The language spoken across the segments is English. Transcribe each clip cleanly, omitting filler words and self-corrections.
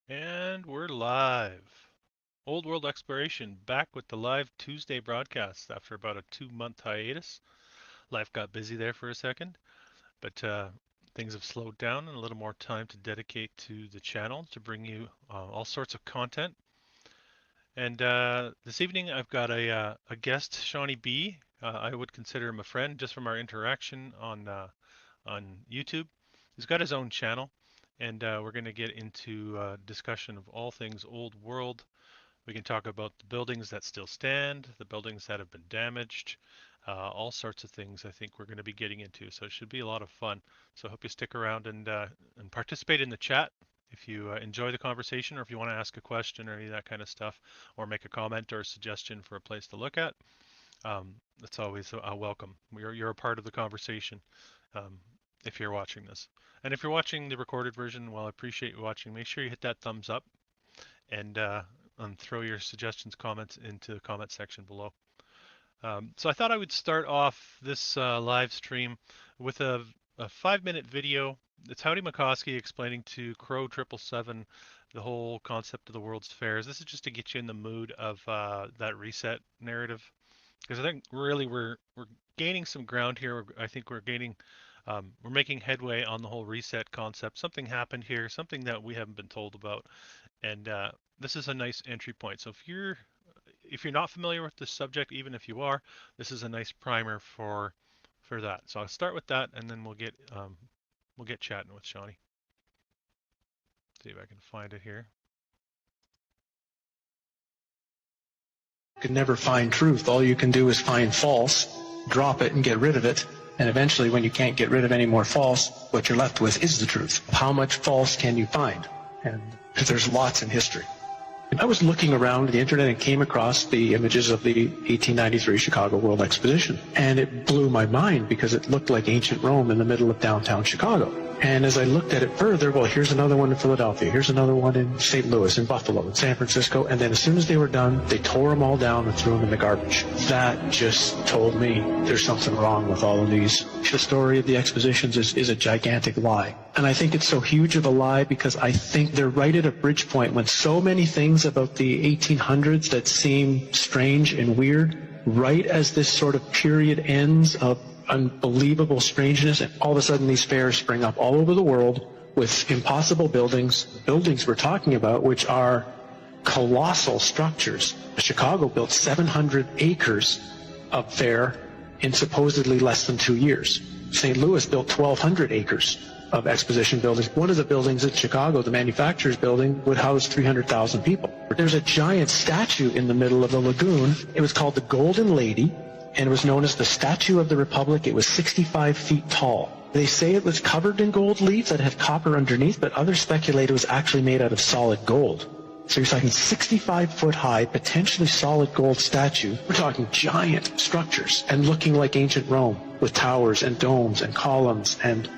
And we're live. Old World Exploration back with the live Tuesday broadcast after about a 2-month hiatus. Life got busy there for a second, but things have slowed down and a little more time to dedicate to the channel to bring you all sorts of content. And this evening I've got a guest, Shawny B. I would consider him a friend just from our interaction on YouTube. He's got his own channel, and we're going to get into discussion of all things old world. We can talk about the buildings that still stand, the buildings that have been damaged, all sorts of things I think we're going to be getting into. So it should be a lot of fun. So I hope you stick around and participate in the chat if you enjoy the conversation, or if you want to ask a question or any of that kind of stuff, or make a comment or a suggestion for a place to look at. That's always welcome. You're a part of the conversation if you're watching this. And if you're watching the recorded version, well, I appreciate you watching. Make sure you hit that thumbs up and throw your suggestions, comments into the comment section below. So I thought I would start off this live stream with a 5-minute video. It's Howdy McCoskey explaining to Crow 777 the whole concept of the World's Fairs. This is just to get you in the mood of that reset narrative, because I think really we're gaining some ground here. I think we're making headway on the whole reset concept. Something happened here, something that we haven't been told about, and this is a nice entry point. So if you're not familiar with the subject, even if you are, this is a nice primer for that. So I'll start with that, and then we'll get chatting with Shawny. See if I can find it here. You can never find truth. All you can do is find false, drop it, and get rid of it. And eventually, when you can't get rid of any more false, what you're left with is the truth. How much false can you find? And there's lots in history. I was looking around the internet and came across the images of the 1893 Chicago World Exposition. And it blew my mind because it looked like ancient Rome in the middle of downtown Chicago. And as I looked at it further, well, here's another one in Philadelphia, here's another one in St. Louis, in Buffalo, in San Francisco, and then as soon as they were done, they tore them all down and threw them in the garbage. That just told me there's something wrong with all of these. The story of the expositions is a gigantic lie. And I think it's so huge of a lie because I think they're right at a bridge point when so many things about the 1800s that seem strange and weird, right as this sort of period ends of unbelievable strangeness, and all of a sudden these fairs spring up all over the world with impossible buildings we're talking about, which are colossal structures. Chicago built 700 acres of fair in supposedly less than 2 years. St. Louis built 1,200 acres of exposition buildings. One of the buildings in Chicago, the manufacturer's building, would house 300,000 people. There's a giant statue in the middle of the lagoon. It was called the Golden Lady, and it was known as the Statue of the Republic. It was 65 feet tall. They say it was covered in gold leaf that had copper underneath, but others speculate it was actually made out of solid gold. So you're talking 65-foot high, potentially solid gold statue. We're talking giant structures and looking like ancient Rome with towers and domes and columns and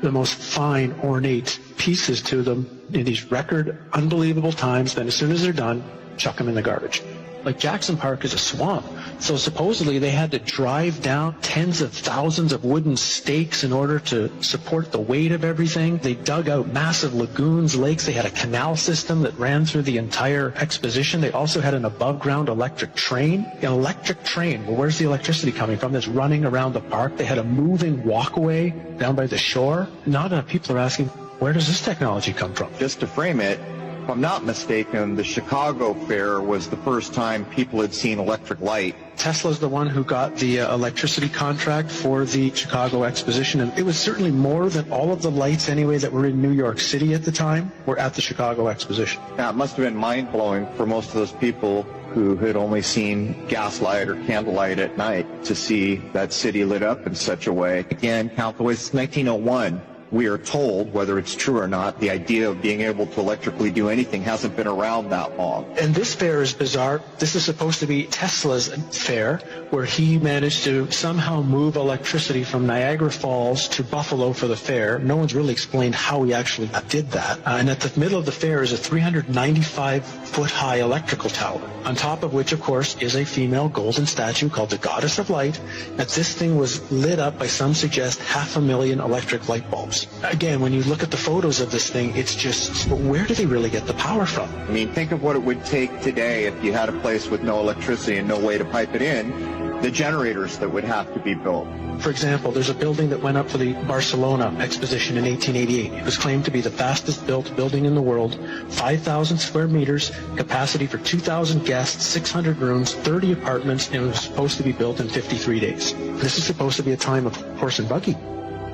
the most fine, ornate pieces to them in these record, unbelievable times. Then as soon as they're done, chuck them in the garbage. Like Jackson Park is a swamp, so supposedly they had to drive down tens of thousands of wooden stakes in order to support the weight of everything. They dug out massive lagoons, lakes. They had a canal system that ran through the entire exposition. They also had an above-ground electric train. An electric train, well, where's the electricity coming from, that's running around the park? They had a moving walkway down by the shore. Not enough people are asking, where does this technology come from? Just to frame it, if I'm not mistaken, the Chicago Fair was the first time people had seen electric light. Tesla's the one who got the electricity contract for the Chicago Exposition, and it was certainly more than all of the lights anyway that were in New York City at the time were at the Chicago Exposition. Now, it must have been mind-blowing for most of those people who had only seen gaslight or candlelight at night to see that city lit up in such a way. Again, count the ways, it's 1901. We are told, whether it's true or not, the idea of being able to electrically do anything hasn't been around that long. And this fair is bizarre. This is supposed to be Tesla's fair, where he managed to somehow move electricity from Niagara Falls to Buffalo for the fair. No one's really explained how he actually did that. And at the middle of the fair is a 395-foot-high electrical tower, on top of which, of course, is a female golden statue called the Goddess of Light. And this thing was lit up by, some suggest, 500,000 electric light bulbs. buildings. Again, when you look at the photos of this thing, it's just, where do they really get the power from? I mean, think of what it would take today if you had a place with no electricity and no way to pipe it in, the generators that would have to be built. For example, there's a building that went up for the Barcelona exposition in 1888. It was claimed to be the fastest built building in the world, 5,000 square meters, capacity for 2,000 guests, 600 rooms, 30 apartments, and it was supposed to be built in 53 days. This is supposed to be a time of horse and buggy.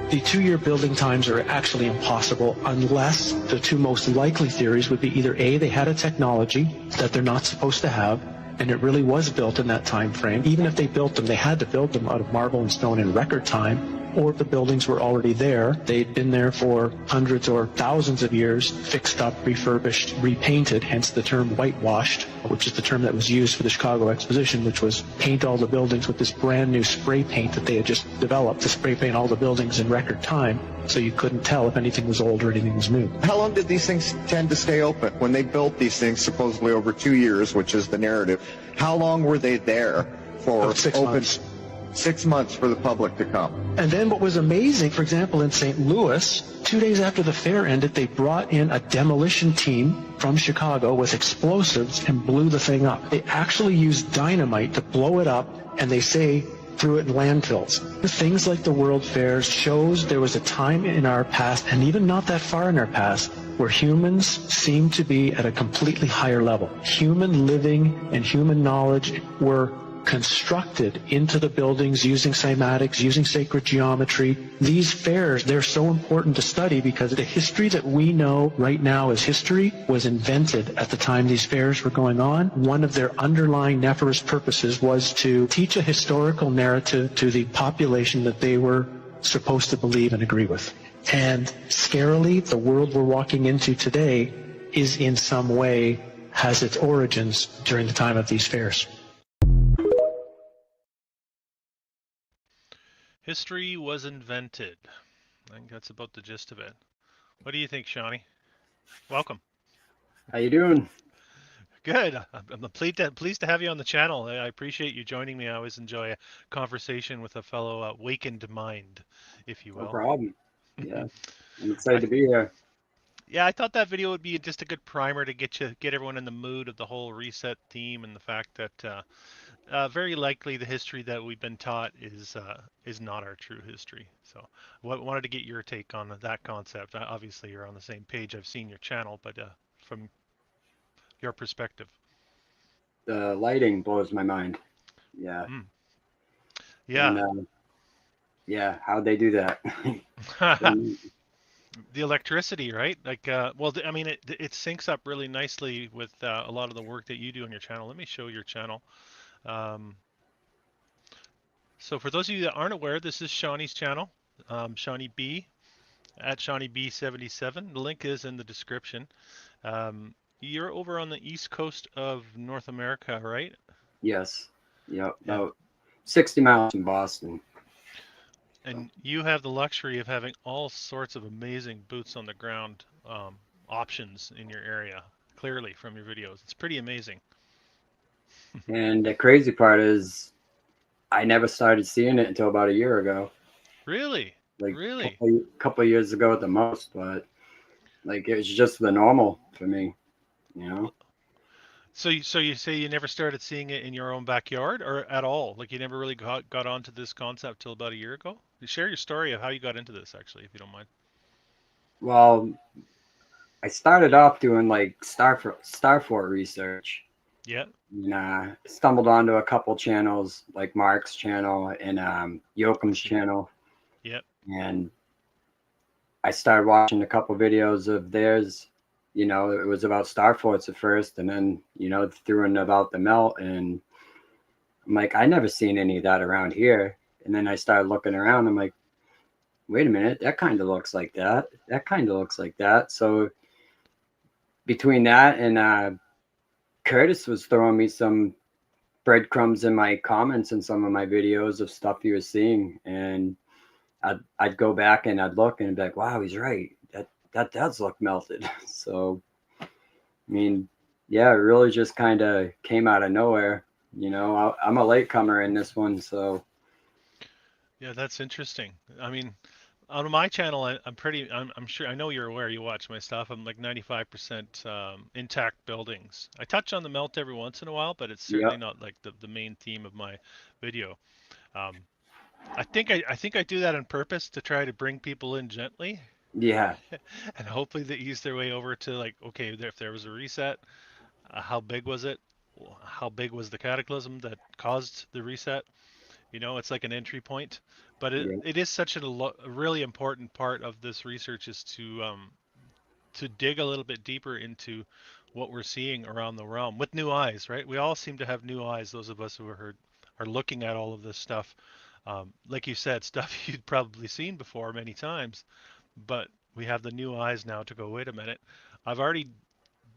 The 2-year building times are actually impossible unless the two most likely theories would be either A, they had a technology that they're not supposed to have, and it really was built in that time frame. Even if they built them, they had to build them out of marble and stone in record time, or if the buildings were already there, they'd been there for hundreds or thousands of years, fixed up, refurbished, repainted, hence the term whitewashed, which is the term that was used for the Chicago Exposition, which was paint all the buildings with this brand new spray paint that they had just developed to spray paint all the buildings in record time, so you couldn't tell if anything was old or anything was new. How long did these things tend to stay open? When they built these things supposedly over 2 years, which is the narrative, how long were they there for? About 6 months. 6 months for the public to come. And then what was amazing, for example, in St. Louis, 2 days after the fair ended, they brought in a demolition team from Chicago with explosives and blew the thing up. They actually used dynamite to blow it up, and they say threw it in landfills. Things like the World Fairs shows there was a time in our past, and even not that far in our past, where humans seem to be at a completely higher level. Human living and human knowledge were constructed into the buildings using cymatics, using sacred geometry. These fairs, they're so important to study because the history that we know right now as history was invented at the time these fairs were going on. One of their underlying nefarious purposes was to teach a historical narrative to the population that they were supposed to believe and agree with. And scarily, the world we're walking into today is in some way, has its origins during the time of these fairs. History was invented. I think that's about the gist of it. What do you think, Shawny? Welcome. How you doing? Good. I'm pleased to have you on the channel. I appreciate you joining me. I always enjoy a conversation with a fellow awakened mind, if you will. No problem. Yeah, I'm excited to be here. Yeah, I thought that video would be just a good primer to get everyone in the mood of the whole reset theme and the fact that very likely the history that we've been taught is not our true history. So wanted to get your take on that concept. Obviously, you're on the same page. I've seen your channel, but from your perspective. The lighting blows my mind. Yeah. Yeah. And, yeah, how'd they do that? The electricity, right? Like, well, I mean, it syncs up really nicely with a lot of the work that you do on your channel. Let me show your channel. So for those of you that aren't aware, this is Shawny's channel, Shawny B, at Shawny B77. The link is in the description. You're over on the east coast of North America, right? Yes. Yep. Yeah. About 60 miles from Boston. And you have the luxury of having all sorts of amazing boots on the ground options in your area, clearly from your videos. It's pretty amazing. And the crazy part is I never started seeing it until about a year ago. Really? Like really? A couple of years ago at the most, but like it was just the normal for me, you know? So you say you never started seeing it in your own backyard or at all? Like you never really got onto this concept till about a year ago? Share your story of how you got into this, actually, if you don't mind. Well, I started off doing like Starfort research. Yeah. And stumbled onto a couple channels like Mark's channel and Yoakum's channel. Yep. And I started watching a couple videos of theirs. You know, it was about star forts at first, and then, you know, threw in about the melt, and I'm like, I never seen any of that around here. And then I started looking around. I'm like, wait a minute, that kind of looks like that. That kind of looks like that. So between that and Curtis was throwing me some breadcrumbs in my comments in some of my videos of stuff he was seeing, and I'd go back and I'd look and be like, wow, he's right. That does look melted. So, I mean, yeah, it really just kind of came out of nowhere. You know, I'm a latecomer in this one, so. Yeah, that's interesting. I mean, on my channel, I'm sure, I know you're aware, you watch my stuff. I'm like 95% intact buildings. I touch on the melt every once in a while, but it's certainly Yep. not like the main theme of my video. Um, I think I do that on purpose to try to bring people in gently Yeah. and hopefully they ease their way over to like, okay, if there was a reset, how big was it? How big was the cataclysm that caused the reset? It's like an entry point, but it, Yeah. it is such a really important part of this research is to dig a little bit deeper into what we're seeing around the realm with new eyes, right? We all seem to have new eyes. Those of us who are looking at all of this stuff, like you said, stuff you'd probably seen before many times, but we have the new eyes now to go. Wait a minute, I've already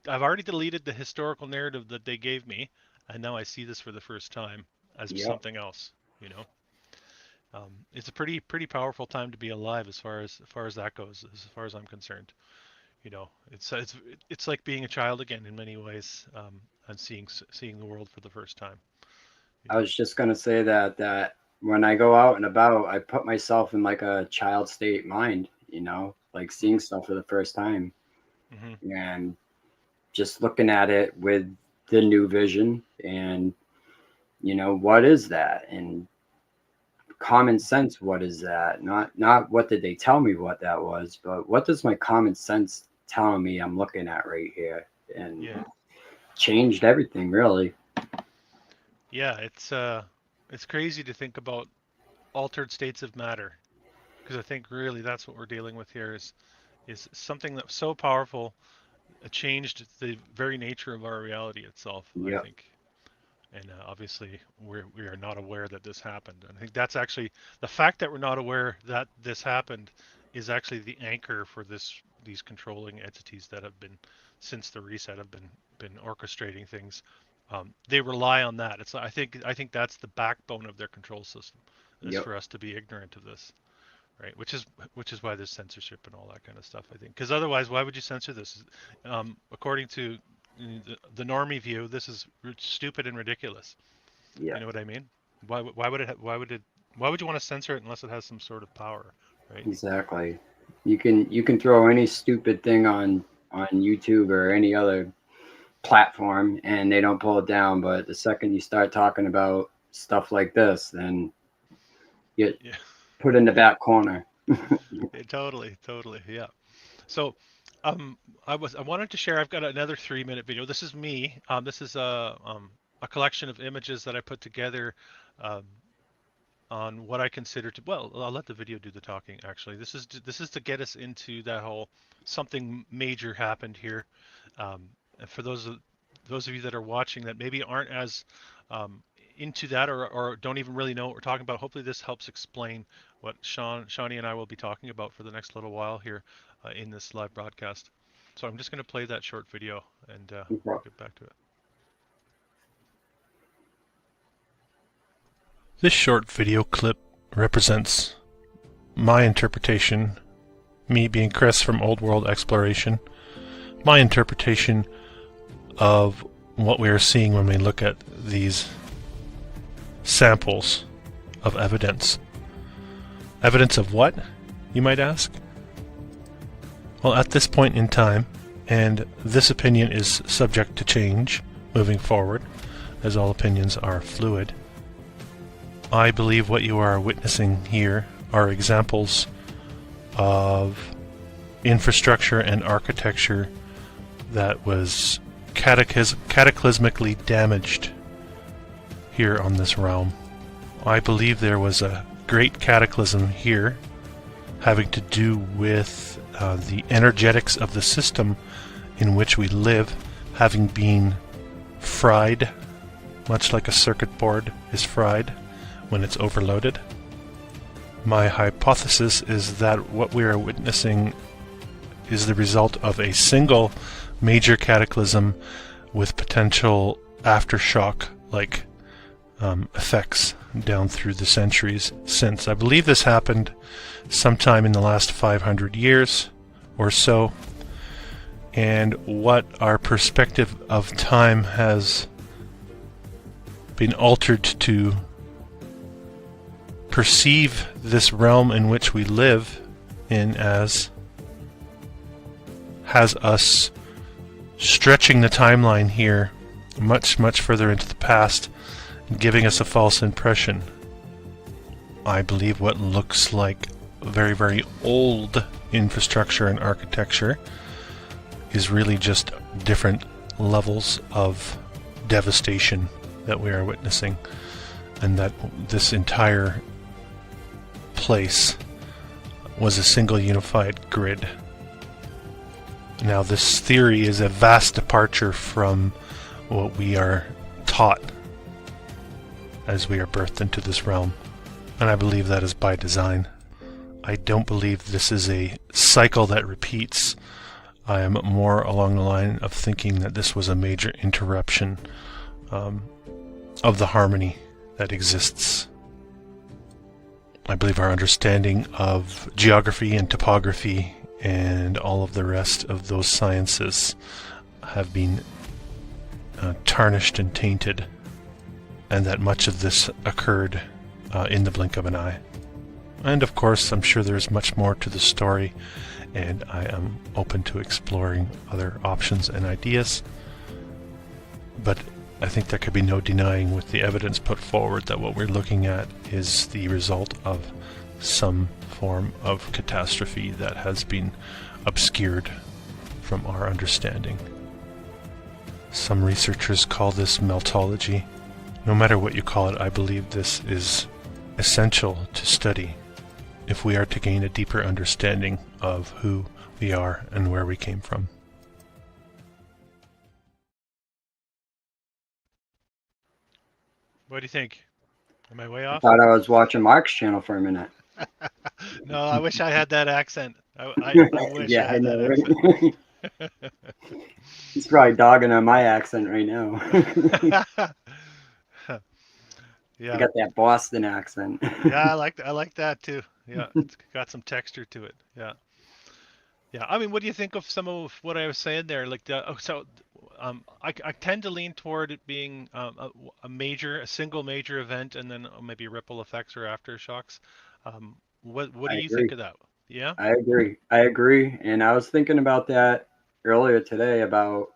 I've already deleted the historical narrative that they gave me, and now I see this for the first time as Yep. something else. You know. It's a pretty powerful time to be alive as far as that goes, as far as I'm concerned. It's like being a child again in many ways, and seeing the world for the first time. You I know. was just gonna say that when I go out and about, I put myself in like a child state mind, like seeing stuff for the first time Hmm. and just looking at it with the new vision and what is that? And common sense, what is that? Not what did they tell me what that was, but what does my common sense telling me I'm looking at right here? And Yeah, changed everything really. yeah. It's crazy to think about altered states of matter because I think really that's what we're dealing with here is something that's so powerful, changed the very nature of our reality itself. I Yep. think. And obviously we are not aware that this happened. And I think that's actually the fact that we're not aware that this happened is actually the anchor for these controlling entities that have been since the reset have been orchestrating things. They rely on that. I think that's the backbone of their control system is Yep. for us to be ignorant of this, right? Which is why there's censorship and all that kind of stuff. I think because otherwise, why would you censor this? According to the normie view, this is stupid and ridiculous. You Yep. know what I mean? Why would you want to censor it unless it has some sort of power, right? Exactly. You can throw any stupid thing on YouTube or any other platform and they don't pull it down, but the second you start talking about stuff like this, then you get Yeah, put in the back corner. yeah, totally, yeah. So, um, I wanted to share. I've got another 3-minute video. This is me. This is a collection of images that I put together, um, on what I consider to. Well, I'll let the video do the talking. Actually, this is to get us into that whole something major happened here. And for those of you that are watching that maybe aren't as um, into that or don't even really know what we're talking about, hopefully this helps explain what Shawny and I will be talking about for the next little while here in this live broadcast. So I'm just going to play that short video and we'll get back to it. This short video clip represents my interpretation, me being Chris from Old World Exploration, my interpretation of what we are seeing when we look at these samples of evidence. Evidence of what, you might ask? Well, at this point in time, and this opinion is subject to change moving forward, as all opinions are fluid, I believe what you are witnessing here are examples of infrastructure and architecture that was cataclysmically damaged here on this realm. I believe there was a great cataclysm here having to do with the energetics of the system in which we live having been fried, much like a circuit board is fried when it's overloaded. My hypothesis is that what we are witnessing is the result of a single major cataclysm with potential aftershock-like effects down through the centuries since. I believe this happened sometime in the last 500 years or so, and what our perspective of time has been altered to perceive this realm in which we live in as has us stretching the timeline here much, much further into the past, giving us a false impression. I believe what looks like very, very old infrastructure and architecture is really just different levels of devastation that we are witnessing, and that this entire place was a single unified grid. Now, this theory is a vast departure from what we are taught as we are birthed into this realm, and I believe that is by design. I don't believe this is a cycle that repeats. I am more along the line of thinking that this was a major interruption of the harmony that exists. I believe our understanding of geography and topography and all of the rest of those sciences have been tarnished and tainted, and that much of this occurred in the blink of an eye. And of course, I'm sure there's much more to the story, and I am open to exploring other options and ideas. But I think there could be no denying, with the evidence put forward, that what we're looking at is the result of some form of catastrophe that has been obscured from our understanding. Some researchers call this meltology. No matter what you call it, I believe this is essential to study if we are to gain a deeper understanding of who we are and where we came from. What do you think? Am I way I off? thought I was watching Mark's channel for a minute. No, I wish I had that accent. I wish Yeah, I I had know. that Right? He's probably dogging on my accent right now. accent. I Yeah. got that Boston accent. Yeah, I like that too. Yeah, it's got some texture to it. Yeah. Yeah. I mean, what do you think of some of what I was saying there? Like I tend to lean toward it being a single major event, and then maybe ripple effects or aftershocks. What I do you think agree. of that? Yeah? I agree. I agree. And I was thinking about that earlier today about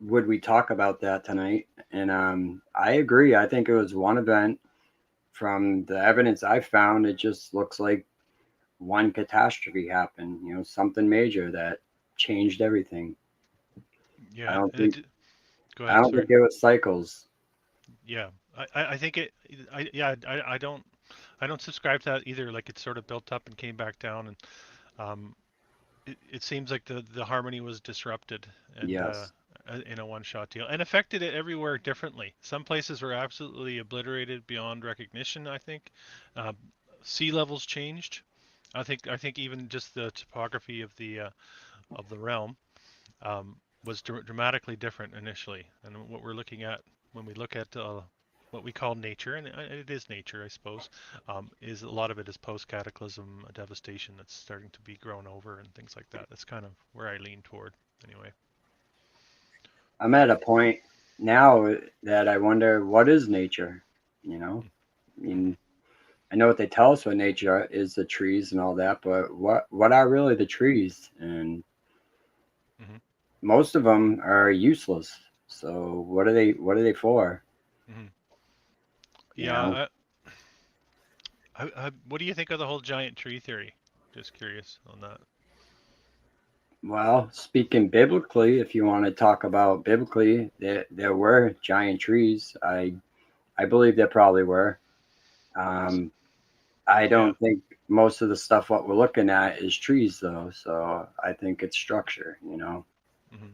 would we talk about that tonight? And I agree. I think it was one event. From the evidence I found, it just looks like one catastrophe happened, something major that changed everything. I Yeah. don't And think it, go I ahead, don't sorry. think it was cycles. Yeah. I think I don't subscribe to that either. Like it sort of built up and came back down, and um, it seems like the harmony was disrupted and Yes. in a one-shot deal, and affected it everywhere differently. Some places were absolutely obliterated beyond recognition. I think uh, sea levels changed. I think even just the topography of the realm was dramatically different initially, and what we're looking at when we look at what we call nature, and it is nature, I suppose, is a lot of it is post-cataclysm devastation that's starting to be grown over and things like that. That's kind of where I lean toward, anyway. I'm at a point now that I wonder what is nature, you know? I Mm-hmm. mean, I know what they tell us what nature is, the trees and all that, but what are really the trees? And Mm-hmm. most of them are useless. So what are they for? Mm-hmm. You know? Yeah. What do you think of the whole giant tree theory? Just curious on that. Well, speaking biblically, if you want to talk about biblically, there were giant trees. I believe there probably were. Um, I Yeah. don't think most of the stuff what we're looking at is trees though. So I think it's structure. Mm-hmm.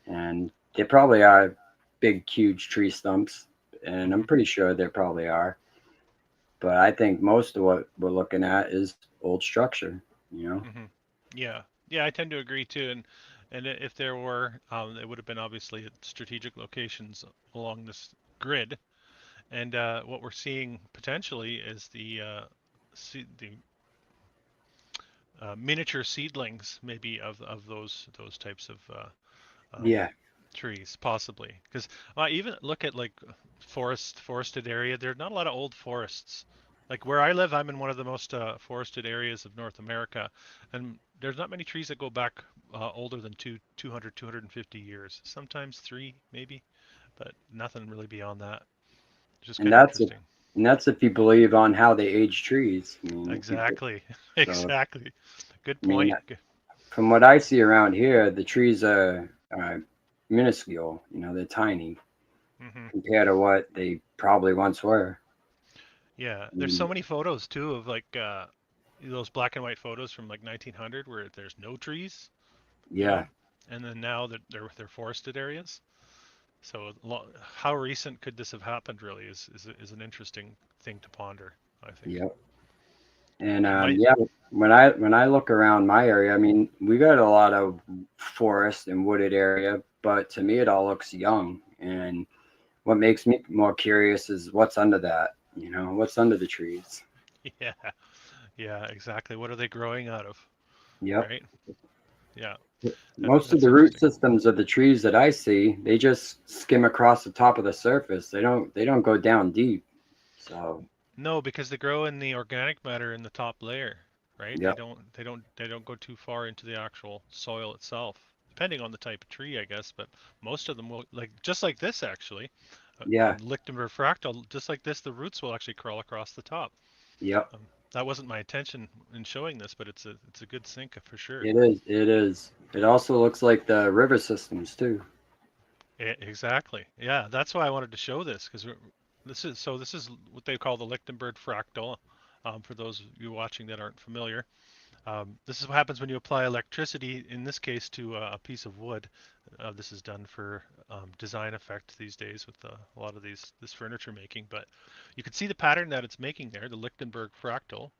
And there probably are big, huge tree stumps, and Mm-hmm. I'm pretty sure there probably are. But I think most of what we're looking at is old structure. Mm-hmm. Yeah. Yeah, I tend to agree too. And if there were, it would have been obviously at strategic locations along this grid. And what we're seeing potentially is the miniature seedlings, maybe of those types of um, Yeah. trees, possibly. Because even look at like forested area. There are not a lot of old forests. Like where I live, I'm in one of the most forested areas of North America, and there's not many trees that go back older than 200, 250 years. Sometimes 3, maybe, but nothing really beyond that. It's just And kind of that's interesting. if you believe on how they age trees. I mean, people. Exactly. So Exactly. Good I mean, point. from what I see around here, the trees are minuscule. You know, they're tiny Hmm. compared to what they probably once were. Yeah, I there's mean, so many photos too of like those black and white photos from like 1900 where there's no trees, you yeah, know, and then now that they're forested areas. So how recent could this have happened really is an interesting thing to ponder, I think. yeah. And It might. yeah, when I look around my area, I mean, we got a lot of forest and wooded area, but to me, it all looks young. And what makes me more curious is what's under that. You know, what's under the trees. Yeah, yeah, exactly. What are they growing out of, Yep. right? Yeah, Most of that's the root interesting. systems of the trees that I see, they just skim across the top of the surface. They don't go down deep. So, No, because they grow in the organic matter in the top layer, right? They yep. don't they don't they don't go too far into the actual soil itself, depending on the type of tree, I guess. But most of them will, like just like this actually, Yeah. on Lichtenberg fractal, just like this, the roots will actually crawl across the top. Yep. That wasn't my intention in showing this, but it's a good sync for sure. It is. It is. It also looks like the river systems too. Exactly. Yeah, that's why I wanted to show this because this is what they call the Lichtenberg fractal. For those of you watching that aren't familiar, this is what happens when you apply electricity, in this case, to a piece of wood. This is done for design effect these days with a lot of this furniture making. But you can see the pattern that it's making there, the Lichtenberg fractal,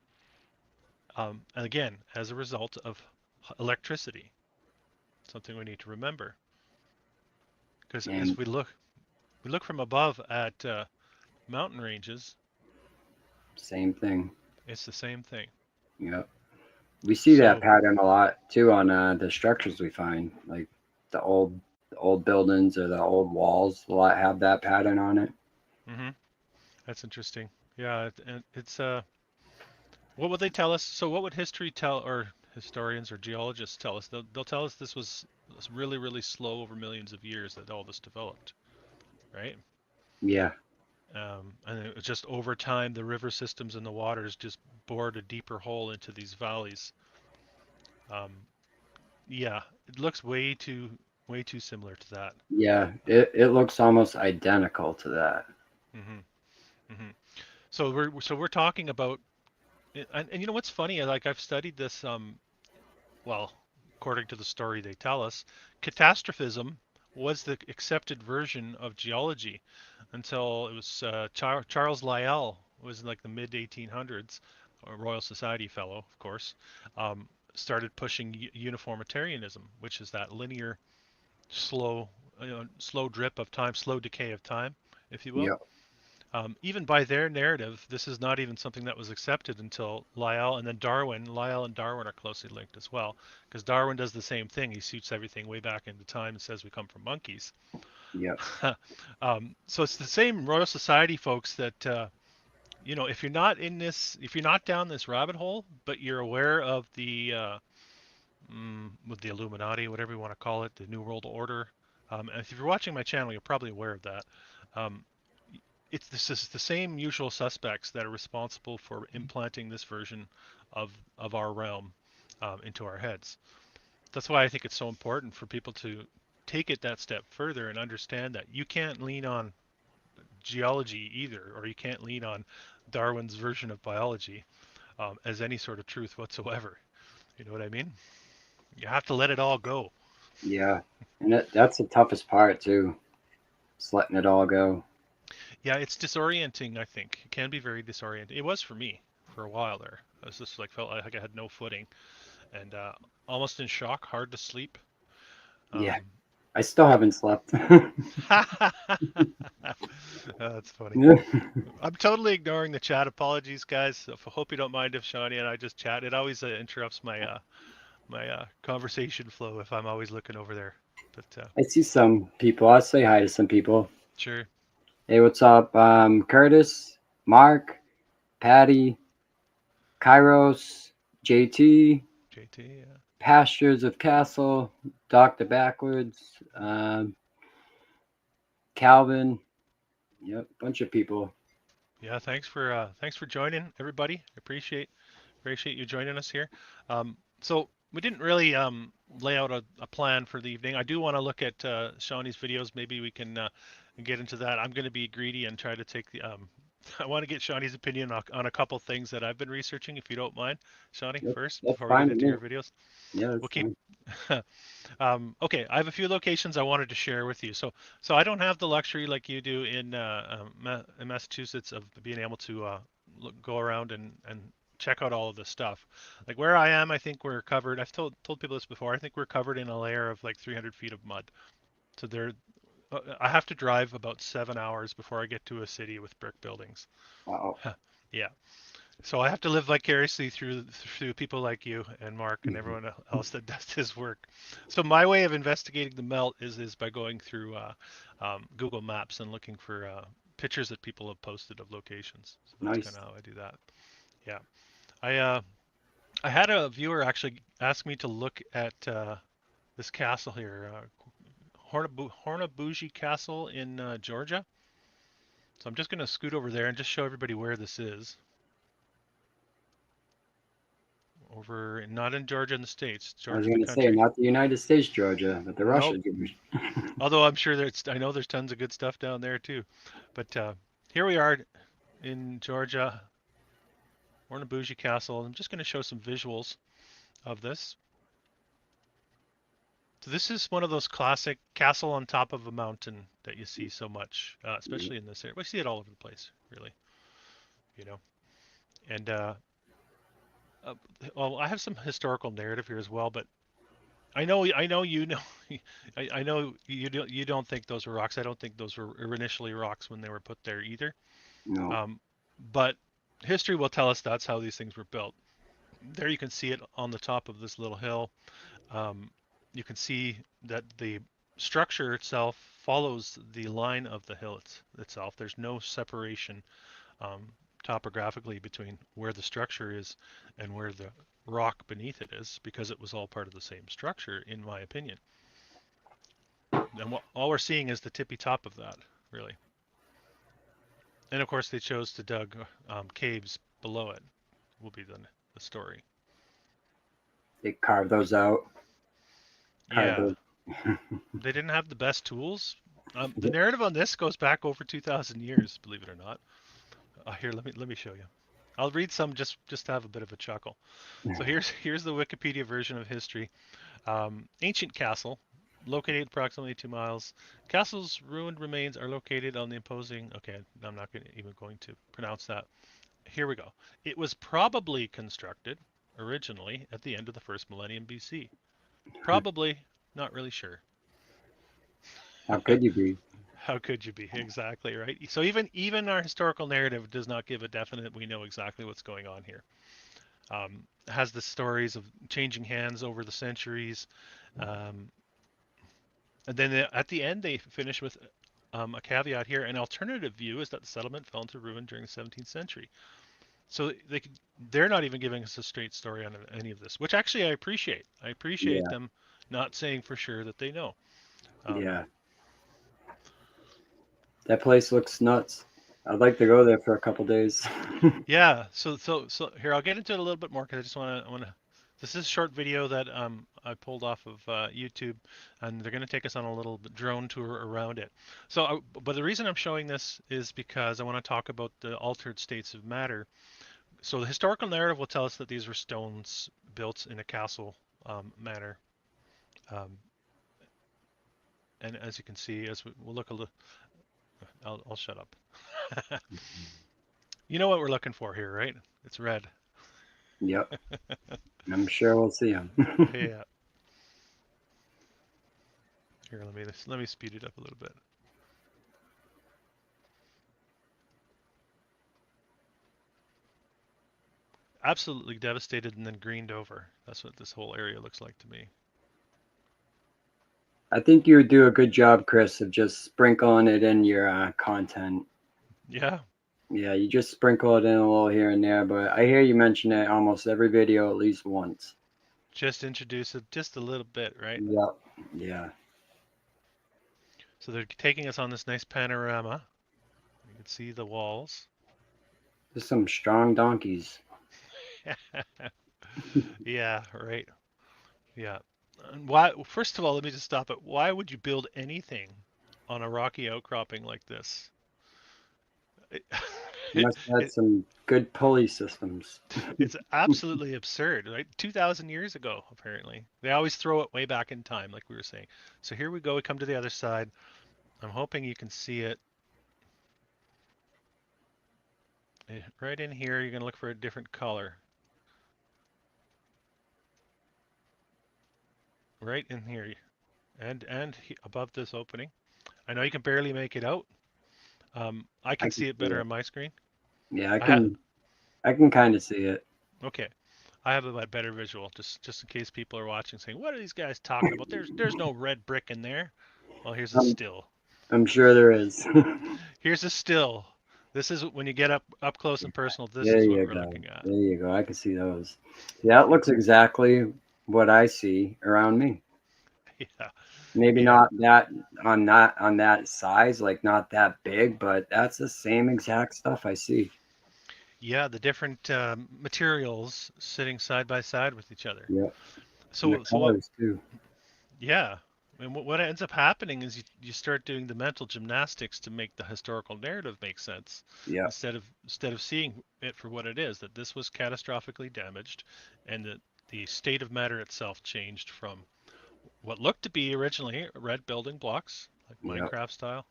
and again, as a result of electricity. Something we need to remember because as And we look from above at mountain ranges, same thing. it's the same thing. Yep. We see that So, pattern a lot too on the structures we find, like the old buildings or the old walls. A lot have that pattern on it. hmm, that's interesting. Yeah, and it's what would they tell us? So, what would history tell, or historians or geologists tell us? They'll tell us this was really, really slow over millions of years that all this developed, right? Yeah. And it was just over time, the river systems and the waters just bored a deeper hole into these valleys. Um, yeah, it looks way too similar to that. Yeah. It looks almost identical to that. Hmm. Hmm. So we're talking about, and you know what's funny? Like I've studied this. Well, according to the story they tell us, catastrophism was the accepted version of geology until it was Charles Lyell was in like the mid 1800s, a Royal Society fellow, of course, started pushing uniformitarianism, which is that linear, slow, slow drip of time, slow decay of time, if you will. Yep. Even by their narrative, this is not even something that was accepted until Lyell and then Darwin. Lyell and Darwin are closely linked as well, because Darwin does the same thing. He shoots everything way back into time and says we come from monkeys. Yep. So it's the same Royal Society folks that if you're not in this, if you're not down this rabbit hole, but you're aware of the with the Illuminati, whatever you want to call it, the New World Order. And if you're watching my channel, you're probably aware of that. Um, this is the same usual suspects that are responsible for implanting this version of our realm into our heads. That's why I think it's so important for people to take it that step further and understand that you can't lean on geology either, or you can't lean on Darwin's version of biology as any sort of truth whatsoever. You know what I mean? You have to let it all go. Yeah. And that's the toughest part too. Just letting it all go. Yeah, it's disorienting, I think. It can be very disorienting. It was for me for a while there. I was just like felt like I had no footing and almost in shock, hard to sleep. Yeah. Um, I still haven't slept. that's funny. I'm totally ignoring the chat. Apologies, guys. I hope you don't mind if Shawny and I just chat. It always interrupts my conversation flow if I'm always looking over there. But I see some people. I'll say hi to some people. sure. Hey, what's up? Curtis, Mark, Patty, Kairos, JT, JT, yeah. Pastures of Castle, Dr. Backwards, Calvin. Yep, bunch of people. Yeah, thanks for joining, everybody. Appreciate you joining us here. So we didn't really lay out a plan for the evening. I do want to look at Shawny's videos. Maybe we can get into that. I'm going to be greedy and try to take the. I want to get Shawny's opinion on a couple things that I've been researching, if you don't mind, Shawny, Yep, first that's before we get fine with into me. your videos. Yeah, We'll that's keep. fine. Okay, I have a few locations I wanted to share with you. So I don't have the luxury like you do in Massachusetts of being able to go around and check out all of this stuff. Like where I am, I think we're covered. I've told people this before. I think we're covered in a layer of like 300 feet of mud. So I have to drive about 7 hours before I get to a city with brick buildings. Wow. Yeah. So I have to live vicariously through people like you and Mark and everyone else that does this work. So my way of investigating the melt is by going through Google Maps and looking for pictures that people have posted of locations. So that's kind Nice. of how I do that. Yeah, I had a viewer actually ask me to look at this castle here, Hornabuji Castle in Georgia. So I'm just going to scoot over there and just show everybody where this is. Over, not in Georgia in the States, I was Georgia the going to say, country. not the United States, Georgia, but the Nope. Russia, Georgia. Although I'm sure I know there's tons of good stuff down there too. But here we are in Georgia, Ornabuji Castle. I'm just going to show some visuals of this. So this is one of those classic castle on top of a mountain that you see so much, especially in this area. We see it all over the place, really. You know, and uh, well, I have some historical narrative here as well, but I know you know I know you don't think those were rocks. I don't think those were initially rocks when they were put there either. No. Um, but history will tell us that's how these things were built. There you can see it on the top of this little hill. Um, you can see that the structure itself follows the line of the hill itself. There's no separation um, topographically between where the structure is and where the rock beneath it is because it was all part of the same structure, in my opinion. And all we're seeing is the tippy top of that, really. And of course, they chose to dug caves below it. Will be the story. They carved those out. Carved Yeah, those. they didn't have the best tools. The narrative on this goes back over 2,000 years, believe it or not. Here, let me show you. I'll read some just to have a bit of a chuckle. So here's the Wikipedia version of history. Ancient castle, located approximately 2 miles. Castle's ruined remains are located on the imposing. Okay, I'm not even going to pronounce that. Here we go. It was probably constructed originally at the end of the first millennium BC. Probably, not really sure. How could you be? How could you be? Exactly right. So even our historical narrative does not give a definite. We know exactly what's going on here. Has the stories of changing hands over the centuries, um, and then at the end they finish with a caveat here. An alternative view is that the settlement fell into ruin during the 17th century. So they're not even giving us a straight story on any of this, which actually I appreciate. I appreciate Yeah. them not saying for sure that they know. Yeah. That place looks nuts. I'd like to go there for a couple days. Yeah. So here I'll get into it a little bit more because I want to. This is a short video that I pulled off of YouTube, and they're going to take us on a little drone tour around it. But the reason I'm showing this is because I want to talk about the altered states of matter. So the historical narrative will tell us that these were stones built in a castle manner. Um, and as you can see, we'll look a little, I'll shut up. You know what we're looking for here, right? It's red. Yep. I'm sure we'll see them. Yeah. Here, let me speed it up a little bit. Absolutely devastated and then greened over. That's what this whole area looks like to me. I think you would do a good job, Chris, of just sprinkling it in your content. Yeah. Yeah, you just sprinkle it in a little here and there, but I hear you mention it almost every video at least once. Just introduce it just a little bit, right? Yep. Yeah. So they're taking us on this nice panorama. You can see the walls. There's some strong donkeys. Yeah, right. Yeah. And why? First of all, let me just stop it. Why would you build anything on a rocky outcropping like this? It, You it, must have had it some good pulley systems. it's absolutely absurd, right? 2,000 years ago, apparently. They always throw it way back in time, like we were saying. So here we go. We come to the other side. I'm hoping you can see it. Right in here, you're going to look for a different color. Right in here, and above this opening. I know you can barely make it out. I I can can see it see better it. on my screen. Yeah, I I have can. I can kind of see it. okay. I have a better visual, just in case people are watching, saying, "What are these guys talking about?" There's no red brick in there. Well, here's a I'm, still. I'm sure there is. Here's a still. This is when you get up close and personal. This There is what you we're go. looking at. There you go. I can see those. Yeah, it looks exactly what I see around me. Yeah, Maybe yeah, not on that size, like not that big, but that's the same exact stuff I see. yeah. The different materials sitting side by side with each other. Yep. And the So what? colors too. Yeah. And what ends up happening is you start doing the mental gymnastics to make the historical narrative make sense Yep. instead of seeing it for what it is, that this was catastrophically damaged and that the state of matter itself changed from what looked to be originally red building blocks, like Yep. Minecraft style,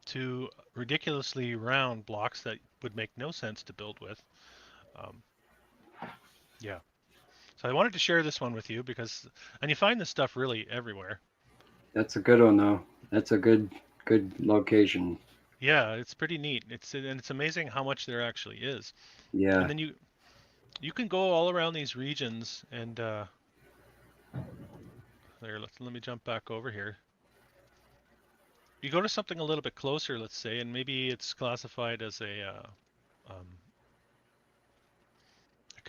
to ridiculously round blocks that would make no sense to build with. Um, yeah. So I wanted to share this one with you and you find this stuff really everywhere. That's a good one though. That's a good location. Yeah, it's pretty neat. It's amazing how much there actually is. And Yeah. then you can go all around these regions and let me jump back over here. You go to something a little bit closer, let's say, and maybe it's classified as um,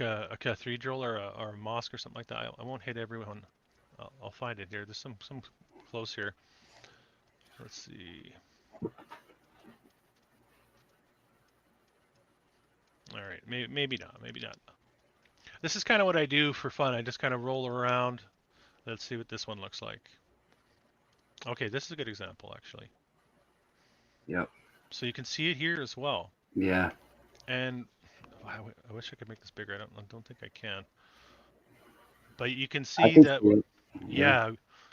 a cathedral or a mosque or something like that. I won't hit everyone. I'll find it here. There's some close here. Let's see. All right, maybe not. Maybe not. This is kind of what I do for fun. I just kind of roll around. Let's see what this one looks like. Okay, this is a good example actually. Yep. So you can see it here as well. Yeah. And I wish I could make this bigger. I don't think I can. But you can I see can that, see it. Yeah. yeah,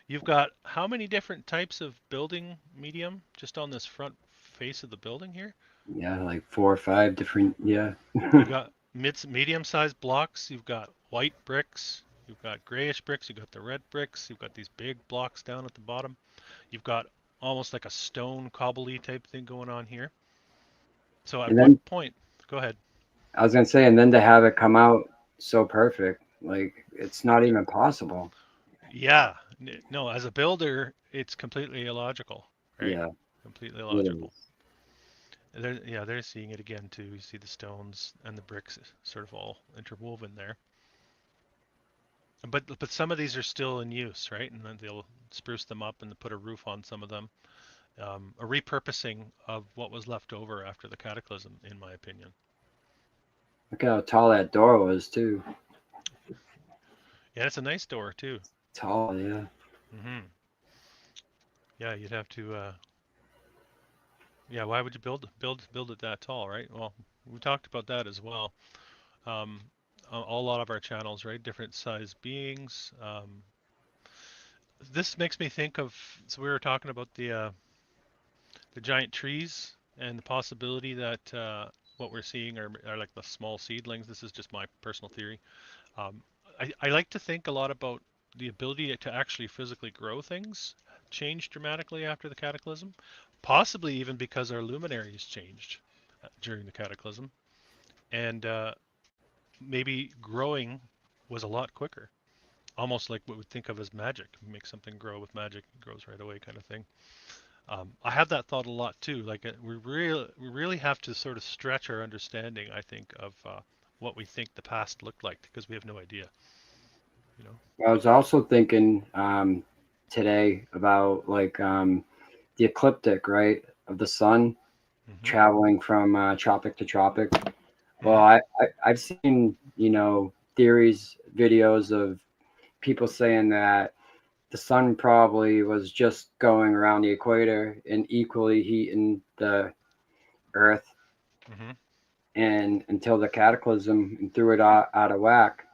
you've got how many different types of building medium just on this front face of the building here? Yeah, like 4 or 5 different. Yeah. You got medium-sized blocks. You've got white bricks. You've got grayish bricks. You've got the red bricks. You've got these big blocks down at the bottom. You've got almost like a stone cobbly type thing going on here. So at And what then point? Go ahead. I was gonna say, and then to have it come out so perfect, like it's not even possible. Yeah, no, as a builder, it's completely illogical, right? Yeah, Completely it illogical. is. Yeah, they're seeing it again too. You see the stones and the bricks sort of all interwoven there. But some of these are still in use, right? And then they'll spruce them up and put a roof on some of them. A repurposing of what was left over after the cataclysm, in my opinion. Look how tall that door was too. Yeah, it's a nice door too. Tall, yeah. Hmm. Yeah, you'd have to. Yeah, why would you build it that tall, right? Well, we talked about that as well. Um, a lot of our channels, right? Different size beings. This makes me think of. So we were talking about the giant trees and the possibility that what we're seeing are like the small seedlings. This is just my personal theory. Um, I like to think a lot about the ability to actually physically grow things changed dramatically after the cataclysm, possibly even because our luminaries changed during the cataclysm, and maybe growing was a lot quicker, almost like what we think of as magic. You make something grow with magic, it grows right away, kind of thing. I have that thought a lot too. Like we really have to sort of stretch our understanding, I think, of what we think the past looked like because we have no idea. You know. I was also thinking today about like the ecliptic, right, of the sun Hmm. traveling from tropic to tropic. Well, Hmm. I've seen, theories, videos of people saying that the sun probably was just going around the equator and equally heating the earth, Hmm. and until the cataclysm and threw it out of whack.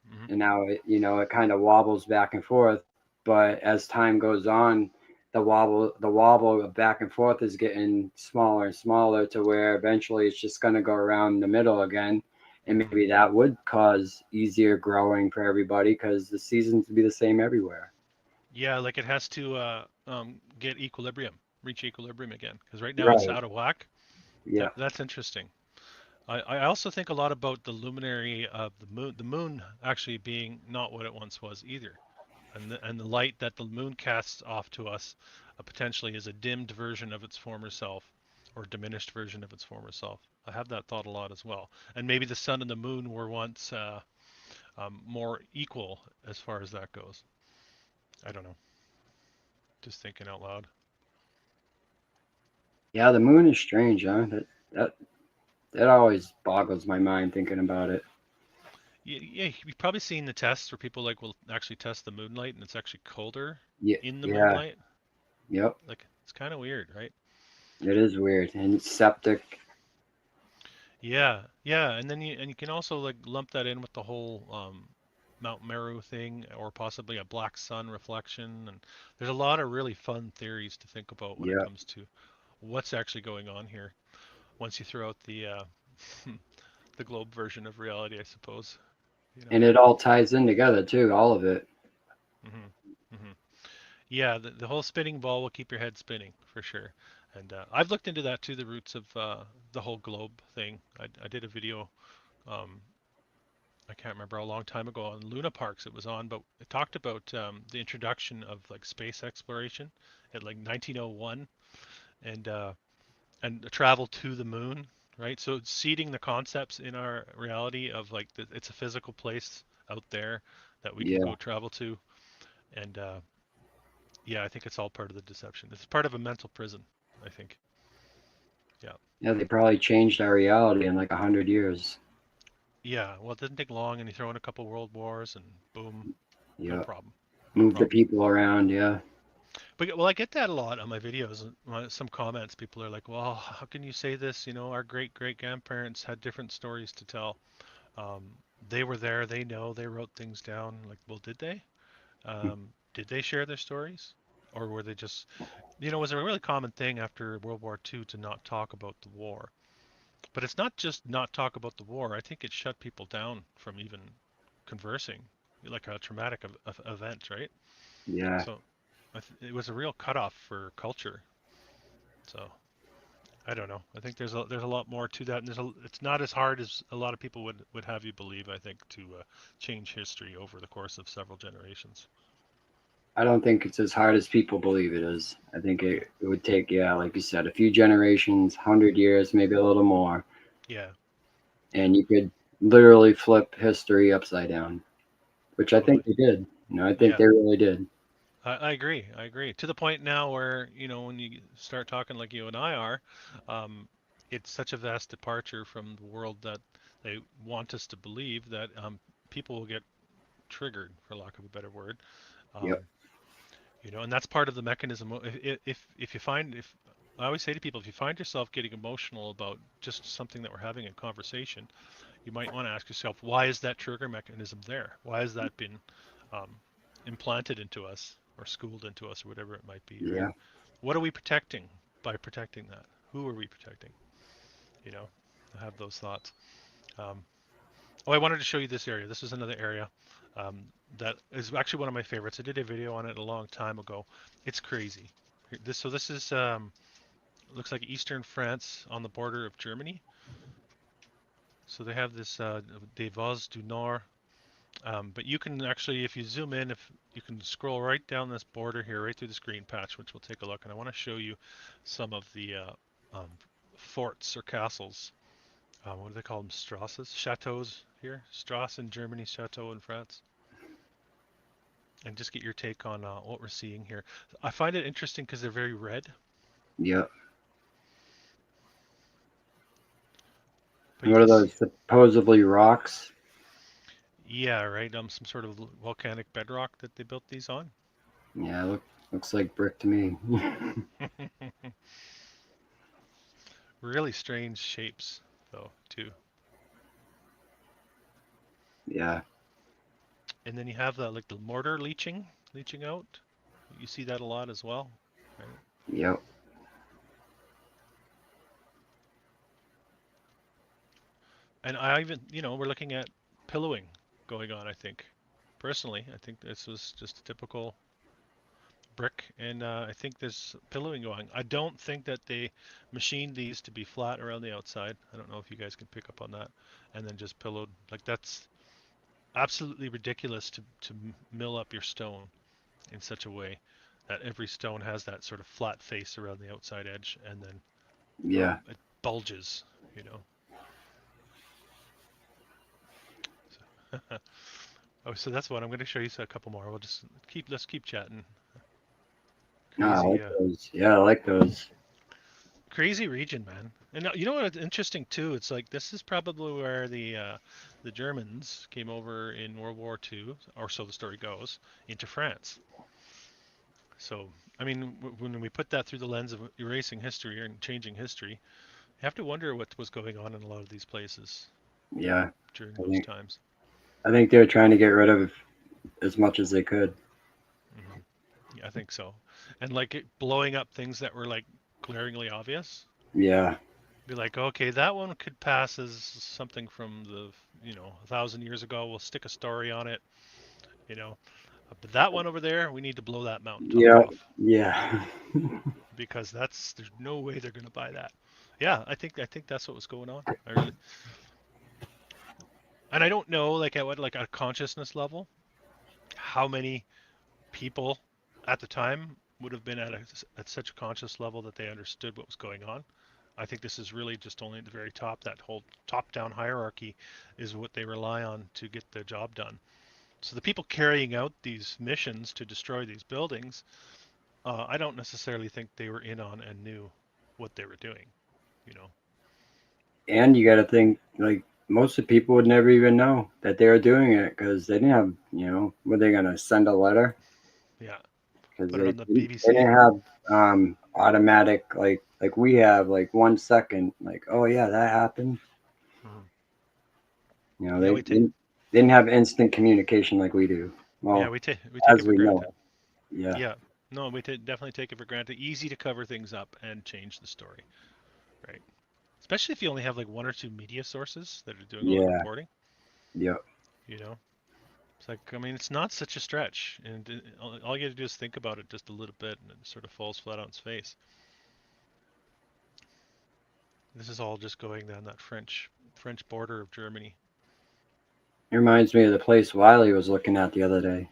Hmm. And now it kind of wobbles back and forth. But as time goes on, the wobble back and forth is getting smaller and smaller to where eventually it's just going to go around the middle again. And Hmm. maybe that would cause easier growing for everybody because the seasons would be the same everywhere. Yeah, like it has to get equilibrium, reach equilibrium again, because right now it's Right. out of whack. Yeah. That's interesting. I also think a lot about the luminary of the moon actually being not what it once was either. And the light that the moon casts off to us potentially is a dimmed version of its former self or diminished version of its former self. I have that thought a lot as well. And maybe the sun and the moon were once more equal as far as that goes. I don't know. Just thinking out loud. Yeah, the moon is strange, huh? That that always boggles my mind thinking about it. Yeah, you've probably seen the tests where people like will actually test the moonlight and it's actually colder Yeah, in the yeah, moonlight. yep. Like it's kind of weird, right? It is weird and septic. Yeah, yeah, and then you can also like lump that in with the whole Mount Meru thing, or possibly a black sun reflection. And there's a lot of really fun theories to think about when it Yeah, comes to what's actually going on here. Once you throw out the the globe version of reality, I suppose. You know. and it all ties in together too, all of it. Hmm. Hmm. Yeah, the whole spinning ball will keep your head spinning for sure. And I've looked into that too, the roots of the whole globe thing. I did a video. Um, I can't remember a long time ago on Luna Parks it was on, but it talked about the introduction of like space exploration at like 1901 and travel to the moon, right? So it's seeding the concepts in our reality of like it's a physical place out there that we can Yeah, go travel to, and yeah, I think it's all part of the deception. It's part of a mental prison, I think. Yeah. yeah. They probably changed our reality in like 100 years. Yeah, well, it didn't take long, and you throw in a couple world wars, and boom, no Yeah, problem, no move the problem. people around. Yeah, But well, I get that a lot on my videos. Some comments, people are like, "Well, how can you say this? You know, our great grandparents had different stories to tell. They were there, they know, they wrote things down." Like, well, did they? Did they share their stories, or were they just, it was a really common thing after World War II to not talk about the war. But it's not just not talk about the war. I think it shut people down from even conversing, like a traumatic event, right? yeah. So it was a real cutoff for culture. So I don't know. I think there's a lot more to that, and it's not as hard as a lot of people would have you believe. I think to change history over the course of several generations. I don't think it's as hard as people believe it is. I think Yeah. it would take, yeah, like you said, a few generations, 100 years, maybe a little more, Yeah. Yeah. and you could literally flip history upside down, which I think Totally. they did. I think Yeah. they really did. I agree. I agree. To the point now where, when you start talking like you and I are, um, it's such a vast departure from the world that they want us to believe that people will get triggered, for lack of a better word. Yep. Um, and that's part of the mechanism. If you find if I always say to people, if you find yourself getting emotional about just something that we're having in conversation, you might want to ask yourself, why is that trigger mechanism there? Why has that been um, implanted into us or schooled into us or whatever it might be, right? Yeah. What are we protecting by protecting that? Who are we protecting? You know, I have those thoughts. Um, I wanted to show you this area. This is another area um, that is actually one of my favorites. I did a video on it a long time ago. It's crazy. This is looks like eastern France on the border of Germany. So they have this Des Vosges du Nord But you can actually, if you zoom in, if you can scroll right down this border here, right through this green patch, which we'll take a look. And I want to show you some of the um, forts or castles. What do they call them? Strasses? Chateaus here. Strasse in Germany, Chateau in France. And just get your take on what we're seeing here. I find it interesting because they're very red. Yep. But you What are can those see, supposedly rocks? yeah, right. Some sort of volcanic bedrock that they built these on. Yeah, looks like brick to me. Really strange shapes, though, too. Yeah. And then you have the like the mortar leaching out. You see that a lot as well, right? Yep. And I even, we're looking at pillowing going on, I think. Personally, I think this was just a typical brick, and I think there's pillowing going. I don't think that they machined these to be flat around the outside. I don't know if you guys can pick up on that, and then just pillowed. Like that's absolutely ridiculous to mill up your stone in such a way that every stone has that sort of flat face around the outside edge, and then Yeah. it bulges, you know. So, oh, so that's one. I'm going to show you a couple more. Let's keep chatting. No, I Crazy, like those. Yeah, I like those. crazy region, man. And you know what's interesting too? It's like this is probably where the Germans came over in World War II, or so the story goes, into France. So, I mean, when we put that through the lens of erasing history and changing history, you have to wonder what was going on in a lot of these places Yeah. during I those think times. I think they were trying to get rid of as much as they could. Hmm. Yeah, I think so. And like blowing up things that were like glaringly obvious. Yeah. Be like, okay, that one could pass as something from the 1,000 years ago. We'll stick a story on it, you know. But that one over there, we need to blow that mountaintop Yeah. off Yeah. because there's no way they're gonna buy that. Yeah, I think that's what was going on. I really, and I don't know like at what like a consciousness level, how many people at the time would have been at such a conscious level that they understood what was going on. I think this is really just only at the very top. That whole top-down hierarchy is what they rely on to get the job done. So the people carrying out these missions to destroy these buildings, I don't necessarily think they were in on and knew what they were doing. You know? And you got to think like most of the people would never even know that they were doing it because they didn't have, were they gonna send a letter? Yeah. Because Put it they on the they BBC. didn't have automatic like we have like 1 second like, oh yeah, that happened. Mhm. Yeah, They didn't have instant communication like we do. yeah, Well, we take as it for we know. granted. Yeah. Yeah. No, definitely take it for granted. Easy to cover things up and change the story, right? Especially if you only have like one or two media sources that are doing all the Yeah. reporting, Yep. you know? It's like, I mean, it's not such a stretch. And all you got to do is think about it just a little bit and it sort of falls flat on its face. This is all just going down that French border of Germany. It reminds me of the place Wiley was looking at the other day.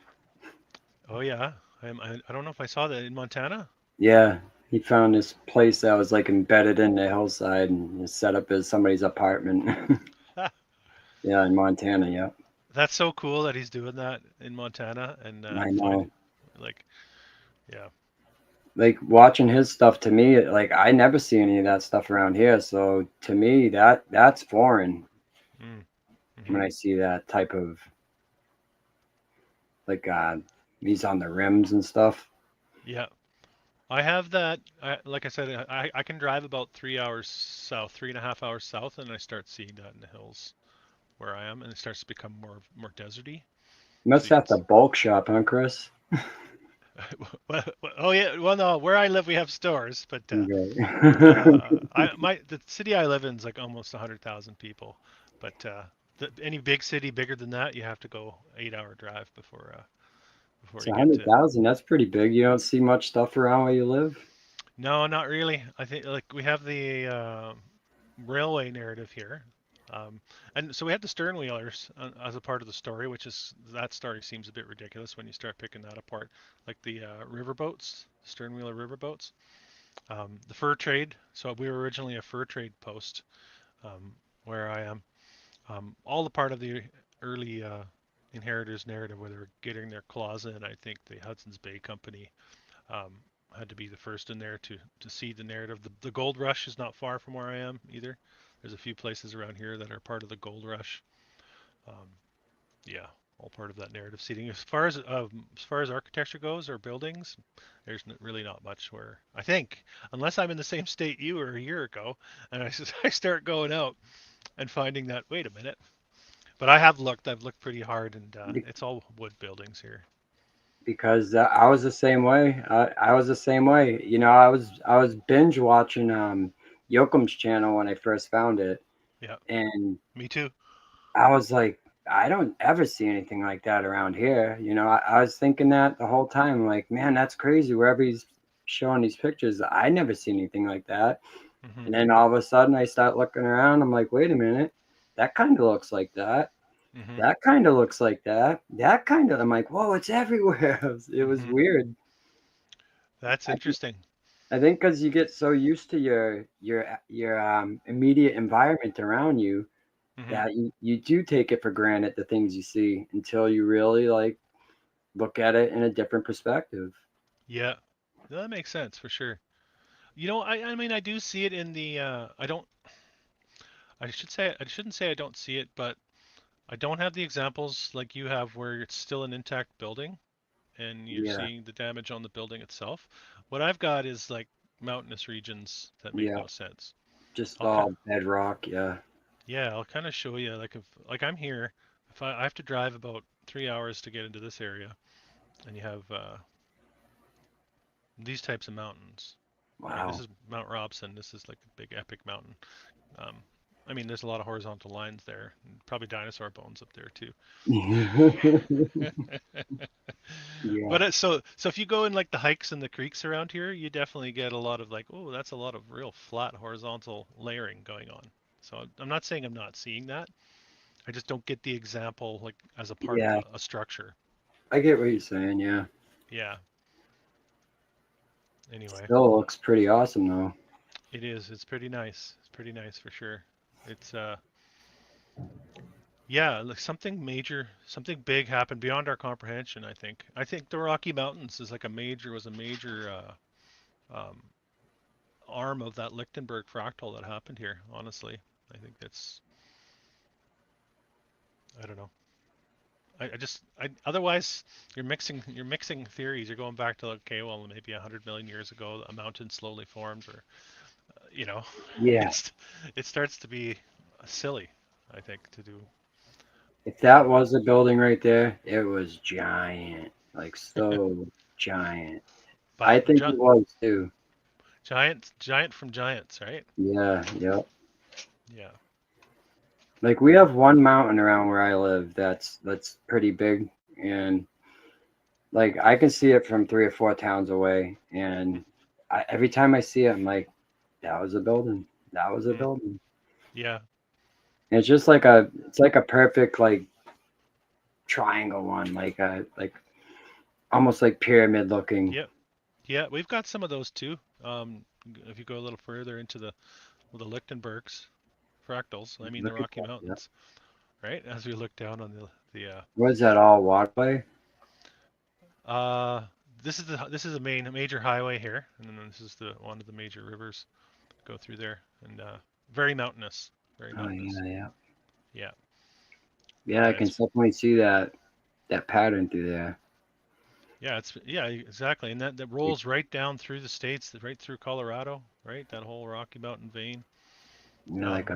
Oh, yeah. I don't know if I saw that in Montana. Yeah, he found this place that was like embedded in the hillside and was set up as somebody's apartment. Yeah, in Montana. Yeah, That's so cool that he's doing that in Montana and I find know. like, yeah. Like watching his stuff to me, like I never see any of that stuff around here. So to me, that's foreign Mm, when hmm. I see that type of like these on the rims and stuff. Yeah. I have that. Like I said, I can drive about 3 hours south, 3.5 hours south, and I start seeing that in the hills where I am, and it starts to become more deserty. You So must you can. have to bulk shop, huh, Chris? Oh yeah. Well, no, where I live we have stores, but Okay. the city I live in is like almost 100,000 people, but any big city bigger than that, you have to go 8 hour drive before It's a you get hundred to. thousand. That's pretty big. You don't see much stuff around where you live. No, not really. I think like we have the railway narrative here. And so we had the stern wheelers as a part of the story, which is that story seems a bit ridiculous when you start picking that apart, like the river boats, stern wheeler river boats, the fur trade. So we were originally a fur trade post um, where I am. All the part of the early inheritors narrative where they're getting their claws in. I think the Hudson's Bay Company um, had to be the first in there to see the narrative. The gold rush is not far from where I am either. There's a few places around here that are part of the gold rush. Um, yeah, all part of that narrative seeding. As far as architecture goes or buildings, there's really not much where I think, unless I'm in the same state you were a year ago, and I start going out and finding that wait a minute. But I have looked. I've looked pretty hard, and Be- it's all wood buildings here. because I was the same way. I was the same way. You know, I was binge watching Yoakum's channel when I first found it, Yeah, and me too. I was like, I don't ever see anything like that around here. You know, I was thinking that the whole time, like, man, that's crazy. Wherever he's showing these pictures, I never see anything like that. Hmm. And then all of a sudden, I start looking around. I'm like, wait a minute, that kind of looks like that. Hmm. That kind of looks like that. That kind of. I'm like, whoa, it's everywhere. It was Hmm. weird. That's interesting. I think because you get so used to your immediate environment around you Hmm. that you do take it for granted the things you see until you really like look at it in a different perspective. Yeah, that makes sense for sure. You know, I mean, I do see it in the. I don't. I shouldn't say I don't see it, but I don't have the examples like you have where it's still an intact building and you're Yeah, seeing the damage on the building itself. What I've got is like mountainous regions that make yeah, no sense. just I'll kind all bedrock. Yeah, Yeah, I'll kind of show you like if like I'm here, if I have to drive about 3 hours to get into this area, and you have these types of mountains. Right, this wow. is Mount Robson. This is like a big epic mountain. Um, I mean, there's a lot of horizontal lines there, and probably dinosaur bones up there too. Yeah, But so if you go in like the hikes and the creeks around here, you definitely get a lot of like, oh, that's a lot of real flat horizontal layering going on. So I'm not saying I'm not seeing that. I just don't get the example like as a part of yeah, a structure. I get what you're saying. Yeah, Yeah. Anyway, still looks pretty awesome though. it is. It's pretty nice. It's pretty nice for sure. It's yeah, like something major, something big happened beyond our comprehension, I think. I think the Rocky Mountains is like a major arm of that Lichtenberg fractal that happened here, honestly. I think that's I don't know. Otherwise you're mixing theories. You're going back to okay, well maybe 100 million years ago a mountain slowly formed or you know, Yeah, it's it starts to be silly, I think, to do. if that was a building right there, it was giant, like so giant. I But think it was too. giant from giants, right? Yeah, yeah. Yeah. Like we have one mountain around where I live that's pretty big, and like I can see it from 3 or 4 towns away, and every time I see it, I'm like, that was a building. That was a Mm, building. yeah. And it's like a perfect like triangle one, like almost like pyramid looking. Yep. Yeah, we've got some of those too. If you go a little further into the Lichtenbergs, fractals, I mean the Look at Rocky that. Yeah. Mountains, right? As we look down on the Was that all Waterway? uh this is a major highway here, and then this is the one of the major rivers go through there, and very mountainous, very Oh mountainous. yeah, yeah. Yeah, Yeah, I yeah, can definitely see that pattern through there. yeah, exactly, and that rolls right down through the states, right through Colorado, right? That whole Rocky Mountain vein. Yeah, Um,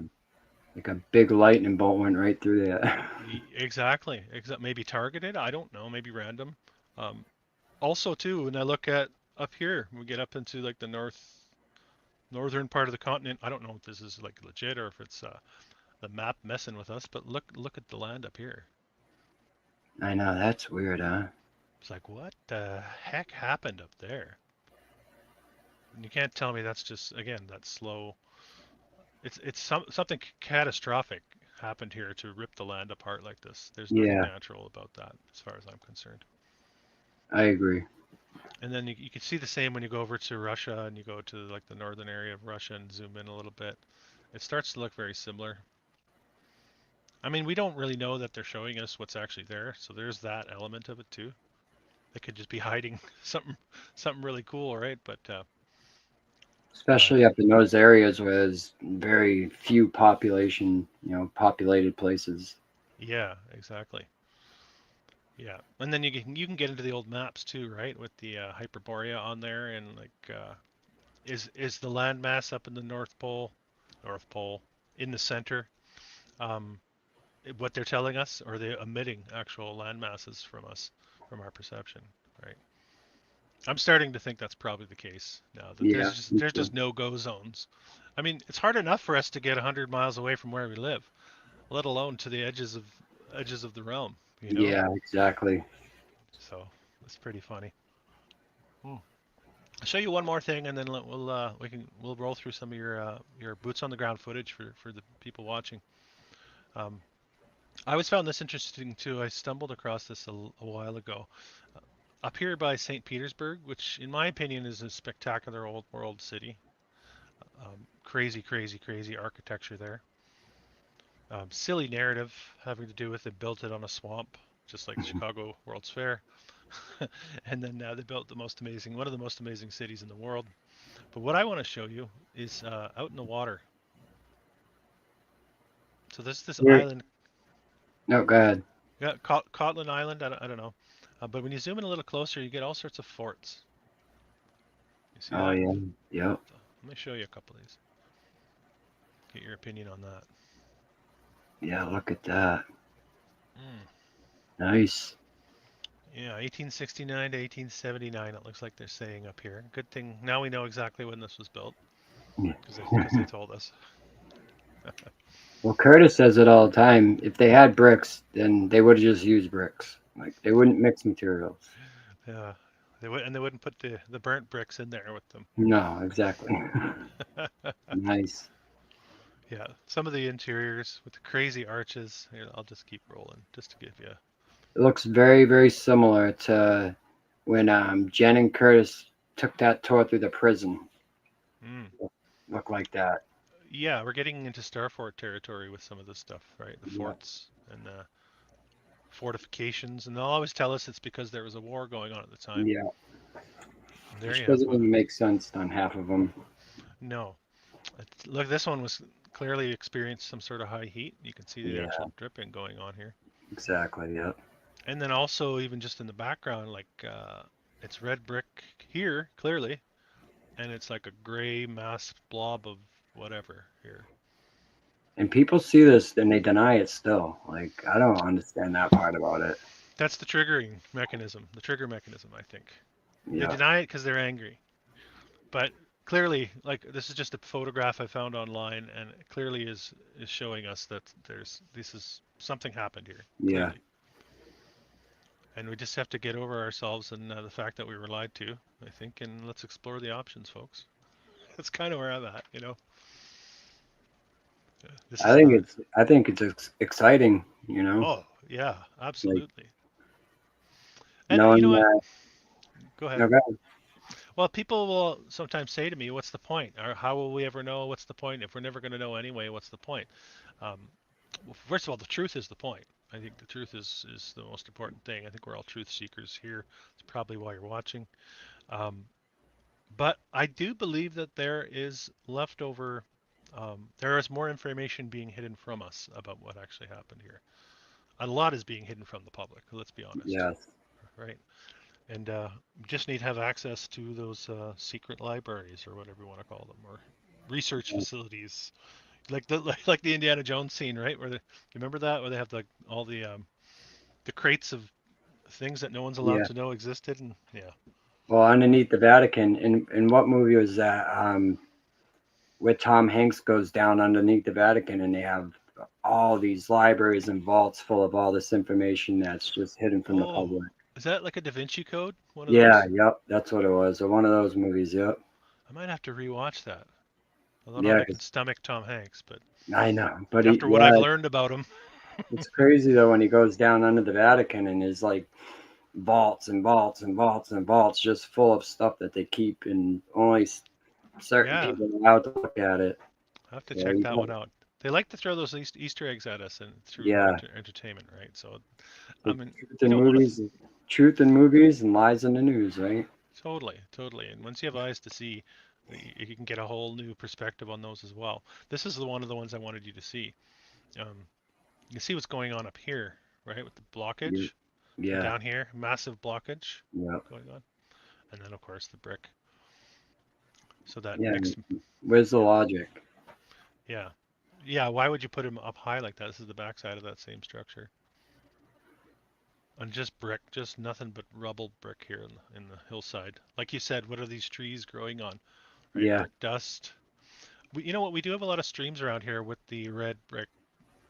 like a big lightning bolt went right through there. exactly, maybe targeted. I don't know, maybe random. Um, Also, too, when I look at up here, when we get up into like the northern part of the continent. I don't know if this is like legit or if it's the map messing with us, but look at the land up here. I know, that's weird, huh? It's like what the heck happened up there? And you can't tell me that's just again that slow. It's something catastrophic. happened here to rip the land apart like this. There's nothing Yeah, natural about that, as far as I'm concerned. I agree. And then you can see the same when you go over to Russia and you go to like the northern area of Russia and zoom in a little bit. It starts to look very similar. I mean, we don't really know that they're showing us what's actually there, so there's that element of it too. They could just be hiding something really cool, right? Uh, Especially up in those areas where there's very few population, populated places. yeah, exactly. Yeah, and then you can get into the old maps too, right? With the Hyperborea on there, and like is the landmass up in the North Pole, in the center, um, what they're telling us, or are they omitting actual land masses from us, from our perception, right? I'm starting to think that's probably the case now, that Yeah, there's just no-go zones. I mean, it's hard enough for us to get 100 miles away from where we live, let alone to the edges of the realm, you know? yeah, exactly. So it's pretty funny. Hmm. I'll show you one more thing, and then we'll roll through some of your boots on the ground footage for the people watching. Um, I always found this interesting too. I stumbled across this a while ago. Up here by St. Petersburg, which in my opinion is a spectacular old world city. Crazy, crazy, crazy architecture there. Silly narrative having to do with they built it on a swamp, just like the Chicago World's Fair. And then they built one of the most amazing cities in the world. But what I want to show you is out in the water. So this Here, island, no, go ahead. yeah, Cotland Island. I don't know, but when you zoom in a little closer, you get all sorts of forts. You see Oh that? yeah, yep, So let me show you a couple of these. Get your opinion on that. yeah. Look at that. Mm. Nice. Yeah, 1869 to 1879. It looks like they're saying up here. Good thing now we know exactly when this was built because they told us. Well, Curtis says it all the time. If they had bricks, then they would have just used bricks. Like they wouldn't mix materials. Yeah, they wouldn't put the burnt bricks in there with them. No, exactly. Nice. Yeah, some of the interiors with the crazy arches. Here, I'll just keep rolling just to give you. It looks very, very similar to when Jen and Curtis took that tour through the prison. Mm. Look like that. Yeah, we're getting into Starfort territory with some of this stuff, right? The Yeah. forts and fortifications, and they'll always tell us it's because there was a war going on at the time. Yeah. And there Which you have doesn't even make sense on half of them. no. Look, this one was clearly experienced some sort of high heat. You can see the Yeah, actual dripping going on here. exactly. Yep. And then also even just in the background, like it's red brick here clearly, and it's like a gray masked blob of whatever here. And people see this and they deny it still. Like I don't understand that part about it. That's the triggering mechanism, the trigger mechanism, I think. They Yeah. deny it because they're angry. But clearly, like this is just a photograph I found online, and it clearly is showing us that this is something happened here, Yeah. clearly. And we just have to get over ourselves and the fact that we were lied to, I think, and let's explore the options, folks. That's kind of where I'm at, you know. This I is think not. it's I think it's exciting, Oh, yeah, like absolutely. And you know knowing what? that. Go ahead. No, go ahead. Well, people will sometimes say to me, "What's the point? Or how will we ever know what's the point? If we're never going to know anyway, what's the point?" Um, well, first of all, the truth is the point. I think the truth is the most important thing. I think we're all truth seekers here. It's probably why you're watching. Um, but I do believe that there is leftover. There is more information being hidden from us about what actually happened here. A lot is being hidden from the public. Let's be honest, Yes. right? And just need to have access to those secret libraries or whatever you want to call them, or research facilities, like the Indiana Jones scene, right? Where you remember that, where they have all the crates of things that no one's allowed Yeah. to know existed, and yeah. Well, underneath the Vatican, in what movie was that? Where Tom Hanks goes down underneath the Vatican, and they have all these libraries and vaults full of all this information that's just hidden from the Oh, public. is that like a Da Vinci Code? One of Yeah. those? Yep. That's what it was. Or one of those movies. Yep. I might have to rewatch that. I don't know Yeah, if I can 'cause stomach Tom Hanks, but I know, but after what yeah, I've learned about him, it's crazy though when he goes down under the Vatican and is like vaults and vaults and vaults and vaults just full of stuff that they keep and only certain yeah, people are allowed to look at it. I have to So check that one out. They like to throw those Easter eggs at us and through yeah, entertainment, right? So, I the mean, truth you in know, one of movies, truth in movies and lies in the news, right? totally, totally. And once you have eyes to see, you can get a whole new perspective on those as well. This is the one of the ones I wanted you to see. Um, you can see what's going on up here, right, with the Yeah, blockage, and yeah, down here, massive blockage yeah. going on, and then of course the brick. So that Yeah, mixed, where's the yeah, logic? yeah, yeah. Why would you put them up high like that? This is the backside of that same structure, and just brick, just nothing but rubble brick here in the hillside. Like you said, what are these trees growing on? Right, Yeah, brick dust. You know what? We do have a lot of streams around here with the red brick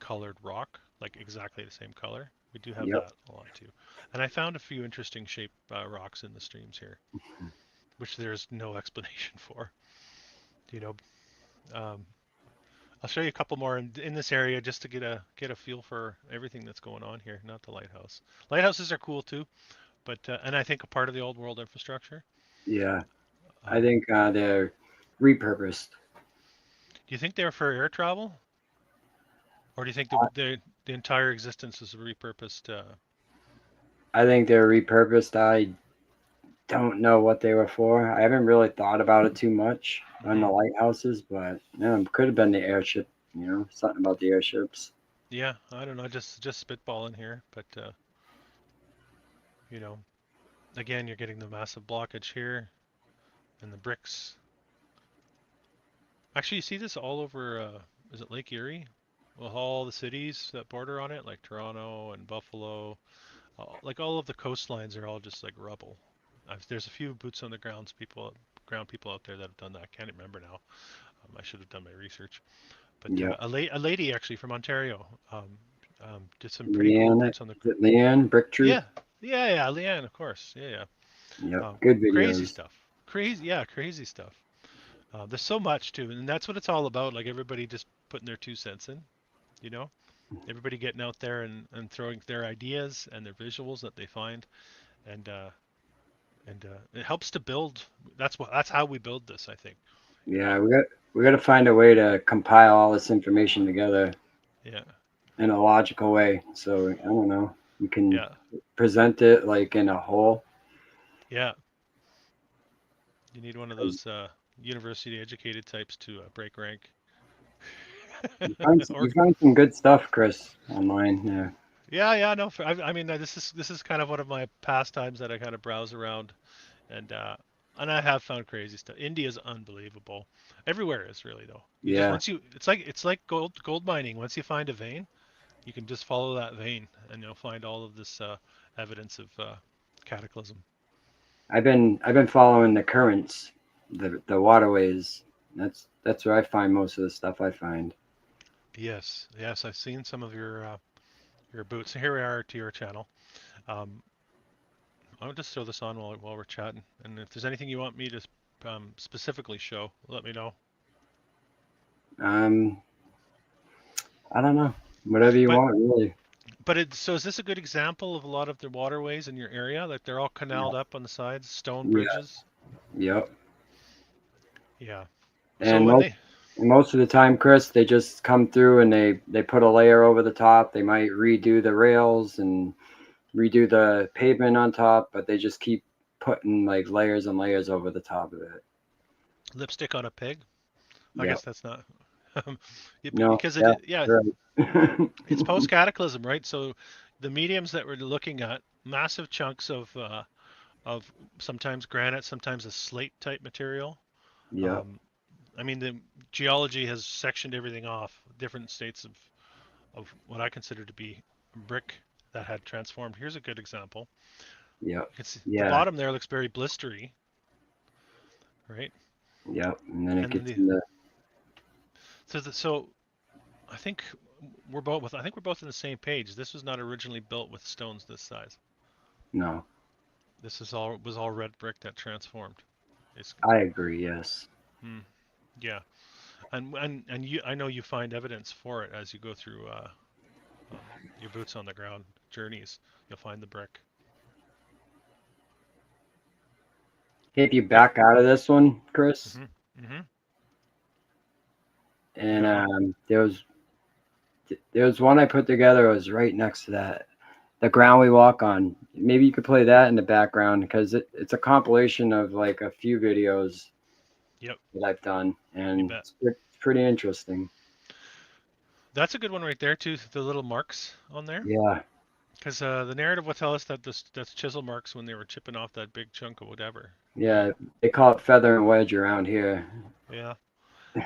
colored rock, like exactly the same color. We do have yep, that a lot too. And I found a few interesting shaped rocks in the streams here, which there's no explanation for. You know, um, I'll show you a couple more in this area just to get a feel for everything that's going on here. Not the lighthouse. Lighthouses are cool too, but and I think a part of the old world infrastructure. yeah. I Um, think they're repurposed. do you think they're for air travel, or do you think the entire existence is a repurposed? I think they're repurposed. I don't know what they were for. I haven't really thought about it too much on the Mhm. lighthouses, but yeah, it could have been the airship. You know, something about the airships. Yeah, I don't know, just spitballing here, but you know, again, you're getting the massive blockage here and the bricks. Actually, you see this all over, is it Lake Erie? Well, all the cities that border on it, like Toronto and Buffalo, like all of the coastlines are all just like rubble. There's a few boots on the ground people out there that have done that. I can't remember now. I should have done my research. But Yep. a lady actually from Ontario did some pretty cool Leanne, boots on the. is it Leanne Brick Truth? Yeah, yeah, Leanne, of course. Yeah, yeah. Yep. Good Crazy videos. stuff. Crazy, yeah, crazy stuff. There's so much too, and that's what it's all about. Like everybody just putting their 2 cents in, you know. Everybody getting out there and throwing their ideas and their visuals that they find, and it helps to build. That's how we build this, I think. You Yeah, know. we got to find a way to compile all this information together Yeah, in a logical way. So I don't know. We can yeah, present it like in a whole. yeah. You need one of those university educated types to break rank. You or find some good stuff, Chris, online. Yeah. yeah, yeah, no. I mean, this is kind of one of my pastimes that I kind of browse around and and I have found crazy stuff. India is unbelievable. Everywhere is really though. You just Yeah. once you it's like gold mining. Once you find a vein, you can just follow that vein and you'll find all of this evidence of cataclysm. I've been following the currents, the waterways. That's where I find most of the stuff I find. Yes, yes, I've seen some of your boots. Here we are to your channel. Um, I'll just throw this on while we're chatting. And if there's anything you want me to specifically show, let me know. Um, I don't know. Whatever you But want, really. so is this a good example of a lot of the waterways in your area? Like they're all canaled Yeah. up on the sides, stone Yeah. bridges? Yep. Yeah. So And when most they, most of the time, Chris, they just come through and they put a layer over the top. They might redo the rails and redo the pavement on top, but they just keep putting like layers and layers over the top of it. lipstick on a pig, I Yep. guess that's not, No. because Yeah. yeah, Right. it's post cataclysm, right? So the mediums that we're looking at, massive chunks of sometimes granite, sometimes a slate type material. Yep. Um, I mean, the geology has sectioned everything off, different states of what I consider to be brick that had transformed. Here's a good example. Yep. You can see the Yeah. bottom there looks very blistery, right? Yep. And then it And then gets in the so I think I think we're both on the same page. This was not originally built with stones this size. no. This is all red brick that transformed, basically. I agree. Yes. Hmm. Yeah. And you, I know you find evidence for it as you go through your boots on the ground journeys. You'll find the brick. If you back out of this one, Chris, Mhm. Mhm. and Yeah. there was one I put together. It was right next to that, the ground we walk on. Maybe you could play that in the background because it's a compilation of like a few videos Yep. that I've done, You and bet. it's pretty interesting. That's a good one right there too. The little marks on there, Yeah, because the narrative will tell us that that's chisel marks when they were chipping off that big chunk of whatever, right? yeah. They call it feather and wedge around here. Yeah.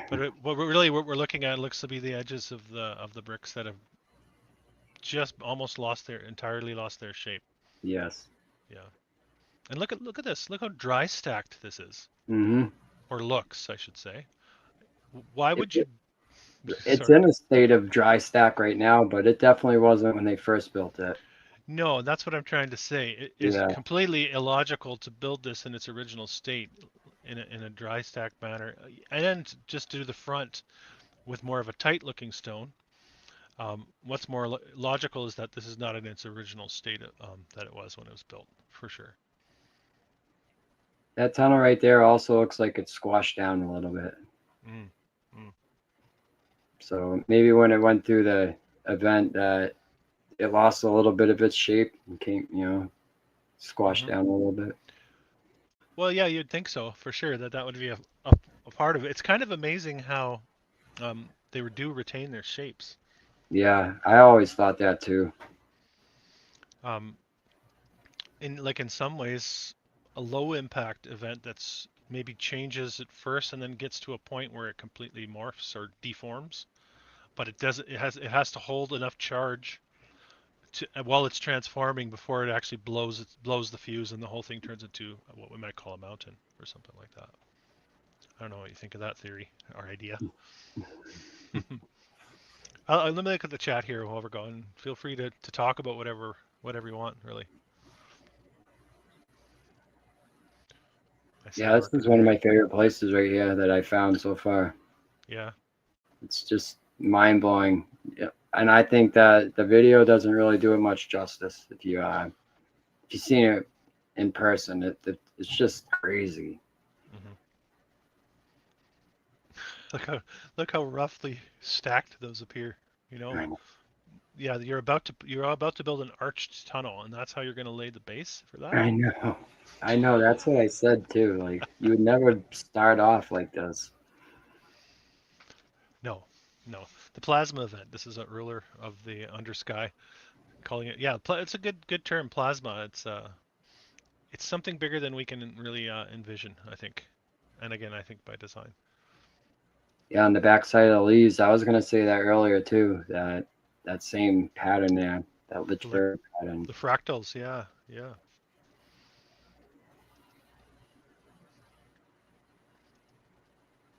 But what we're looking at looks to be the edges of the bricks that have just almost entirely lost their shape. Yes. Yeah. And look at this. Look how dry stacked this is, Mm-hmm. or looks, I should say. Why It, would you? it's Sorry. in a state of dry stack right now, but it definitely wasn't when they first built it. No, that's what I'm trying to say. It is Yeah. completely illogical to build this in its original state in a dry stack manner, and just do the front with more of a tight looking stone. What's more logical is that this is not in its original state that it was when it was built, for sure. That tunnel right there also looks like it's squashed down a little bit. Mm, mm, So maybe when it went through the event that it lost a little bit of its shape and came, squashed hmm down a little bit. Well, yeah, you'd think so, for sure, that would be a part of it. It's kind of amazing how they do retain their shapes. Yeah, I always thought that too. Um, in some ways, a low impact event that's maybe changes at first and then gets to a point where it completely morphs or deforms, but it has to hold enough charge while it's transforming before it actually blows the fuse and the whole thing turns into what we might call a mountain or something like that. I don't know what you think of that theory or idea. Let me look at the chat here while we're going. Feel free to talk about whatever you want, really. I see Yeah, this Mark is is one of there. my favorite places right here that I found so far. Yeah. It's just mind blowing. Yeah. And I think that the video doesn't really do it much justice. If you see it in person, it's just crazy. hmm Look how roughly stacked those appear. You know, I know. yeah, you're about to build an arched tunnel, and that's how you're going to lay the base for that. I know. I know. That's what I said too. Like you would never start off like this. No, no. The plasma event. This is a ruler of the undersky, calling it. Yeah, it's a good term, plasma. It's something bigger than we can really envision, I think, and again, I think by design. Yeah, on the backside of the leaves. I was gonna say that earlier too. That same pattern there, that The lick, Lichtenberg pattern. the fractals. Yeah, yeah.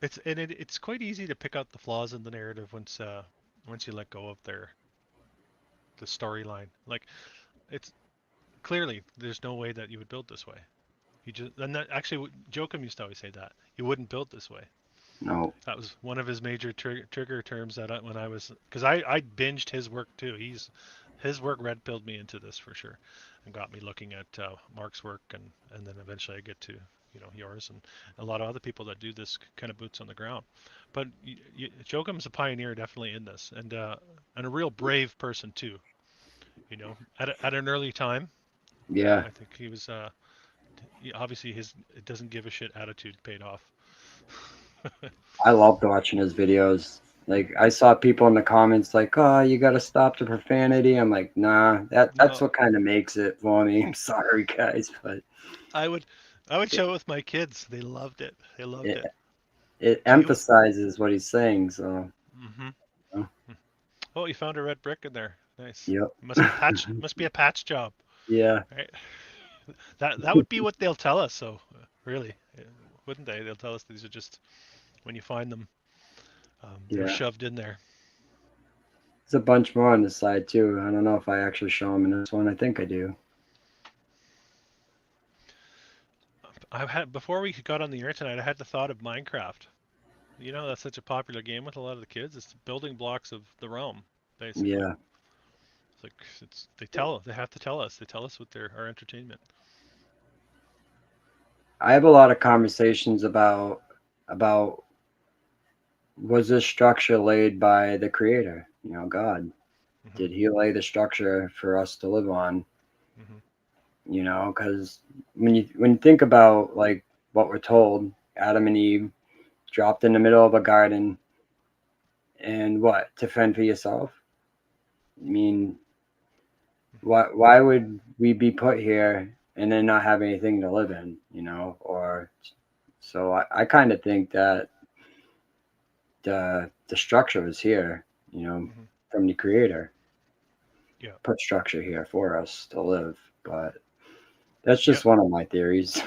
It's quite easy to pick out the flaws in the narrative once you let go of the storyline. Like it's clearly there's no way that you would build this way. You just and that actually Joachim used to always say that you wouldn't build this way. No. That was one of his major trigger terms when I was because I binged his work too. His work red pilled me into this for sure, and got me looking at Mark's work and then eventually I get to yours and a lot of other people that do this kind of boots on the ground. But Joachim's a pioneer definitely in this and a real brave person too. At an early time, Yeah, I think he was obviously his it doesn't give a shit attitude paid off. I loved watching his videos. Like I saw people in the comments like, "Oh, you got to stop the profanity." I'm like, "Nah, that's No, what kind of makes it for me." I'm sorry, guys, but I would I would it show it with my kids. They loved it. They loved it, it. it Do you? emphasizes what he's saying. So, Mm-hmm. uh, Oh, you found a red brick in there. Nice. yep, Must be a patch job, yeah, right? That would be what they'll tell us. So really, wouldn't they? They'll tell us these are just when you find them, they're yeah. shoved in there. There's a bunch more on this side too. I don't know if I actually show them in this one. I think I do. I had before we got on the air tonight. I had the thought of Minecraft. You know, that's such a popular game with a lot of the kids. It's building blocks of the realm, basically. Yeah. It's like they have to tell us. They tell us with our entertainment. I have a lot of conversations about was this structure laid by the creator, God? Hmm. Did he lay the structure for us to live on? Hmm. Because when you think about like what we're told, Adam and Eve dropped in the middle of a garden, and what, to fend for yourself? I mean, Hmm. why would we be put here and then not have anything to live in? Or so I kind of think that the structure is here, Hmm. from the creator, Yeah. put structure here for us to live. But that's Yeah. just one of my theories.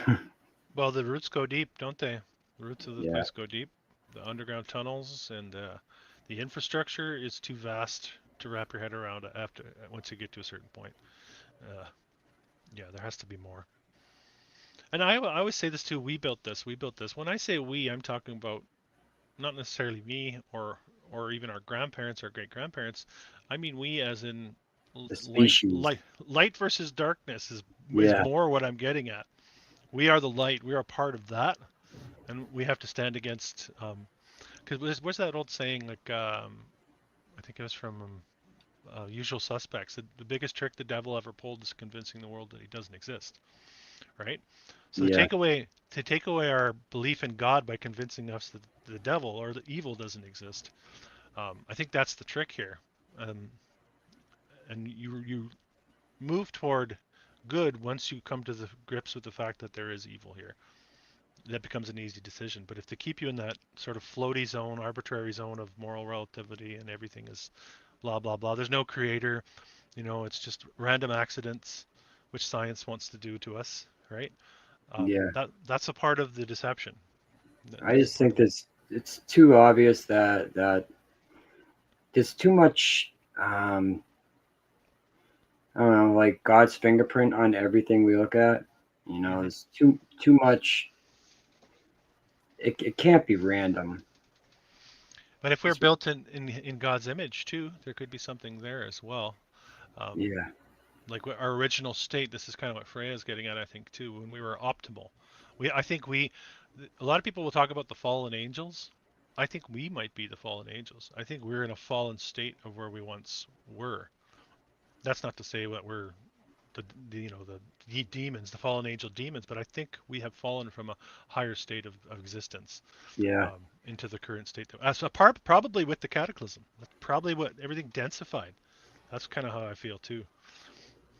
Well, the roots go deep, don't they? The roots of the Yeah, place go deep. The underground tunnels and the infrastructure is too vast to wrap your head around after once you get to a certain point. Uh, yeah, there has to be more. And I always say this too. We built this. We built this. When I say we, I'm talking about not necessarily me or even our grandparents or great grandparents. I mean we as in the light species. light versus darkness is Yeah, more what I'm getting at. We are the light. We are part of that, and we have to stand against. Because what's that old saying? Like I think it was from Usual Suspects. The biggest trick the devil ever pulled is convincing the world that he doesn't exist. Right. So yeah, to take away our belief in God by convincing us that the devil or the evil doesn't exist. I think that's the trick here. Um, and you move toward good once you come to the grips with the fact that there is evil here. That becomes an easy decision. But if they keep you in that sort of floaty zone, arbitrary zone of moral relativity and everything is blah blah blah, there's no creator. It's just random accidents, which science wants to do to us, right? yeah. That's a part of the deception. I That's a just part think of it. this it's too obvious that there's too much. Um, I don't know, like God's fingerprint on everything we look at. Hmm. It's too much. It can't be random. But if we're It's, built in God's image too, there could be something there as well. Um, yeah, like our original state, this is kind of what Freya is getting at, I think, too, when we were optimal. I think a lot of people will talk about the fallen angels. I think we might be the fallen angels. I think we're in a fallen state of where we once were. That's not to say that we're the demons, the fallen angel demons, but I think we have fallen from a higher state of existence yeah. into the current state. As a part, probably with the cataclysm. That's probably what everything densified. That's kind of how I feel too.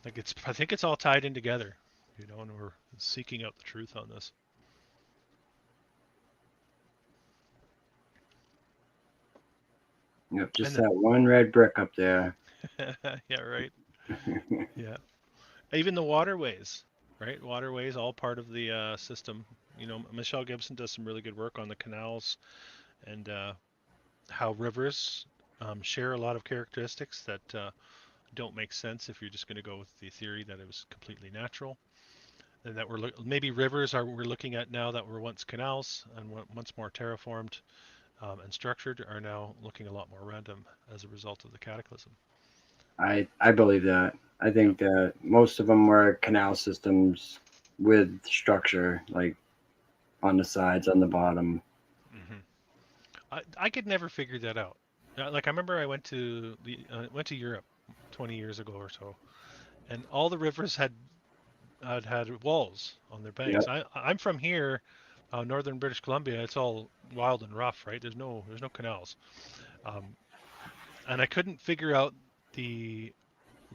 Like I think it's all tied in together, and we're seeking out the truth on this. Yep, just And that one red brick up there. yeah, right. Yeah, even the waterways, right? Waterways, all part of the system. Michelle Gibson does some really good work on the canals and how rivers share a lot of characteristics that don't make sense if you're just going to go with the theory that it was completely natural. And that maybe rivers we're looking at now that were once canals and once more terraformed and structured are now looking a lot more random as a result of the cataclysm. I believe that. I Yeah. think that most of them were canal systems with structure, like on the sides, on the bottom. Hmm. I could never figure that out. Like I remember I went to Europe 20 years ago or so, and all the rivers had walls on their banks. Yep. I'm from here, northern British Columbia. It's all wild and rough, right? There's no canals, um, and I couldn't figure out the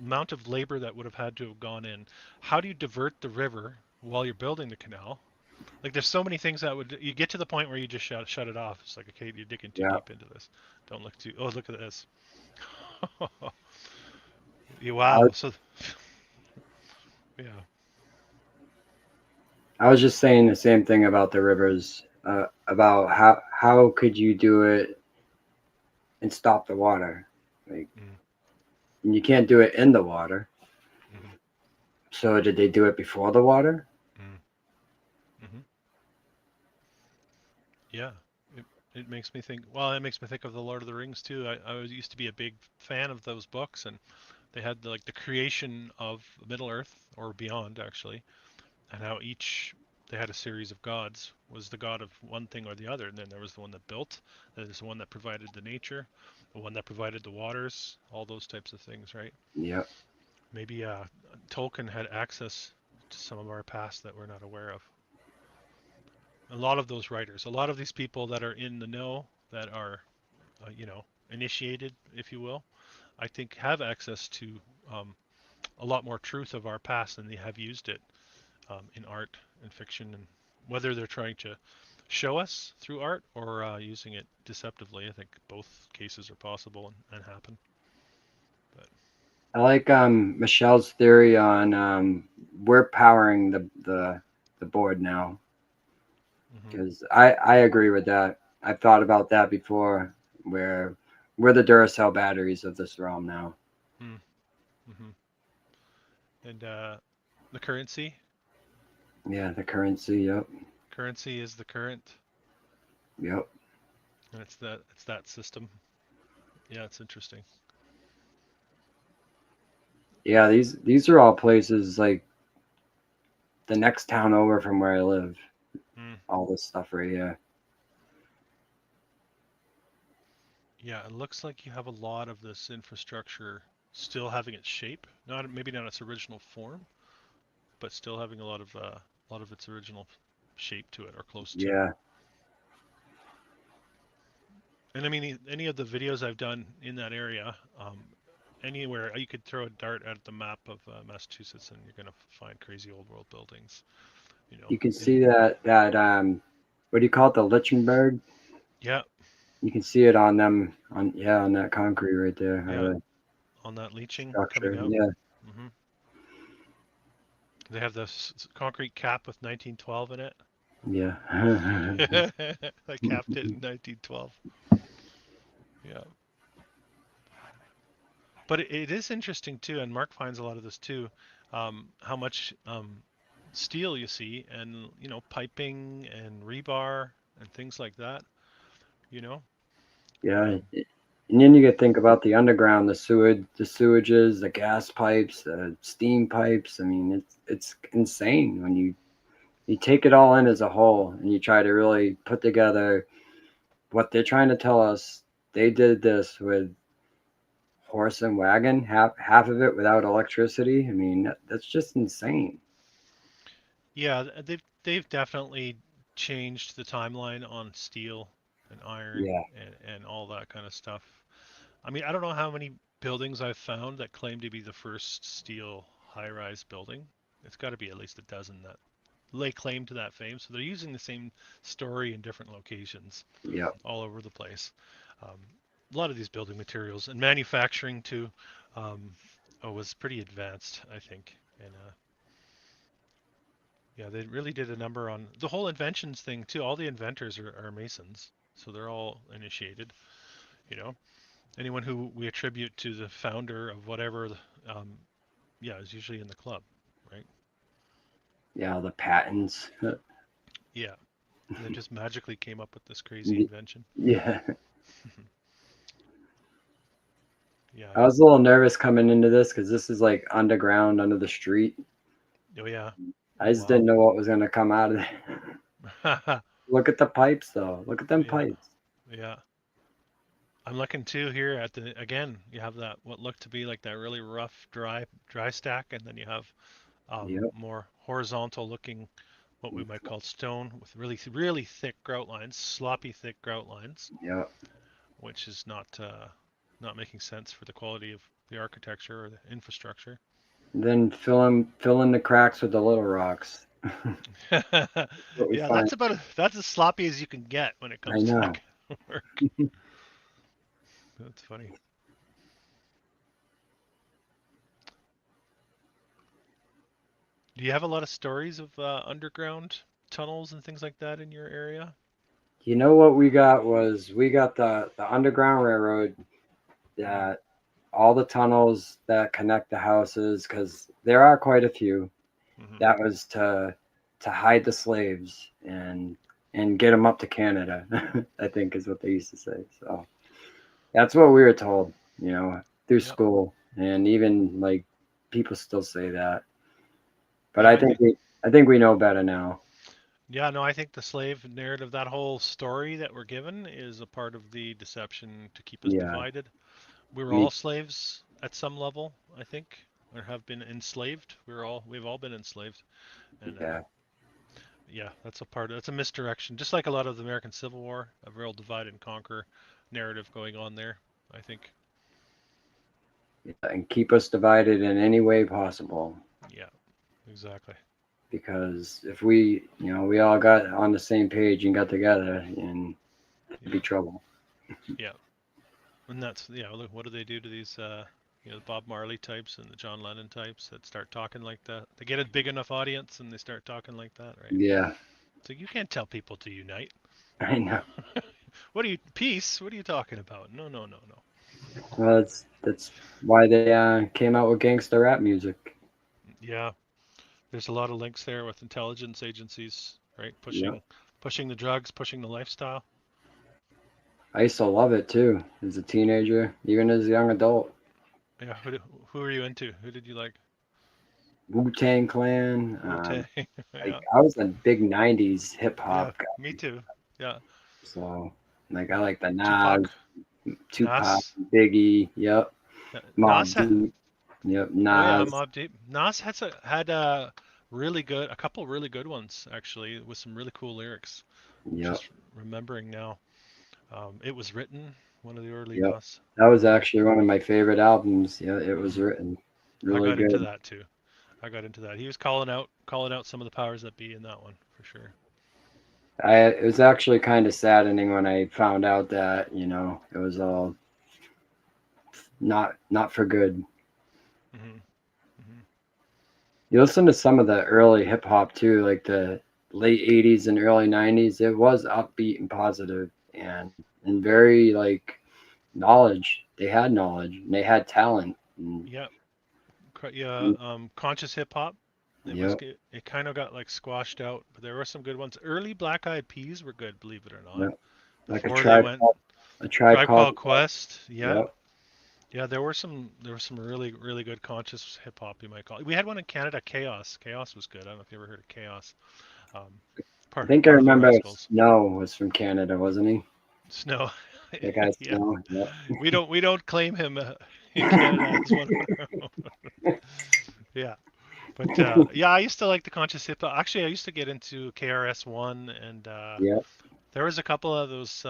amount of labor that would have had to have gone in. How do you divert the river while you're building the canal? Like there's so many things that would you get to the point where you just shut it off. It's like, okay, you're digging too Yep. deep into this. Don't look too. Oh, look at this. Yeah, wow. I, So yeah. I was just saying the same thing about the rivers. About how could you do it and stop the water? Like, Mm, and you can't do it in the water. mm-hmm, So did they do it before the water? mm, mm-hmm. Yeah. It, it makes me think. Well, it makes me think of the Lord of the Rings too. Used to be a big fan of those books, and they had like the creation of Middle Earth or beyond actually, and how each they had a series of gods was the god of one thing or the other, and then there was the one that built, there's the one that provided the nature, the one that provided the waters, all those types of things, right? Yep. Maybe Tolkien had access to some of our past that we're not aware of. A lot of those writers, a lot of these people that are in the know, that are, initiated, if you will, I think have access to um, a lot more truth of our past than they have used it in art and fiction, and whether they're trying to show us through art or using it deceptively. I think both cases are possible and happen. But I like Michelle's theory on we're powering the board now, hmm because I agree with that. I've thought about that before, where we're the Duracell batteries of this realm now. mm-hmm. And the currency, Yeah, the currency. Yep. currency is the current, Yep. and it's that system. Yeah, it's interesting. Yeah, these are all places like the next town over from where I live. Mm. All this stuff right here. Yeah, it looks like you have a lot of this infrastructure still having its shape, not maybe not its original form, but still having a lot of its original shape to it or close to. Yeah. And I mean, any of the videos I've done in that area, anywhere you could throw a dart at the map of Massachusetts, and you're gonna find crazy old world buildings. You know, You can in see that what do you call it, the Lichtenberg? yeah, You can see it on them on that concrete right there, yeah, or the on that leaching coming structure. out. Yeah. hmm They have this concrete cap with 1912 in it. Yeah. I capped it in 1912. Yeah, but it is interesting too, and Mark finds a lot of this too. How much steel you see, and piping and rebar and things like that. You know, Yeah. um, And then you could think about the underground, the sewages, the gas pipes, the steam pipes. I mean, it's insane when you take it all in as a whole and you try to really put together what they're trying to tell us. They did this with horse and wagon, half of it without electricity. I mean, that's just insane. yeah, they've definitely changed the timeline on steel and iron Yeah. and all that kind of stuff. I mean, I don't know how many buildings I've found that claim to be the first steel high-rise building. It's got to be at least a dozen that lay claim to that fame. So they're using the same story in different locations Yep. all over the place. Um, a lot of these building materials and manufacturing too um, was pretty advanced, I think. And yeah, they really did a number on the whole inventions thing too. All the inventors are Masons, so they're all initiated. You know, anyone who we attribute to the founder of whatever, um, yeah, is usually in the club, right? Yeah. The patents. Yeah, and they just magically came up with this crazy invention. Yeah. Yeah. I was a little nervous coming into this because this is like underground under the street. Oh yeah. I Oh just didn't wow. know what was going to come out of it. Look at the pipes, though. Look at them Yeah. pipes. Yeah. I'm looking too here at the again. You have that what looked to be like that really rough dry stack, and then you have Yep. more horizontal looking, what we might call stone with really thick grout lines, sloppy thick grout lines, Yep. which is not making sense for the quality of the architecture or the infrastructure. Then fill in the cracks with the little rocks. What we Yeah, find. that's as sloppy as you can get when it I comes to that know. kind of work. That's funny. Do you have a lot of stories of underground tunnels and things like that in your area? You know what we got the underground railroad Mm, that all the tunnels that connect the houses, because there are quite a few. hmm That was to hide the slaves, and and get them up to Canada, I think is what they used to say. So that's what we were told, through Yep. school. And even like people still say that. But Yeah, I I think think. we know better now. Yeah, no, I think the slave narrative, that whole story that we're given, is a part of the deception to keep us Yeah. divided. We were all Me slaves at some level, I think, or have been enslaved. We've all been enslaved, and yeah. yeah, that's a misdirection. Just like a lot of the American Civil War, a real divide and conquer narrative going on there, I think. And keep us divided in any way possible. Yeah, exactly. Because if we, we all got on the same page and got together, and it'd be Yeah, trouble. yeah, and that's yeah. Look, what do they do to these? The Bob Marley types and the John Lennon types that start talking like that. They get a big enough audience and they start talking like that, right? Yeah, So you can't tell people to unite. I know. What are you peace? What are you talking about? No, no, no, no. Well, that's why they came out with gangster rap music. Yeah, there's a lot of links there with intelligence agencies, right? Yep. Pushing the drugs, pushing the lifestyle. I used to love it too as a teenager, even as a young adult. Yeah, who are you into? Who did you like? Wu-Tang Clan. Wu-Tang. Like Yeah, I was a big '90s hip yeah, hop guy, me too. Yeah, so like I like the Nas, Tupac, Tupac, Nas. Biggie. Yep. Nas Mob had, Deep. Yep. oh yeah, Nas. Mob Deep. Nas had a couple really good ones actually with some really cool lyrics. Yep. Just remembering now. It was written, one of the early Yep. Nas. That was Um, actually one of my favorite albums. Yeah, it was mhm. written I really got into good. that too. I got into that. He was calling out some of the powers that be in that one for sure. It was actually kind of saddening when I found out that it was all not for good. Hmm. Hmm. You listen to some of the early hip hop too, like the late '80s and early '90s. It was upbeat and positive, and very like knowledge. They had knowledge and they had talent. And, Yeah, yeah. Conscious hip hop. yep, It kind of got like squashed out, but there were some good ones. Early Black Eyed Peas were good, believe it or not. yep. Like Before they went a tribe Tribe called. Called Quest. Yeah, Yep, yeah. There were some really good conscious hip hop you might call it. We had one in Canada, Chaos. Chaos was good. I don't know if you ever heard of Chaos. Um, I think I part of the remember Rascals. Snow was from Canada, wasn't he? Snow. That guy Yeah. Snow. Yep. We don't claim him in Canada as one of our own. Yeah. But yeah, I used to like the conscious hip hop. Actually, I used to get into KRS-One, and Yep, there was a couple of those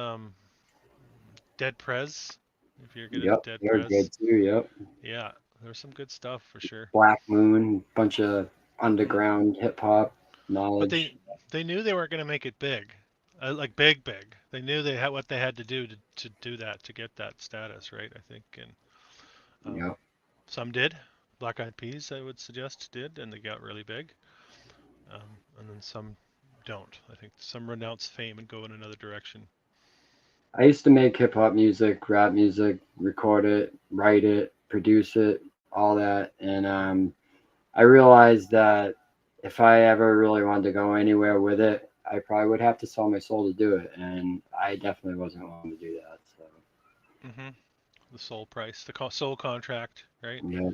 Dead Prez. If you're good yep. at Dead They're Prez, good too. Yep. yeah, there's some good stuff for sure. Black Moon, bunch of Hmm. underground hip hop But knowledge. they knew they weren't going to make it big, like big. They knew they had what they had to do to do that to get that status, right? I think, and um, Yep. some did. Black Eyed Peas, I would suggest, did, and they got really big. And then some don't. I think some renounce fame and go in another direction. I used to make hip hop music, rap music, record it, write it, produce it, all that. And I realized that if I ever really wanted to go anywhere with it, I probably would have to sell my soul to do it. And I definitely wasn't willing to do that. So, Hmm. The soul price, the soul contract, right? yeah,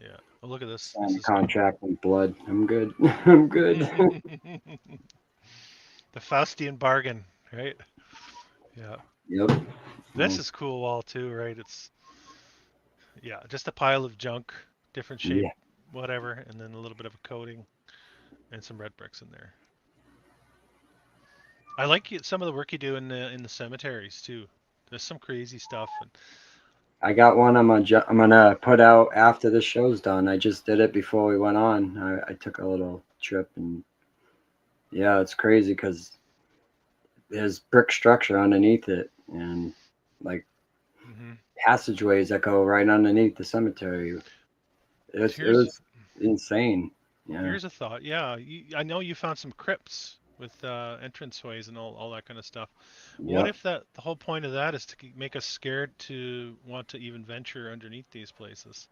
Yeah. Oh, look at this. sign This a is cool. contract with blood. I'm good. I'm good. The Faustian bargain, right? Yeah. Yep. This Well, is cool wall too, right? It's yeah, just a pile of junk, different shape, yeah. whatever, and then a little bit of a coating and some red bricks in there. I like some of the work you do in the cemeteries too. There's some crazy stuff. And I got one I'm gonna put out after the show's done. I just did it before we went on. I took a little trip and yeah, it's crazy because there's brick structure underneath it and like hmm passageways that go right underneath the cemetery. It here's was insane. Yeah. here's a thought. Yeah, I know you found some crypts with entranceways and all that kind of stuff. What Yep. if the whole point of that is to make us scared to want to even venture underneath these places?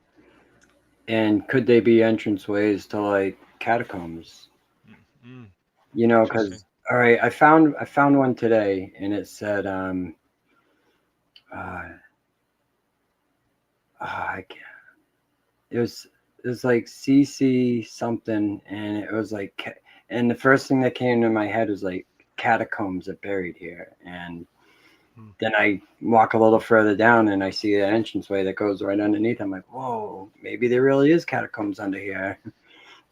And could they be entranceways to like catacombs? Mm, mm, Because interesting. All right, I found one today, and it said I can't, it was like CC something, and it was like, and the first thing that came to my head was like catacombs are buried here, and then I walk a little further down and I see the entranceway that goes right underneath. I'm like, whoa, maybe there really is catacombs under here.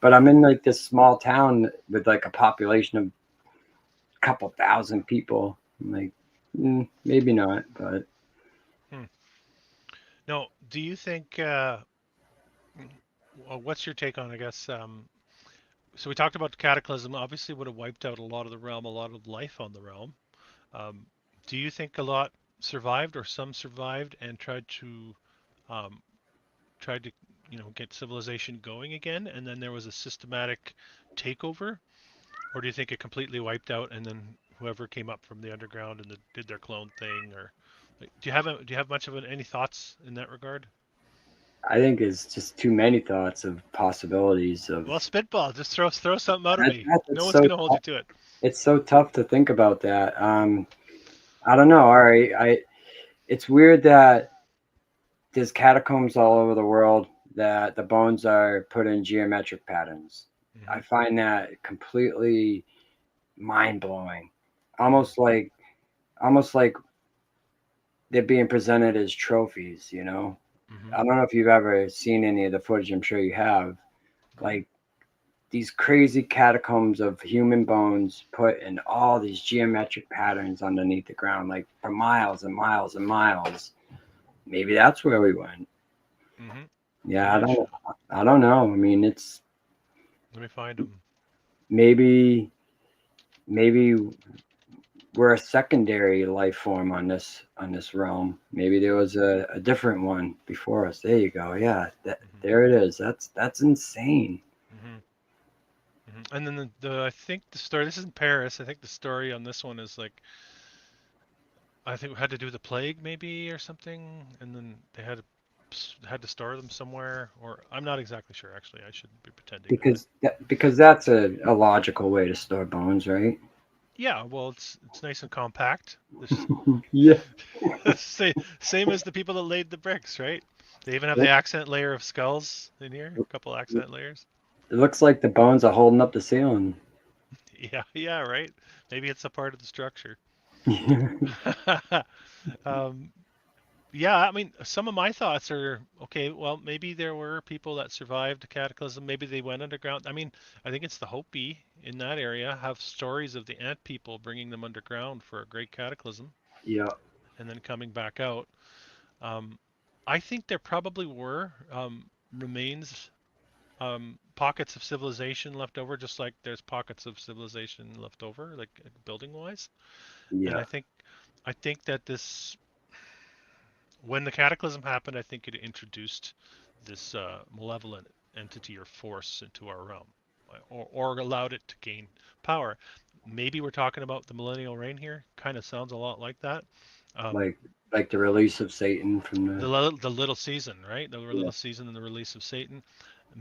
But I'm in like this small town with like a population of a couple thousand people. I'm like, maybe not, but Hmm. No, do you think? Well, what's your take on? I guess. So we talked about the cataclysm. Obviously, would have wiped out a lot of the realm, a lot of life on the realm. Um, do you think a lot survived, or some survived and um, tried to, get civilization going again, and then there was a systematic takeover, or do you think it completely wiped out, and then whoever came up from the underground and did their clone thing, or like, do you have much of any thoughts in that regard? I think it's just too many thoughts of possibilities of Well, spitball, just throw something out at me. No that's one's so gonna hold tough. you to it. It's so tough to think about that. I don't know. All right, it's weird that there's catacombs all over the world that the bones are put in geometric patterns. I Hmm. find that completely mind blowing. Hmm. Almost like almost like they're being presented as trophies, you know? I Hmm. don't know if you've ever seen any of the footage, I'm sure you have. Like these crazy catacombs of human bones put in all these geometric patterns underneath the ground, like for miles and miles and miles. Maybe that's where we went. Hmm. Yeah, Yeah, I don't know. I mean, it's let me find them. maybe maybe we're a secondary life form on this realm. Maybe there was a different one before us. There you go. Yeah, Hmm. there it is. That's insane. Hmm. Hmm. And then I think the story. This is in Paris. I think the story on this one is like, I think we had to do the plague maybe or something, and then they had to store them somewhere, or I'm not exactly sure actually. I shouldn't be pretending, but Because that's a logical way to store bones, right? yeah, well, it's nice and compact. This Yeah. same as the people that laid the bricks, right? They even have the accent layer of skulls in here, a couple accent layers. It looks like the bones are holding up the ceiling. Yeah, yeah, right. Maybe it's a part of the structure. um, Yeah, I mean, some of my thoughts are okay. Well, maybe there were people that survived the cataclysm. Maybe they went underground. I mean, I think it's the Hopi in that area have stories of the ant people bringing them underground for a great cataclysm Yeah, and then coming back out. Um, I think there probably were remains, pockets of civilization left over, just like there's pockets of civilization left over, like building wise. And yeah, I think that this when the cataclysm happened, I think it introduced this malevolent entity or force into our realm, or allowed it to gain power. Maybe we're talking about the millennial reign here. Kind of sounds a lot like that. Um, like like the release of Satan from the the little season, right? The yeah, little season and the release of Satan.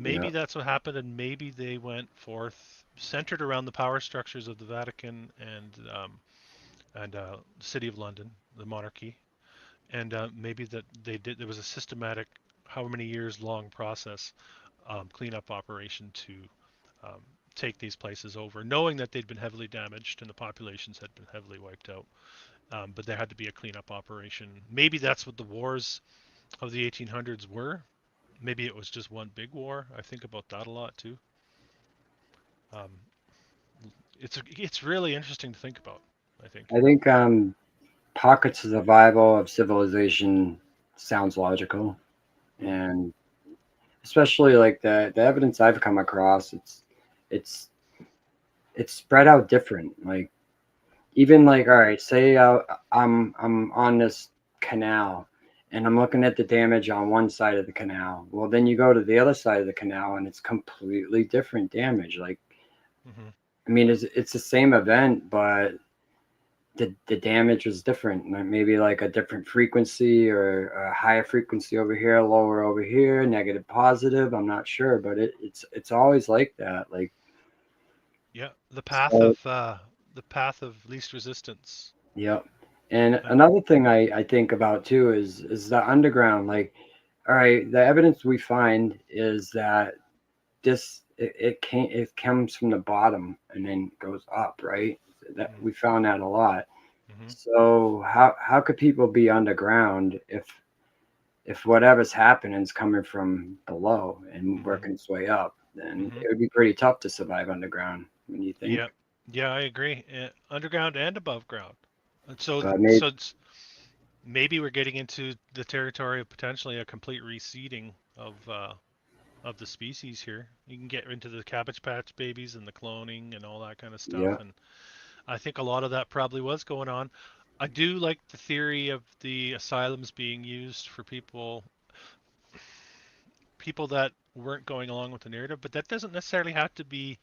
yeah, Maybe that's what happened, and maybe they went forth centered around the power structures of the Vatican and City of London, the monarchy, and maybe that they did. There was a systematic, how many years long process, cleanup operation to um, take these places over, knowing that they'd been heavily damaged and the populations had been heavily wiped out. But there had to be a cleanup operation. Maybe that's what the wars of the 1800s were. Maybe it was just one big war. I think about that a lot too. Um, it's really interesting to think about, I think. I think pockets of survival of civilization sounds logical, Mm. and especially like the evidence I've come across, it's it's spread out different. Like even like all right, say I'm on this canal and I'm looking at the damage on one side of the canal. Well, then you go to the other side of the canal and it's completely different damage. Like Hmm. I mean, it's the same event, but the damage was different. Like maybe like a different frequency or a higher frequency over here, lower over here, negative, positive. I'm not sure, but it's always like that. Like Yeah, so, the path of least resistance. Yep. And Uh, another thing I think about too is the underground. Like, all right, the evidence we find is that it comes from the bottom and then goes up, right? That mm, we found that a lot. mhm. So how could people be underground if whatever's happening is coming from below and Mhm. working its way up? Then Mhm. it would be pretty tough to survive underground. When you think, Yeah. Yeah, I agree. Underground and above ground. And so but maybe so it's, maybe we're getting into the territory of potentially a complete reseeding of the species here. You can get into the Cabbage Patch Babies and the cloning and all that kind of stuff, yeah, and I think a lot of that probably was going on. I do like the theory of the asylums being used for people that weren't going along with the narrative, but that doesn't necessarily have to be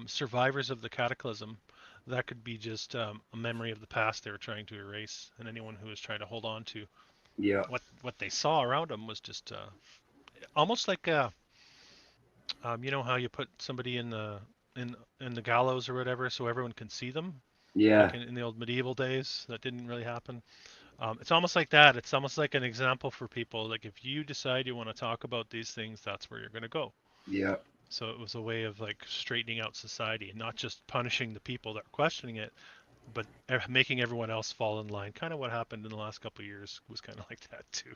survivors of the cataclysm. That could be just a memory of the past they were trying to erase, and anyone who was trying to hold on to yeah, what they saw around them was just almost like you know how you put somebody in the gallows or whatever, so everyone can see them, yeah, like in the old medieval days. That didn't really happen. It's almost like that. It's almost like an example for people. Like if you decide you want to talk about these things, that's where you're going to go. yeah, So it was a way of like straightening out society, and not just punishing the people that are questioning it, but making everyone else fall in line. Kind of what happened in the last couple of years was kind of like that too,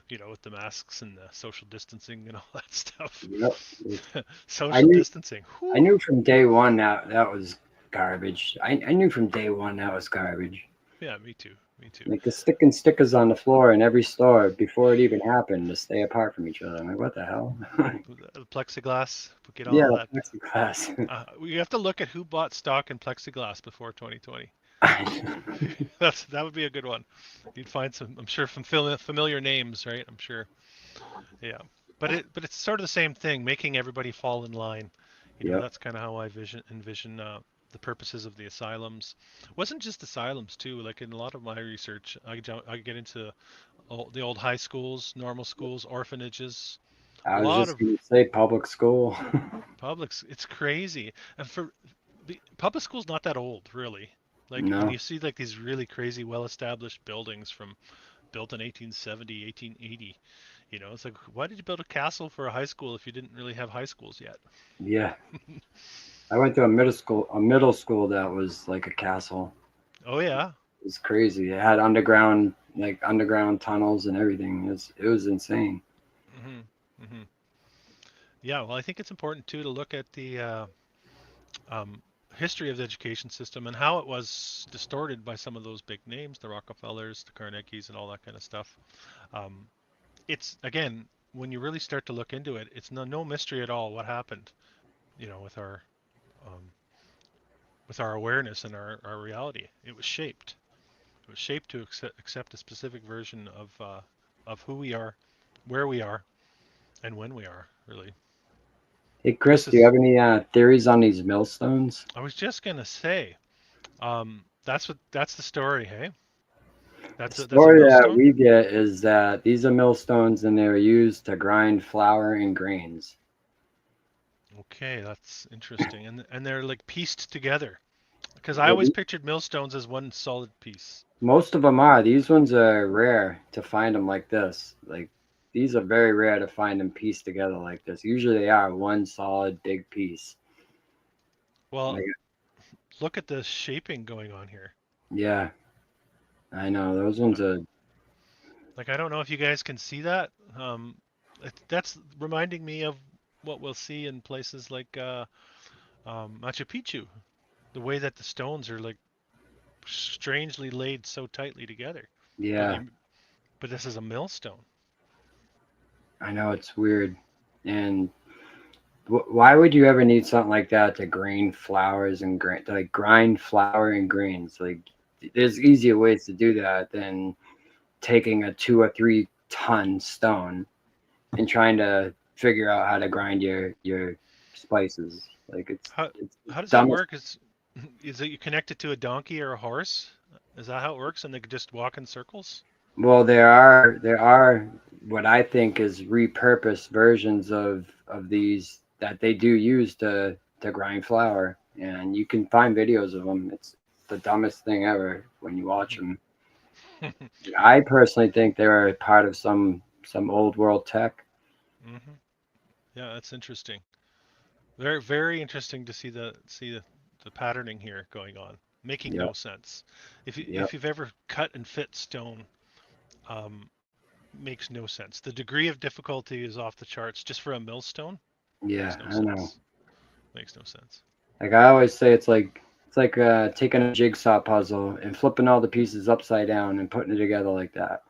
you know, with the masks and the social distancing and all that stuff. yep. I Social knew distancing. I Whew. knew from day one that was garbage. I knew from day one that was garbage. Yeah, me too. Me too. Like the sticking stickers on the floor in every store before it even happened to stay apart from each other. I'm like, what the hell? The plexiglass, get Yeah, all the that. plexiglass. We have to look at who bought stock in plexiglass before 2020. That would be a good one. You'd find some, I'm sure, familiar names, right? I'm sure. Yeah, but it's sort of the same thing, making everybody fall in line. You know, Yep. that's kind of how I envision the purposes of the asylums. Wasn't just asylums too. Like in a lot of my research, I get into the old high schools, normal schools, orphanages. A I was lot just of gonna say public school. publics. It's crazy, and for the public school's not that old, really. Like, and No. you see like these really crazy, well-established buildings from built in 1870, 1880. You know, it's like, why did you build a castle for a high school if you didn't really have high schools yet? Yeah. I went to a middle school that was like a castle. Oh yeah. It was crazy. It had underground tunnels and everything. It was insane. Hmm. Hmm. Yeah. Well, I think it's important too to look at the um, history of the education system and how it was distorted by some of those big names, the Rockefellers, the Carnegies, and all that kind of stuff. Um, it's again, when you really start to look into it, it's no mystery at all what happened. You know, um, with our awareness and our reality, it was shaped. It was shaped to accept a specific version of who we are, where we are, and when we are. Really, Hey this Chris, do you is. have any theories on these millstones? I was just gonna say, that's the story. Hey, The that's a story that millstone. we get is that these are millstones and they're used to grind flour and grains. Okay, that's interesting, and they're like pieced together. Because I Well, always pictured millstones as one solid piece. most of them are. These ones are rare to find them like this. Like these are very rare to find them pieced together like this. Usually they are one solid big piece. Well, Like look at the shaping going on here. yeah, I know those ones are. Like I don't know if you guys can see that. That's reminding me of what we'll see in places like Machu Picchu. The way that the stones are like strangely laid so tightly together. But Yeah, you, but this is a millstone. I know it's weird. And why would you ever need something like that to grind flours and grind flour and grains? Like there's easier ways to do that than taking a 2 or 3 ton stone and trying to figure out how to grind your spices. Like How it's the how does that dumbest. work? Is it you connect it to a donkey or a horse? Is that how it works? And they could just walk in circles? Well, there are what I think is repurposed versions of these that they do use to grind flour and you can find videos of them. It's the dumbest thing ever when you watch them. I personally think they're a part of some old world tech. Yeah, that's interesting. Very, very interesting to see the patterning here going on, making Yep, no sense. If yep, you've ever cut and fit stone, um, makes no sense. The degree of difficulty is off the charts just for a millstone. yeah, Makes no I know. sense. Makes no sense. Like I always say, it's like taking a jigsaw puzzle and flipping all the pieces upside down and putting it together like that.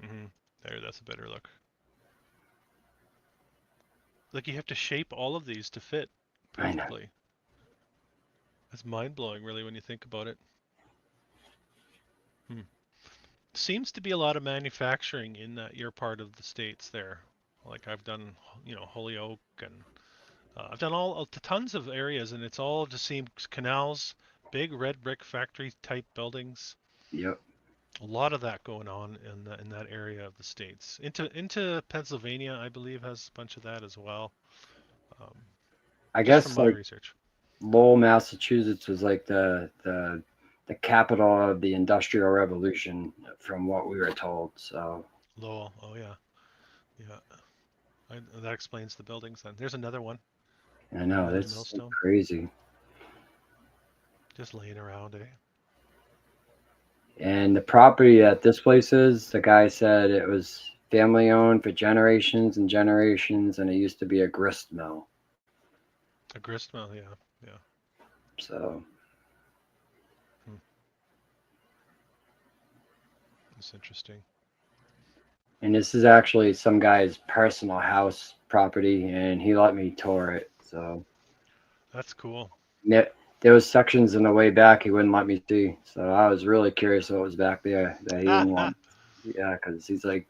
hmm There, that's a better look. Like you have to shape all of these to fit I know. perfectly. That's mind blowing, really, when you think about it. Hmm. Seems to be a lot of manufacturing in that your part of the states there. Like I've done, Holyoke, and I've done all tons of areas, and it's all just seems canals, big red brick factory type buildings. Yep. A lot of that going on in that area of the states. Into Pennsylvania, I believe, has a bunch of that as well. Um, I just from guess my like research. Lowell, Massachusetts was like the capital of the Industrial Revolution, from what we were told. So Lowell. Oh yeah, yeah. That explains the buildings. Then there's another one, I know another that's millstone, crazy. just laying around, eh? And the property that this place is, the guy said it was family owned for generations and generations, and it used to be a grist mill. A grist mill, yeah, yeah. So Hmm. That's interesting. and this is actually some guy's personal house property, and he let me tour it. So That's cool. yeah, there was sections in the way back he wouldn't let me see. So I was really curious what was back there that he didn't want. Yeah, because he's like,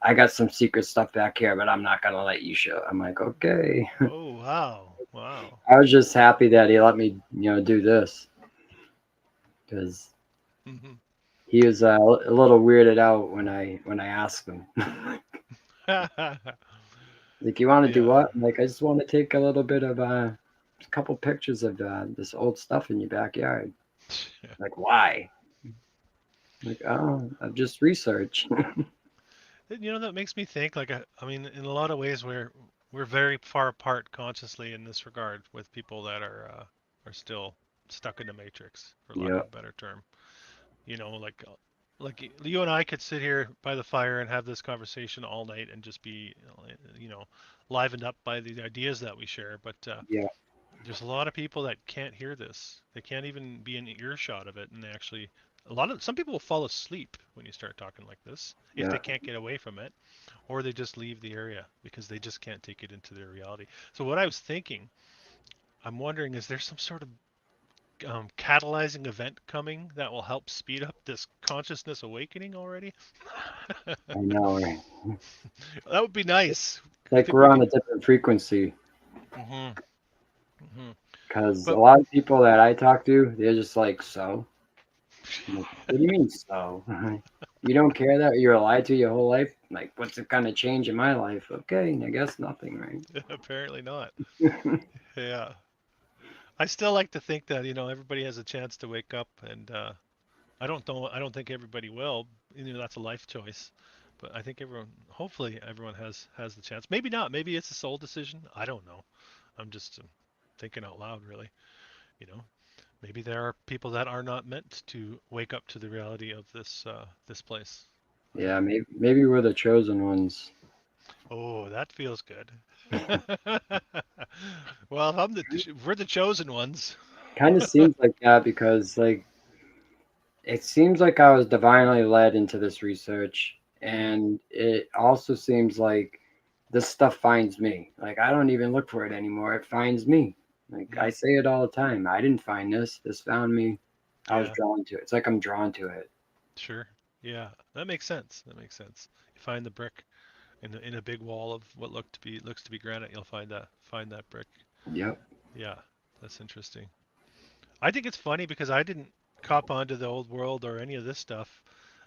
I got some secret stuff back here, but I'm not gonna let you show. I'm like, okay. Oh wow, wow. I was just happy that he let me, do this because hmm he was a little weirded out when I asked him. Like, you want to do Yeah. what? I'm like, I just want to take a little bit of a couple pictures of this old stuff in your backyard. Like, why? Like, oh, I've just researched. That makes me think. Like, I mean, in a lot of ways, we're very far apart consciously in this regard with people that are still stuck in the matrix, for lack of Yep, a better term. Like you and I could sit here by the fire and have this conversation all night and just be, you know, livened up by the ideas that we share. But yeah, there's a lot of people that can't hear this. They can't even be in earshot of it, and they actually, some people will fall asleep when you start talking like this if yeah. they can't get away from it, or they just leave the area because they just can't take it into their reality. So what I was thinking, I'm wondering, is there some sort of catalyzing event coming that will help speed up this consciousness awakening already? I know, right? That would be nice. I Like think we we're on could. a different frequency. hmm hmm Because a But lot of people that I talk to, they're just like, so? I'm like, what do you mean, so? You don't care that you were lied to your whole life? Like, what's it gonna change in my life? Okay, I guess nothing, apparently not. right? Yeah. I still like to think that, everybody has a chance to wake up, and I don't know. I don't think everybody will. That's a life choice, but I think hopefully, everyone has the chance. Maybe not. Maybe it's a soul decision. I don't know. I'm just thinking out loud, really. You know, maybe there are people that are not meant to wake up to the reality of this place. I don't Yeah, know. maybe we're the chosen ones. Oh, that feels good. Well, we're the chosen ones. Kind of seems like that because, like, it seems like I was divinely led into this research, hmm and it also seems like this stuff finds me. Like, I don't even look for it anymore. It finds me. Like, I hmm say it all the time. I didn't find this. This found me. I was Yeah. drawn to it. It's like I'm drawn to it. Sure. Yeah, that makes sense. That makes sense. You find the brick in a big wall of what looks to be granite. You'll find that brick. Yep. Yeah, that's interesting. I think it's funny because I didn't cop onto the old world or any of this stuff,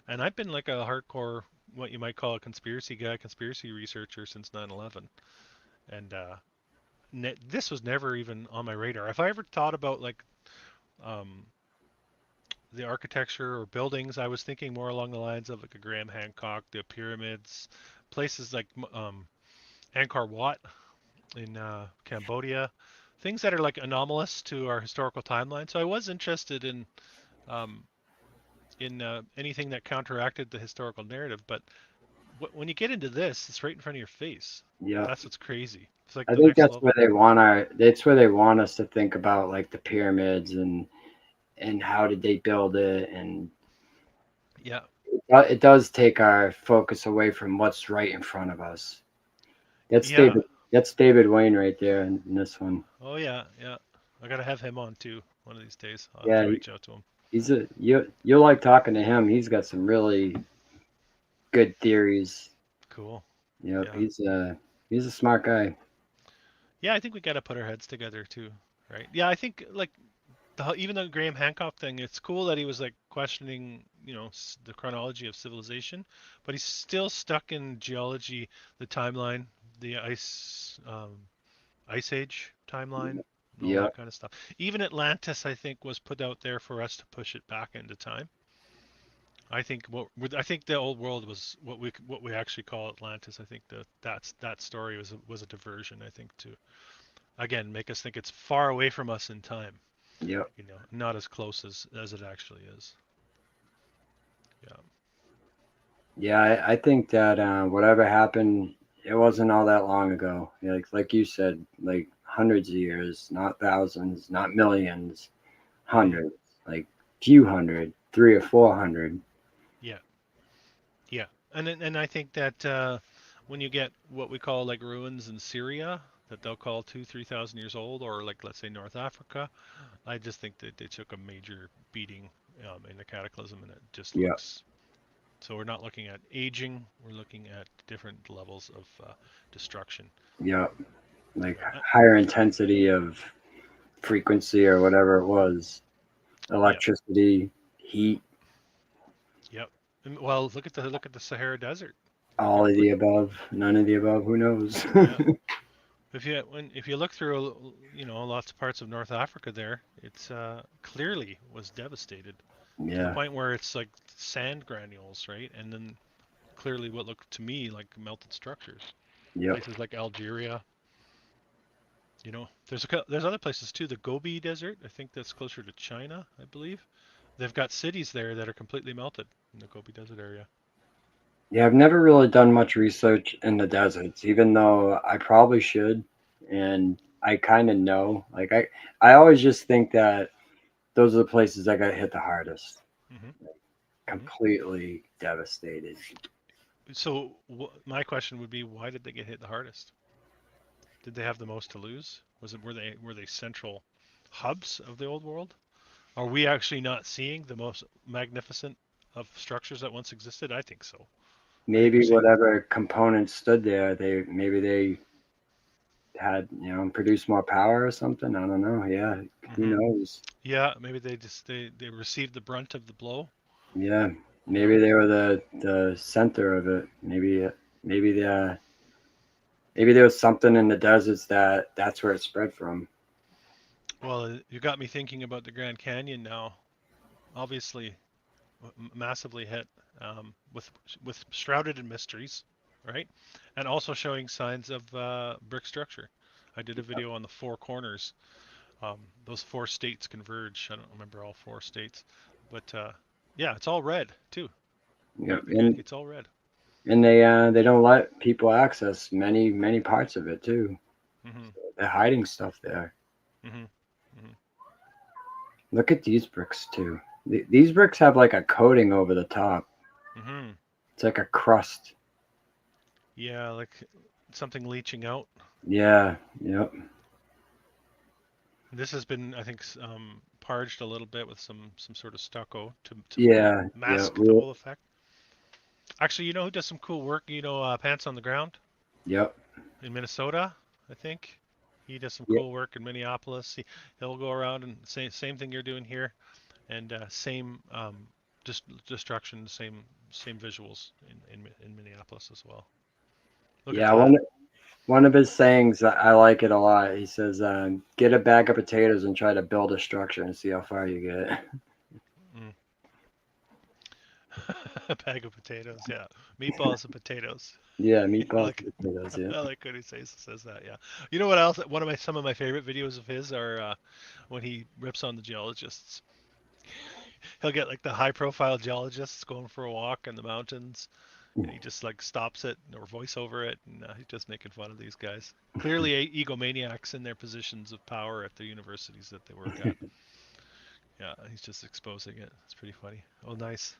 and I've been like a hardcore, what you might call a conspiracy guy, conspiracy researcher since 9/11, and this was never even on my radar. If I ever thought about like um, the architecture or buildings, I was thinking more along the lines of like a Graham Hancock, the pyramids, places like Angkor Wat in Cambodia, things that are like anomalous to our historical timeline. So I was interested um, in anything that counteracted the historical narrative. But when you get into this, it's right in front of your face. Yeah. That's what's crazy. It's like I the think next that's where level. they want that's where they want us to think about like the pyramids and how did they build it, and Yeah, it does take our focus away from what's right in front of us. That's yeah. David Wayne right there in this one. Oh yeah, yeah. I gotta have him on too one of these days. I'll have to Yeah, reach out to him. you like talking to him. He's got some really good theories. Cool. Yep, Yeah. he's a smart guy. Yeah, I think we gotta put our heads together too, right? Yeah, I think like even the Graham Hancock thing, it's cool that he was like questioning, the chronology of civilization, but he's still stuck in geology, the timeline, the ice age timeline, and all Yep, that kind of stuff. Even Atlantis, I think, was put out there for us to push it back into time. I think the old world was what we actually call Atlantis. I think that story was a diversion. I think to again make us think it's far away from us in time. yep. Not as close as it actually is. Yeah. Yeah, I think that whatever happened, it wasn't all that long ago. Like you said, like hundreds of years, not thousands, not millions, Hmm. hundreds, like few hundred, 300 or 400. Yeah. Yeah. And I think that when you get what we call like ruins in Syria that they'll call 3,000 years old, or like let's say North Africa, I just think that they took a major beating in the cataclysm, and it just Yep, looks. So we're not looking at aging; we're looking at different levels of destruction. yep. Like Yeah. higher intensity of frequency or whatever it was, Yeah. electricity, heat, Yep. Well, look at the Sahara Desert. all of the above, none of the above. Who knows? Yeah. If you look through lots of parts of North Africa there, it's clearly was devastated to the Yeah, point where it's like sand granules, right? And then clearly what looked to me like melted structures. yep, Places like Algeria, there's other places too. The Gobi Desert, I think that's closer to China, I believe. They've got cities there that are completely melted in the Gobi Desert area. yeah. I've never really done much research in the deserts, even though I probably should, and I kind of know. I always just think that those are the places that got hit the hardest, Hmm. Hmm. completely devastated. So my question would be, why did they get hit the hardest? Did they have the most to lose? Were they central hubs of the old world? Are we actually not seeing the most magnificent of structures that once existed? I think so. I think we're Maybe seeing. whatever components stood there, they had produced more power or something. I don't know. Yeah, who Hmm. knows? Yeah, maybe they received the brunt of the blow. Yeah, You maybe know. they were the center of it. Maybe the maybe there was something in the deserts that's where it spread from. Well, you got me thinking about the Grand Canyon now. Obviously, massively hit with shrouded in mysteries, right? And also showing signs of brick structure. I did a video on the four corners. Those four states converge. I don't remember all four states, but yeah, it's all red too. Yep. It's all red. And they don't let people access many parts of it too. Hmm. They're hiding stuff there. Hmm. Hmm. Look at these bricks too. These bricks have like a coating over the top. Hmm. It's like a crust. Yeah, like something leaching out. Yeah. Yep. This has been, I think, parged a little bit with some sort of stucco to Yeah. Yeah. mask the whole effect. Actually, you know who does some cool work? Pants on the Ground Yep. in Minnesota, I think. He does some Yep. cool work in Minneapolis. He'll go around and say same thing you're doing here, and same just destruction, same visuals in Minneapolis as well. Look at Yeah. that. One of his sayings, I like it a lot. He says, "Get a bag of potatoes and try to build a structure and see how far you get." Mm. A bag of potatoes, yeah. Meatballs and potatoes. Yeah, I meatballs like and potatoes. Yeah. I like when he says that. Yeah. You know what else? Some of my favorite videos of his are when he rips on the geologists. He'll get like the high profile geologists going for a walk in the mountains, and he just like stops it or voice over it, and he's just making fun of these guys. Clearly egomaniacs in their positions of power at the universities that they work at. Yeah, he's just exposing it. It's pretty funny. Oh, nice.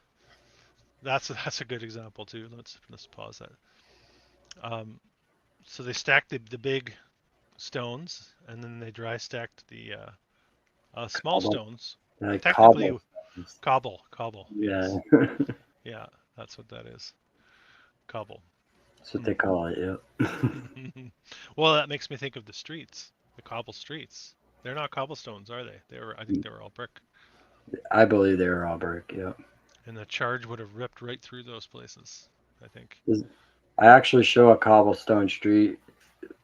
That's a good example too. Let's pause that. Um, so they stacked the big stones, and then they dry stacked the small Cobble, stones. like Technically, cobble. cobble. Yeah, Yes, yeah, that's what that is. Cobble. that's what they call it. Yeah. Well, that makes me think of the streets, the cobble streets. They're not cobblestones, are they? I think they were all brick, I believe they were all brick. Yeah. and the charge would have ripped right through those places. I think. I actually show a cobblestone street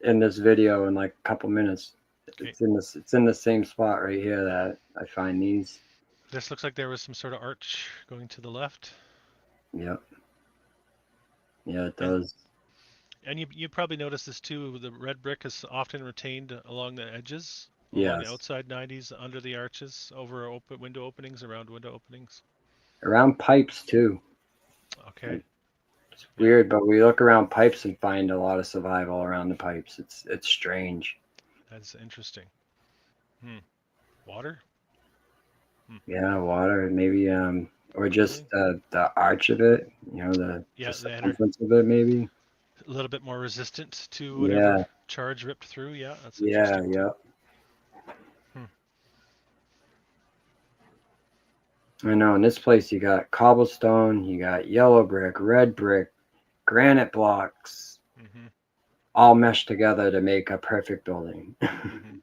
in this video in like a couple minutes. Okay, It's in the same spot right here that I find these. this looks like there was some sort of arch going to the left, Yep. Yeah, it and does. you probably noticed this too. The red brick is often retained along the edges, along the Yes. outside 90s, under the arches, over open window openings, around window openings. Around pipes too. Okay, Like, it's yeah, weird, but we look around pipes and find a lot of survival around the pipes. It's strange. that's interesting. Hmm. Water? Hmm. Yeah, water, maybe or just Really? the arch of it, the Yeah, the enter circumference of it maybe. a little bit more resistant to whatever Yeah, charge ripped through. Yeah, that's yeah, interesting too. yeah. Hmm. I know in this place you got cobblestone, you got yellow brick, red brick, granite blocks, Hmm. all meshed together to make a perfect building. Hmm.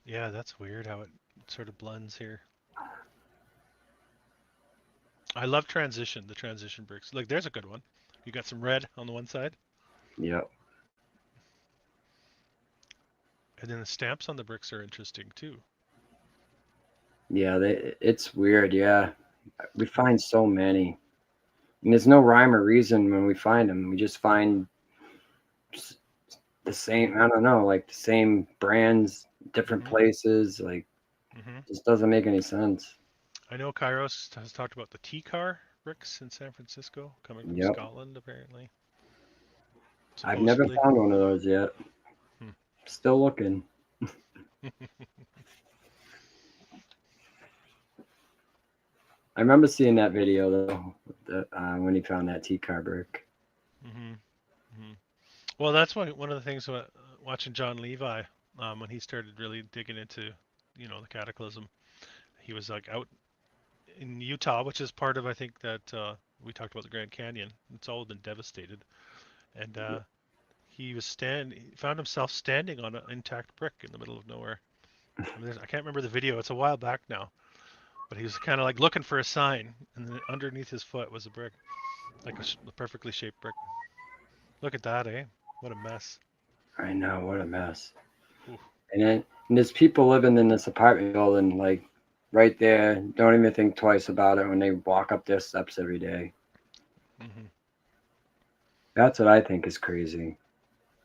Yeah, that's weird how it sort of blends here. I love the transition bricks. Like, there's a good one. You got some red on the one side, Yep. and then the stamps on the bricks are interesting too. Yeah, it's weird. Yeah, we find so many, and there's no rhyme or reason when we find them. We just find s- the same. I don't know, like the same brands, different Hmm. places. Like, Hmm. just doesn't make any sense. I know Kairos has talked about the T-car bricks in San Francisco, coming from Yep. Scotland, apparently, I've never supposedly. found one of those yet. Hmm. Still looking. I remember seeing that video though, when he found that T car brick. Hmm. Hmm. Well, that's one of the things watching John Levi, when he started really digging into, the Cataclysm. He was like out in Utah, which is part of, I think, that we talked about the Grand Canyon. It's all been devastated, and he found himself standing on an intact brick in the middle of nowhere. I mean, I can't remember the video. It's a while back now, but he was kind of like looking for a sign, and then underneath his foot was a brick, like a perfectly shaped brick. Look at that, eh? What a mess. I know, what a mess. Ooh. And there's people living in this apartment building, like right there, don't even think twice about it when they walk up their steps every day. Hmm. That's what I think is crazy.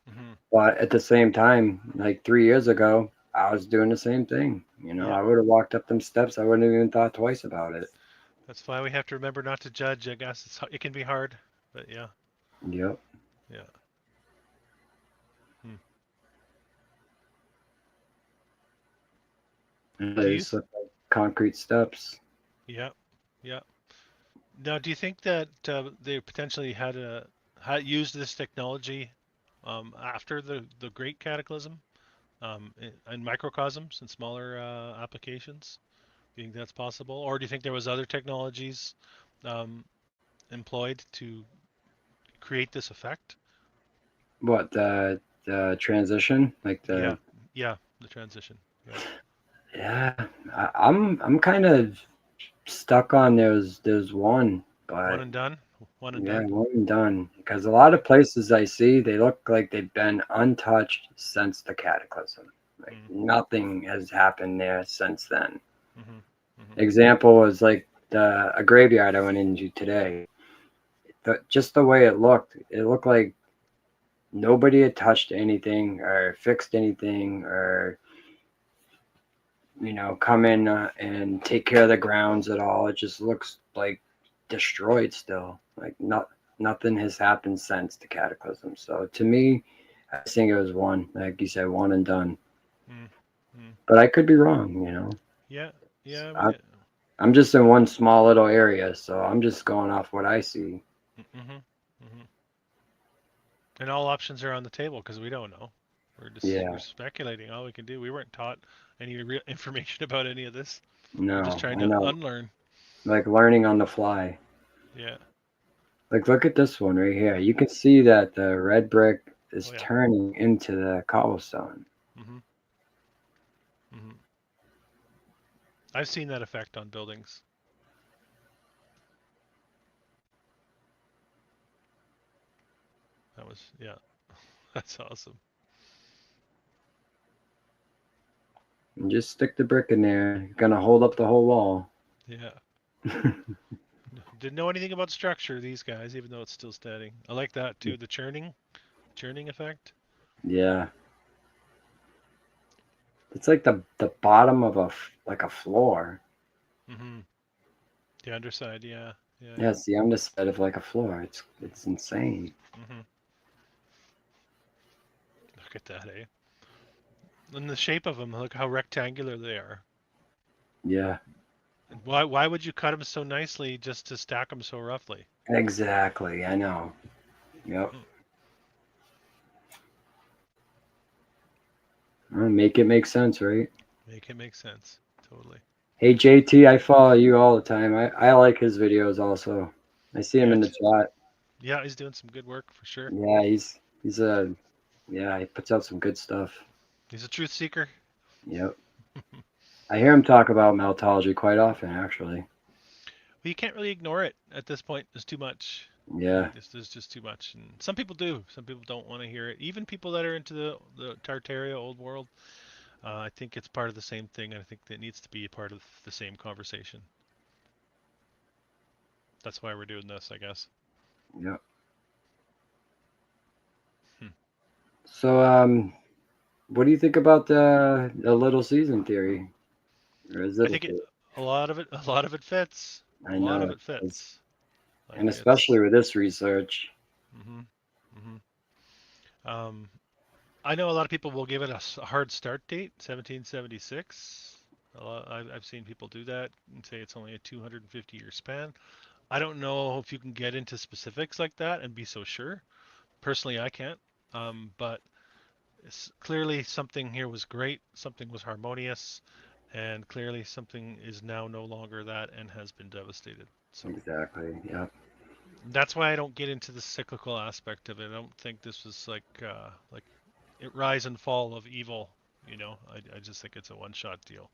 Hmm. But at the same time, like 3 years ago, I was doing the same thing. Yeah, I would have walked up them steps. I wouldn't have even thought twice about it. that's why we have to remember not to judge. I guess it can be hard, but yeah, Yep. yeah. Hmm. And Do you? there's concrete steps. Yeah, yeah. Now, do you think that they potentially had used this technology after the Great Cataclysm, in microcosms and smaller applications? Do you think that's possible, or do you think there was other technologies um, employed to create this effect? What the transition, like Yeah, the yeah, the transition. Yeah. yeah. I'm kind of stuck on there's one, One but and done. One and Yeah, done. one and done. Because a lot of places I see, they look like they've been untouched since the Cataclysm. Like Mm, nothing has happened there since then. mm-hmm, mm-hmm, Example was like a graveyard I went into today. Just the way it looked like nobody had touched anything or fixed anything or come in and take care of the grounds at all. It just looks like destroyed still. Like nothing has happened since the Cataclysm. So to me, I think it was one, like you said, one and done. mm, mm. But I could be wrong. Yeah, yeah. I mean, I, I'm just in one small little area, so I'm just going off what I see. mm-hmm, mm-hmm. And all options are on the table because we don't know. We're Yeah, speculating. All we can do. We weren't taught any real information about any of this. We're just no, trying I to know. unlearn. Like learning on the fly. Yeah. Like look at this one right here. You can see that the red brick Oh is yeah. turning into the cobblestone. Mm-hmm. Mm-hmm. I've seen that effect on buildings. That was yeah. That's awesome. And just stick the brick in there. You're gonna hold up the whole wall. Yeah. Didn't know anything about structure, these guys, even though it's still standing. I like that too, the churning effect. Yeah. It's like the bottom of like a floor. Mm-hmm. The underside, yeah. Yeah, Yeah, yeah. it's the underside of like a floor. It's insane. Mm-hmm. Look at that, eh? And the shape of them, look how rectangular they are. Yeah. And why would you cut them so nicely just to stack them so roughly? Exactly. I know. Yep. Hmm. Make it make sense, right? Make it make sense. Totally. Hey JT, I follow you all the time. I like his videos also. I see him Yeah, in the chat. yeah, he's doing some good work for sure. Yeah, he's a yeah, he puts out some good stuff. He's a truth seeker. Yep. I hear him talk about meltology quite often, actually. Well, you can't really ignore it at this point. There's too much. Yeah, There's just too much, and some people do. Some people don't want to hear it. Even people that are into the Tartaria old world, I think it's part of the same thing, and I think it needs to be a part of the same conversation. That's why we're doing this, I guess. yep. Hmm. So, what do you think about the little season theory? Or is I it a think theory? a lot of it fits. A I lot know of it it does. fits. Like And especially it's. with this research. Hmm. Hmm. Um, I know a lot of people will give it a hard start date, 1776. I've seen people do that and say it's only a 250-year span. I don't know if you can get into specifics like that and be so sure. Personally, I can't. But clearly something here was great, something was harmonious, and clearly something is now no longer that and has been devastated. So Exactly. Yep. that's why I don't get into the cyclical aspect of it. I don't think this was like it rise and fall of evil. I just think it's a one-shot deal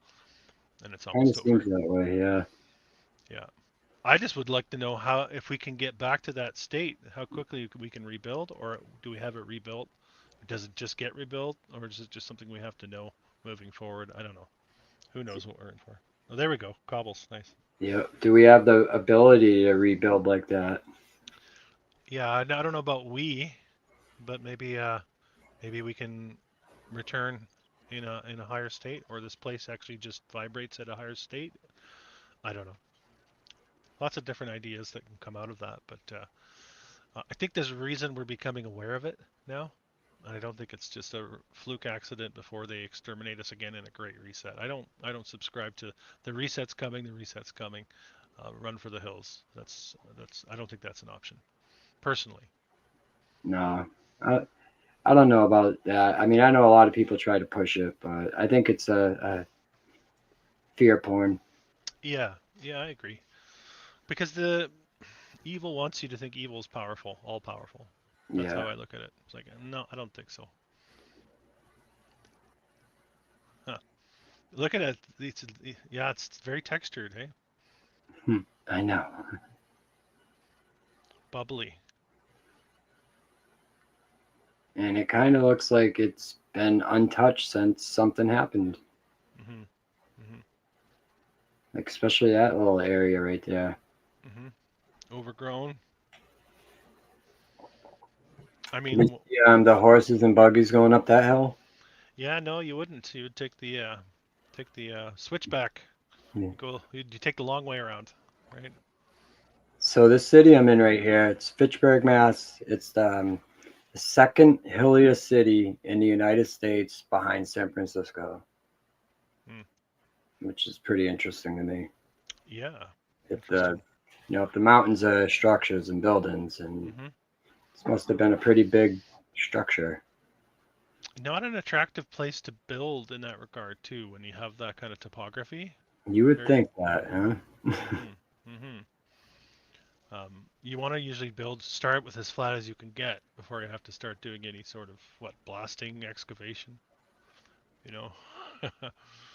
and it's Kind of almost over. seems that way. Yeah. Yeah. I just would like to know how, if we can get back to that state, how quickly we can rebuild, or do we have it rebuilt? Does it just get rebuilt, or is it just something we have to know moving forward? I don't know. Who knows what we're in for? Oh, there we go. Cobbles, nice. Yep. Do we have the ability to rebuild like that? Yeah, I don't know about we, but maybe we can return in a higher state, or this place actually just vibrates at a higher state. I don't know. Lots of different ideas that can come out of that, but I think there's a reason we're becoming aware of it now. And I don't think it's just a fluke accident before they exterminate us again in a great reset. I don't subscribe to the reset's coming, the reset's coming. Run for the hills. That's I don't think that's an option personally. No. I don't know about that. I mean, I know a lot of people try to push it, but I think it's a fear porn. Yeah, yeah, I agree. Because the evil wants you to think evil is powerful, all powerful. That's how Yeah. I look at it. It's like, no, I don't think so. Huh. Look at it. Yeah, it's very textured, hey? Hmm. I know. bubbly. And it kind of looks like it's been untouched since something happened. Hmm. Hmm. Like especially that little area right there. Hmm. Overgrown. I Can you mean, see the horses and buggies going up that hill? yeah, no, you wouldn't. You would take the switchback. Yeah. You take the long way around, right? So this city I'm in right here, it's Fitchburg, Mass. It's the second hilliest city in the United States behind San Francisco, Hmm. which is pretty interesting to me. Yeah, If the interesting. if the mountains are structures and buildings, and Hmm. this must have been a pretty big structure. Not an attractive place to build in that regard too, when you have that kind of topography. You would Very. think that, huh? Hmm. Hmm. You want to usually start with as flat as you can get before you have to start doing any sort of blasting, excavation. You know.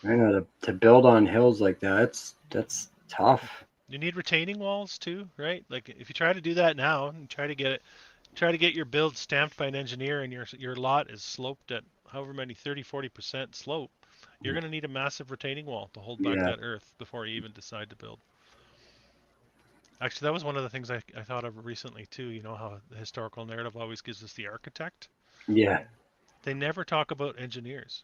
I know to build on hills like that, that's tough. You need retaining walls too, right? Like if you try to do that now and try to get your build stamped by an engineer and your lot is sloped at however many 30-40% slope, you're going to need a massive retaining wall to hold back Yeah, that earth before you even decide to build. Actually, that was one of the things I thought of recently too. You know how the historical narrative always gives us the architect. yeah, They never talk about engineers.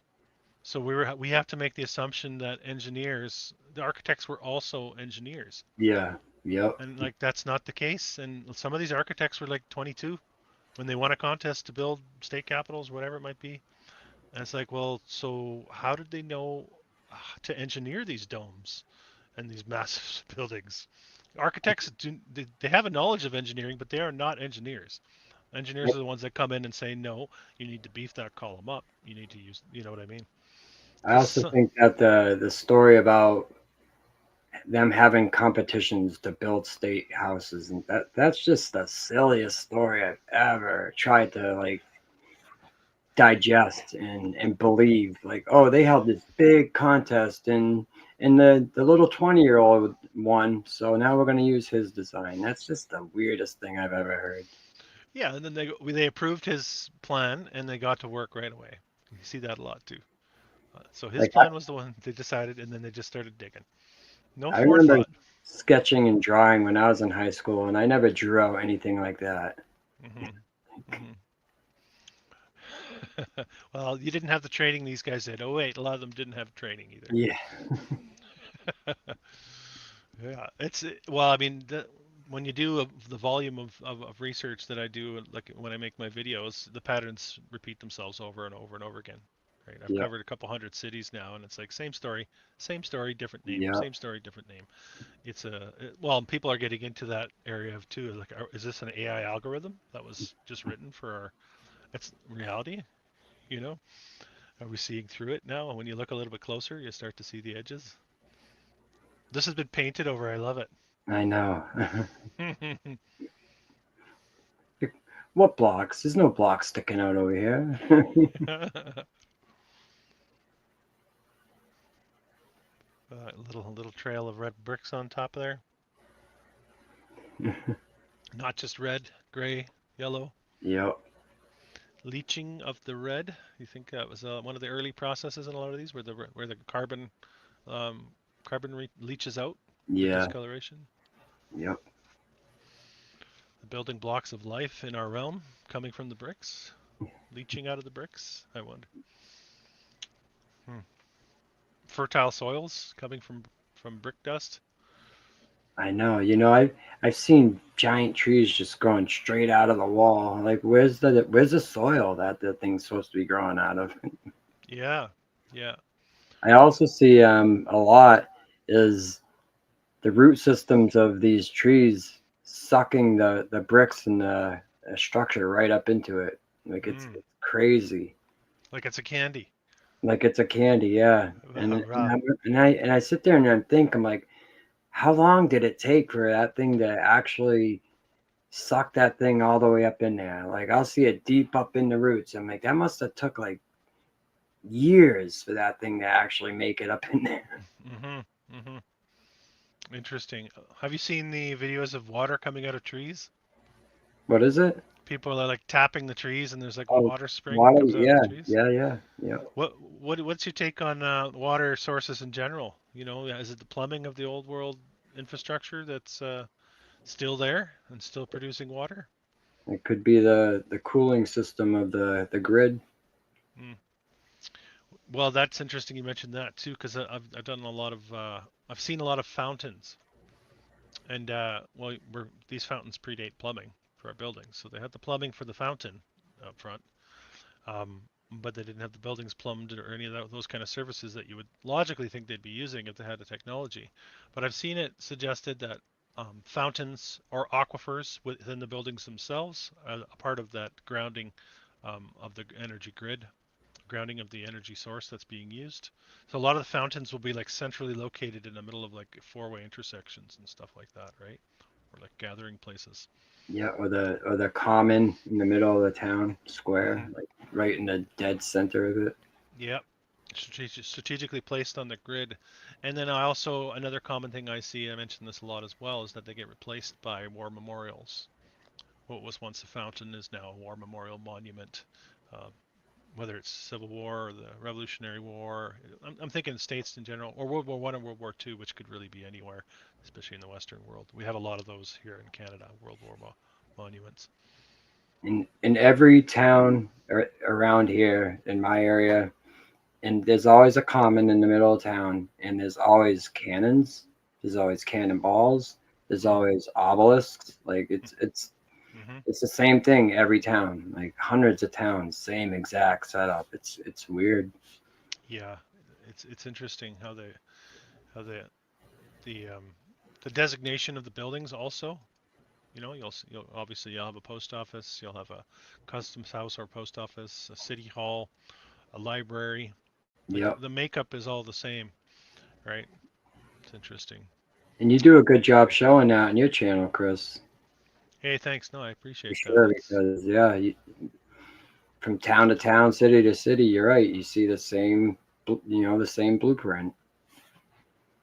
So we have to make the assumption that the architects were also engineers. yeah, yep. And like that's not the case. And some of these architects were like 22 when they won a contest to build state capitals, whatever it might be. And it's like, well, so how did they know to engineer these domes and these massive buildings? Architects they have a knowledge of engineering, but they are not engineers. Engineers are the ones that come in and say, no, you need to beef that column up. You need to use, you know what I mean? I also think that the story about them having competitions to build state houses and that's just the silliest story I've ever tried to like digest and believe. Like, oh, they held this big contest and the little 20-year-old won, so now we're going to use his design. That's just the weirdest thing I've ever heard. Yeah, and then they approved his plan and they got to work right away. You see that a lot too. So his Like plan was the one they decided, and then they just started digging. No I remember forethought. sketching and drawing when I was in high school, and I never drew out anything like that. Hmm. Hmm. Well, you didn't have the training these guys did. Oh wait, a lot of them didn't have training either. Yeah, Yeah, well, I mean, when you do the volume of research that I do, like when I make my videos, the patterns repeat themselves over and over and over again. Right? I've yeah, covered a couple hundred cities now, and it's like same story, different name, yeah. same story, different name. Well, people are getting into that area of too. Like, is this an AI algorithm that was just written for our? It's reality, you know. Are we seeing through it now? And when you look a little bit closer, you start to see the edges. This has been painted over. I love it. I know. What blocks? There's no blocks sticking out over here. Little trail of red bricks on top of there. Not just red, gray, yellow. Yep. Leaching of the red. You think that was one of the early processes in a lot of these, where the um, leaches out for Yeah. discoloration. Yep. The building blocks of life in our realm coming from the bricks, leaching out of the bricks. I wonder. Hmm. Fertile soils coming from brick dust. I know. I've seen giant trees just growing straight out of the wall. Like, where's the soil that the thing's supposed to be growing out of? Yeah, yeah. I also see a lot is the root systems of these trees sucking the bricks and the structure right up into it. Like Mm. it's crazy. Like it's a candy. Like it's a candy, yeah. And I sit there and I think I'm like, how long did it take for that thing to actually suck that thing all the way up in there? Like I'll see it deep up in the roots. I'm like, that must have took like years for that thing to actually make it up in there. Mm-hmm. Mm-hmm. Interesting. Have you seen the videos of water coming out of trees? What is it? People are like tapping the trees, and there's like a Oh, water spring that water. comes out of the Yeah, trees. yeah. What's your take on water sources in general? You know, is it the plumbing of the old world infrastructure that's still there and still producing water? It could be the cooling system of the grid. Mm. Well, that's interesting you mentioned that too, because I've done a lot of I've seen a lot of fountains, and well, these fountains predate plumbing for our buildings, so they had the plumbing for the fountain up front, um, but they didn't have the buildings plumbed or any of those kind of services that you would logically think they'd be using if they had the technology. But I've seen it suggested that fountains or aquifers within the buildings themselves are a part of that grounding of the energy grid, grounding of the energy source that's being used. So a lot of the fountains will be like centrally located in the middle of like four-way intersections and stuff like that, right? Or like gathering places. Yeah, or the common in the middle of the town square, Hmm. like right in the dead center of it. Yep. Strategically placed on the grid. And then I also, another common thing I see, I mentioned this a lot as well, is that they get replaced by war memorials. What was once a fountain is now a war memorial monument. Uh, whether it's Civil War or the Revolutionary War. I'm thinking states in general, or World War One and World War Two, which could really be anywhere, especially in the Western world. We have a lot of those here in Canada, World War monuments. In every town around here in my area, and there's always a common in the middle of town, and there's always cannons, there's always cannonballs, there's Mm. always obelisks. Like Mm-hmm. it's the same thing every town, like hundreds of towns, same exact setup. It's weird. Yeah, it's interesting how the designation of the buildings also. You know, you'll obviously you'll have a post office, you'll have a customs house or post office, a city hall, a library. Like Yep. the makeup is all the same, right? It's interesting. And you do a good job showing that on your channel, Chris. Hey, thanks. No, I For appreciate that. sure, because yeah, from town to town, city to city, you're right. You see the same, the same blueprint.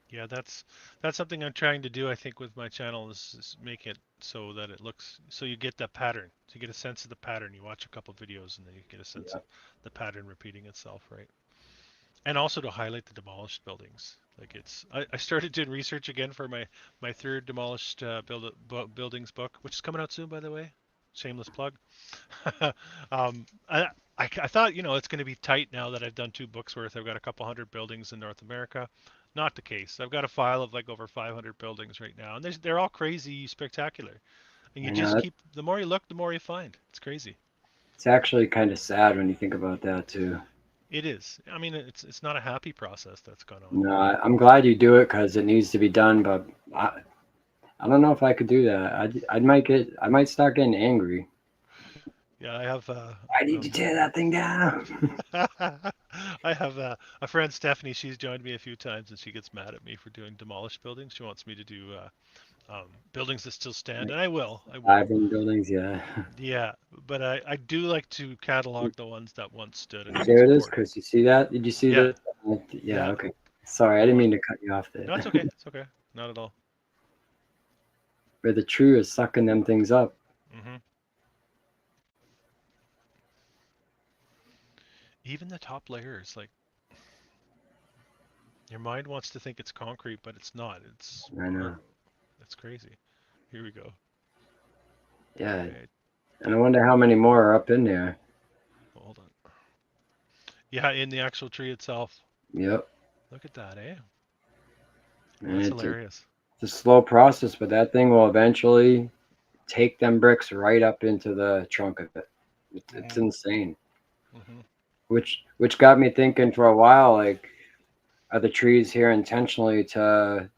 Yeah, that's something I'm trying to do. I think with my channel is make it so that it looks so you get that pattern. So you get a sense of the pattern. You watch a couple videos and then you get a sense Yeah. of the pattern repeating itself, right? And also to highlight the demolished buildings. Like I started doing research again for my third demolished buildings book, which is coming out soon, by the way. Shameless plug. um, I, I thought, it's going to be tight now that I've done two books worth. I've got a couple hundred buildings in North America. Not the case. I've got a file of like over 500 buildings right now, and they're all crazy spectacular. And you I just know keep, the more you look, the more you find. It's crazy. it's actually kind of sad when you think about that too. It is. I mean, it's not a happy process that's gone on. No, I'm glad you do it because it needs to be done, but I don't know if I could do that. I might start getting angry. Yeah, I have I need to tear that thing down. I have a friend Stephanie. She's joined me a few times, and she gets mad at me for doing demolished buildings. She wants me to do buildings that still stand, and I will. I will. Living buildings, yeah. Yeah, but I do like to catalog the ones that once stood and There it is, supported. Chris. You see that? Did you see Yeah, the? Yeah. yeah. Okay. Sorry, I The didn't one. mean to cut you off there. No, it's okay. It's okay. Not at all. Where the tree is sucking them things up. Hmm. Even the top layers, like your mind wants to think it's concrete, but it's not. It's I know. It's crazy. Here we go. Yeah, Okay, and I wonder how many more are up in there. hold on. Yeah, in the actual tree itself. Yep. Look at that, eh? And That's it's hilarious. a slow process, but that thing will eventually take them bricks right up into the trunk of it. It's Hmm. insane. Hmm. Which got me thinking for a while, like, are the trees here intentionally to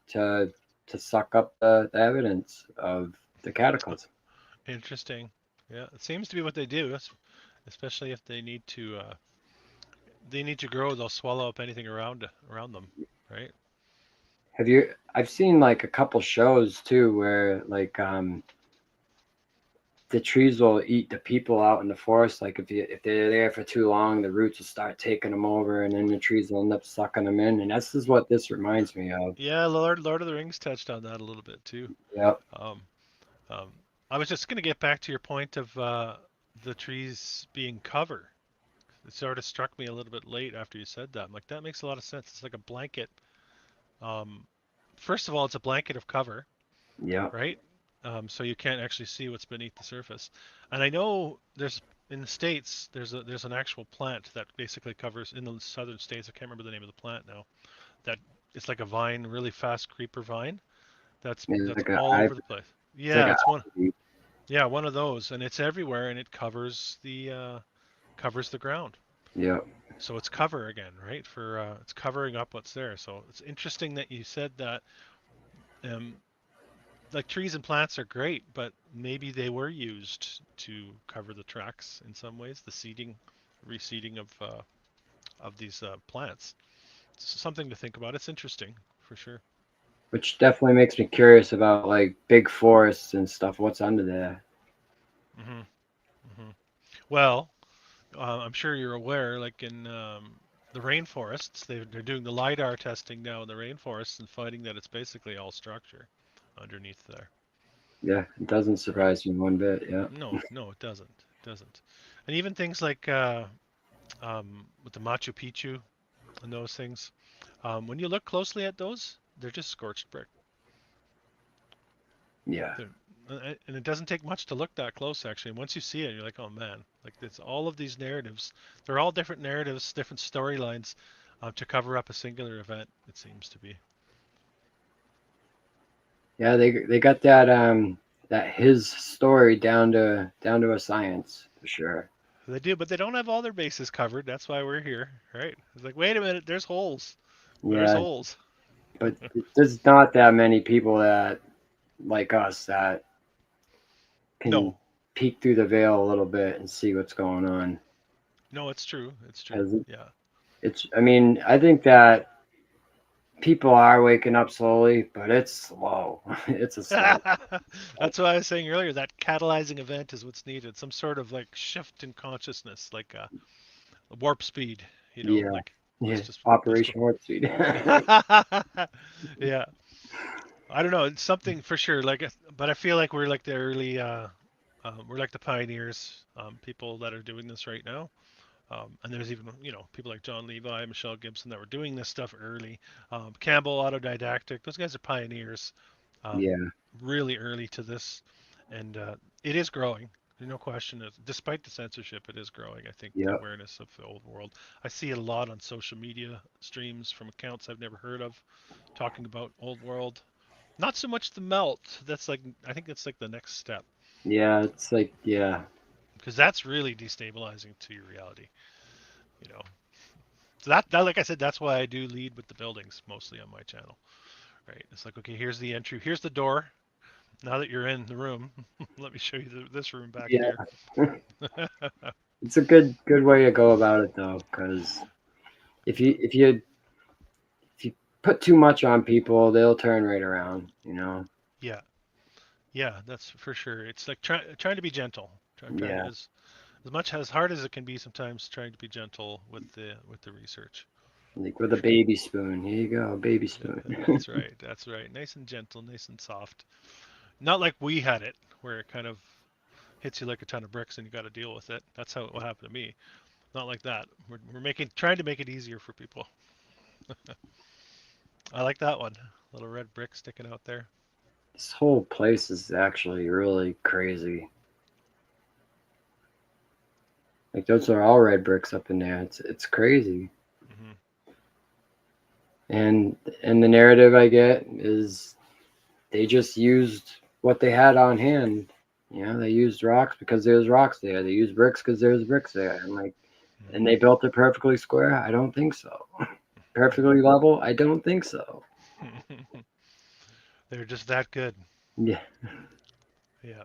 suck up the evidence of the cataclysm? Interesting. Yeah, it seems to be what they do, especially if they need to grow. They'll swallow up anything around them, right? Have you? I've seen like a couple shows too where like the trees will eat the people out in the forest. Like if they're there for too long, the roots will start taking them over, and then the trees will end up sucking them in. And this is what this reminds me of. Yeah, Lord of the Rings touched on that a little bit too. Yep. Um, um, I was just going to get back to your point of the trees being cover. It sort of struck me a little bit late after you said that. I'm like, that makes a lot of sense. It's like a blanket. Um, First of all, it's a blanket of cover, Yeah. right? So you can't actually see what's beneath the surface. And I know there's in the states there's an actual plant that basically covers in the southern states. I can't remember the name of the plant now. That it's like a vine, really fast creeper vine. It's That's like a all over the hybrid. place. It's like Yeah, a it's one. hybrid. Yeah, one of those, and it's everywhere, and it covers the ground. Yeah. So it's cover again, right? For it's covering up what's there. So it's interesting that you said that. Um, like trees and plants are great, but maybe they were used to cover the tracks in some ways, the seeding, reseeding of these plants. It's something to think about. It's interesting for sure. Which definitely makes me curious about like big forests and stuff. What's under there? hmm hmm Well, I'm sure you're aware, like in the rainforests, they're doing the lidar testing now in the rainforests and finding that it's basically all structure underneath there. Yeah, it doesn't Right? surprise me one bit. Yeah. No, it doesn't. It doesn't. And even things like with the Machu Picchu and those things, when you look closely at those, they're just scorched brick. Yeah. They're, and it doesn't take much to look that close, actually. And once you see it, you're like, oh man, like it's all of these narratives. They're all different narratives, different storylines to cover up a singular event. It seems to be. Yeah, they got that his story down to a science for sure. They do, but they don't have all their bases covered. That's why we're here, right? It's like, wait a minute, there's holes. There's Yeah, holes. but there's not that many people that like us that can No, peek through the veil a little bit and see what's going on. no, it's true. It's true. 'Cause Yeah. I mean, I think that people are waking up slowly, but it's slow. It's a slow. That's what I was saying earlier. That catalyzing event is what's needed. Some sort of like shift in consciousness, like a warp speed. Yeah, Like yeah. let's go. Operation Warp Speed. Yeah, I don't know. It's something for sure. But I feel like we're like the early. We're like the pioneers. People that are doing this right now. And there's even people like John Levi, Michelle Gibson that were doing this stuff early. Campbell Autodidactic. Those guys are pioneers. Um, Yeah, really early to this, and it is growing. There's no question. Despite the censorship, it is growing. I think the yep, awareness of the old world. I see it a lot on social media streams from accounts I've never heard of, talking about old world. Not so much the melt. I think that's like the next step yeah. It's like because that's really destabilizing to your reality. You know. So that like I said, that's why I do lead with the buildings mostly on my channel. Right? It's like okay, here's the entry, here's the door. Now that you're in the room, let me show you this room back yeah. here. It's a good way to go about it though, because if you put too much on people, they'll turn right around. Yeah, yeah, that's for sure. It's like trying to be gentle. Trying Yeah, as much as hard as it can be sometimes. Trying to be gentle with the research, like for with a sure. baby spoon. Here you go, baby spoon. That's right. That's right. Nice and gentle, nice and soft. Not like we had it, where it kind of hits you like a ton of bricks and you got to deal with it. That's how it will happen to me. Not like that. We're trying to make it easier for people. I like that one. Little red brick sticking out there. This whole place is actually really crazy. Like those are all red bricks up in there. It's crazy. hmm And the narrative I get is they just used what they had on hand. They used rocks because there's rocks there. They used bricks because there's bricks there. And and they built it perfectly square. I don't think so. Perfectly level. I don't think so. They're just that good. Yeah, Yeah.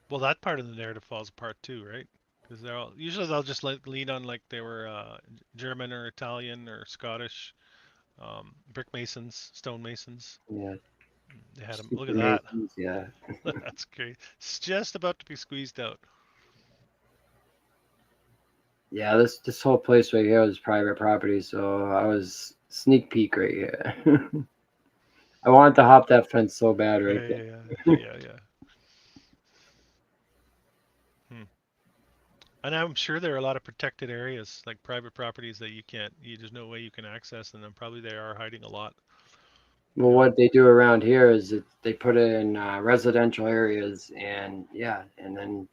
Well, that part of the narrative falls apart too, right? Because they'll just like lean on like they were German or Italian or Scottish brick masons, stone masons. yeah. They had them. Look Super at that. Masons. Yeah, That's great. It's just about to be squeezed out. yeah. This whole place right here was private property, so I was sneak peek right here. I wanted to hop that fence so bad Yeah, right yeah, there. yeah, yeah, yeah. Hmm. And I'm sure there are a lot of protected areas, like private properties that there's no way you can access, and then probably they are hiding a lot. Well, Yeah. what they do around here is they put it in residential areas, and and then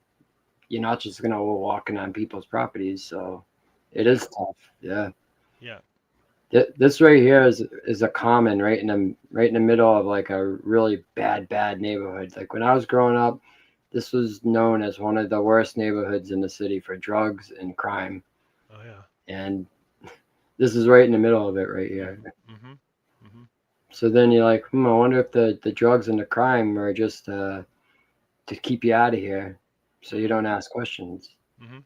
you're not just gonna go walking on people's properties, so it Yeah. is tough. Yeah. Yeah. This right here is a common right in the middle of like a really bad neighborhood. Like when I was growing up, this was known as one of the worst neighborhoods in the city for drugs and crime, Oh yeah. and this is right in the middle of it right here. Mhm. Mhm. Mhm. So then you're like, I wonder if the drugs and the crime are just to keep you out of here, so you Mhm. don't ask questions. Mhm.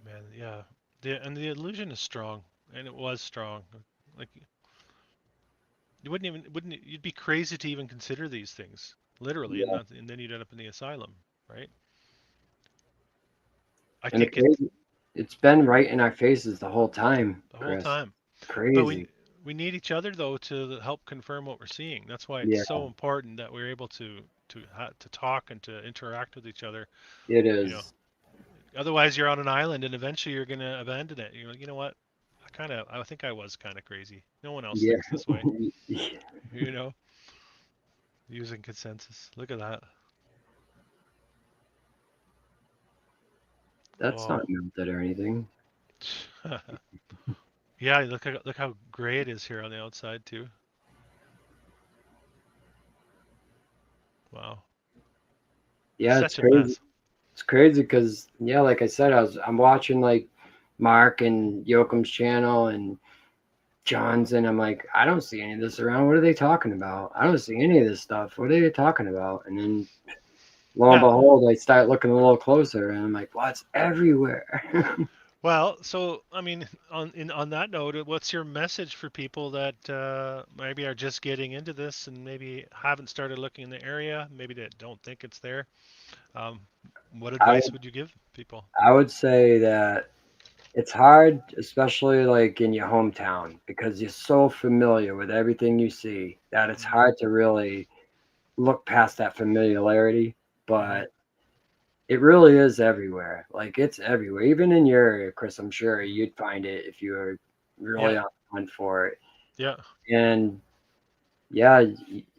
Man, yeah. The illusion is strong, and it was strong. Like you you'd be crazy to even consider these things, literally, Yeah, and then you'd end up in the asylum, right? I and think it it's been right in our faces the whole time, the whole Chris. time. But Crazy. we need each other though to help confirm what we're seeing. That's why it's Yeah, so important that we're able to talk and to interact with each other. it You know, is. otherwise you're on an island and eventually you're gonna abandon it. You're like, you know what? I think I was kind of crazy. No one else Yeah. thinks this way. You know, using consensus. Look at that. That's Oh, not melted or anything. yeah. Look how gray it is here on the outside too. Wow, Yeah, it's such a crazy. mess. It's crazy because like I said, I'm watching like Mark and Yoakum's channel and John's, and I'm like, I don't see any of this around. What are they talking about? I don't see any of this stuff. What are they talking about? And then lo and Yeah. behold, I start looking a little closer, and I'm like, well, it's everywhere. Well, so I mean, on that note, what's your message for people that maybe are just getting into this and maybe haven't started looking in the area, maybe they don't think it's there? Um, what I advice would would you give people? I would say that it's hard, especially like in your hometown, because you're so familiar with everything you see that it's Hmm. hard to really look past that familiarity. Hmm. But it really is everywhere. Like it's everywhere, even in your area, Chris. I'm sure you'd find it if you were Yeah, really on the hunt for it. yeah. And yeah,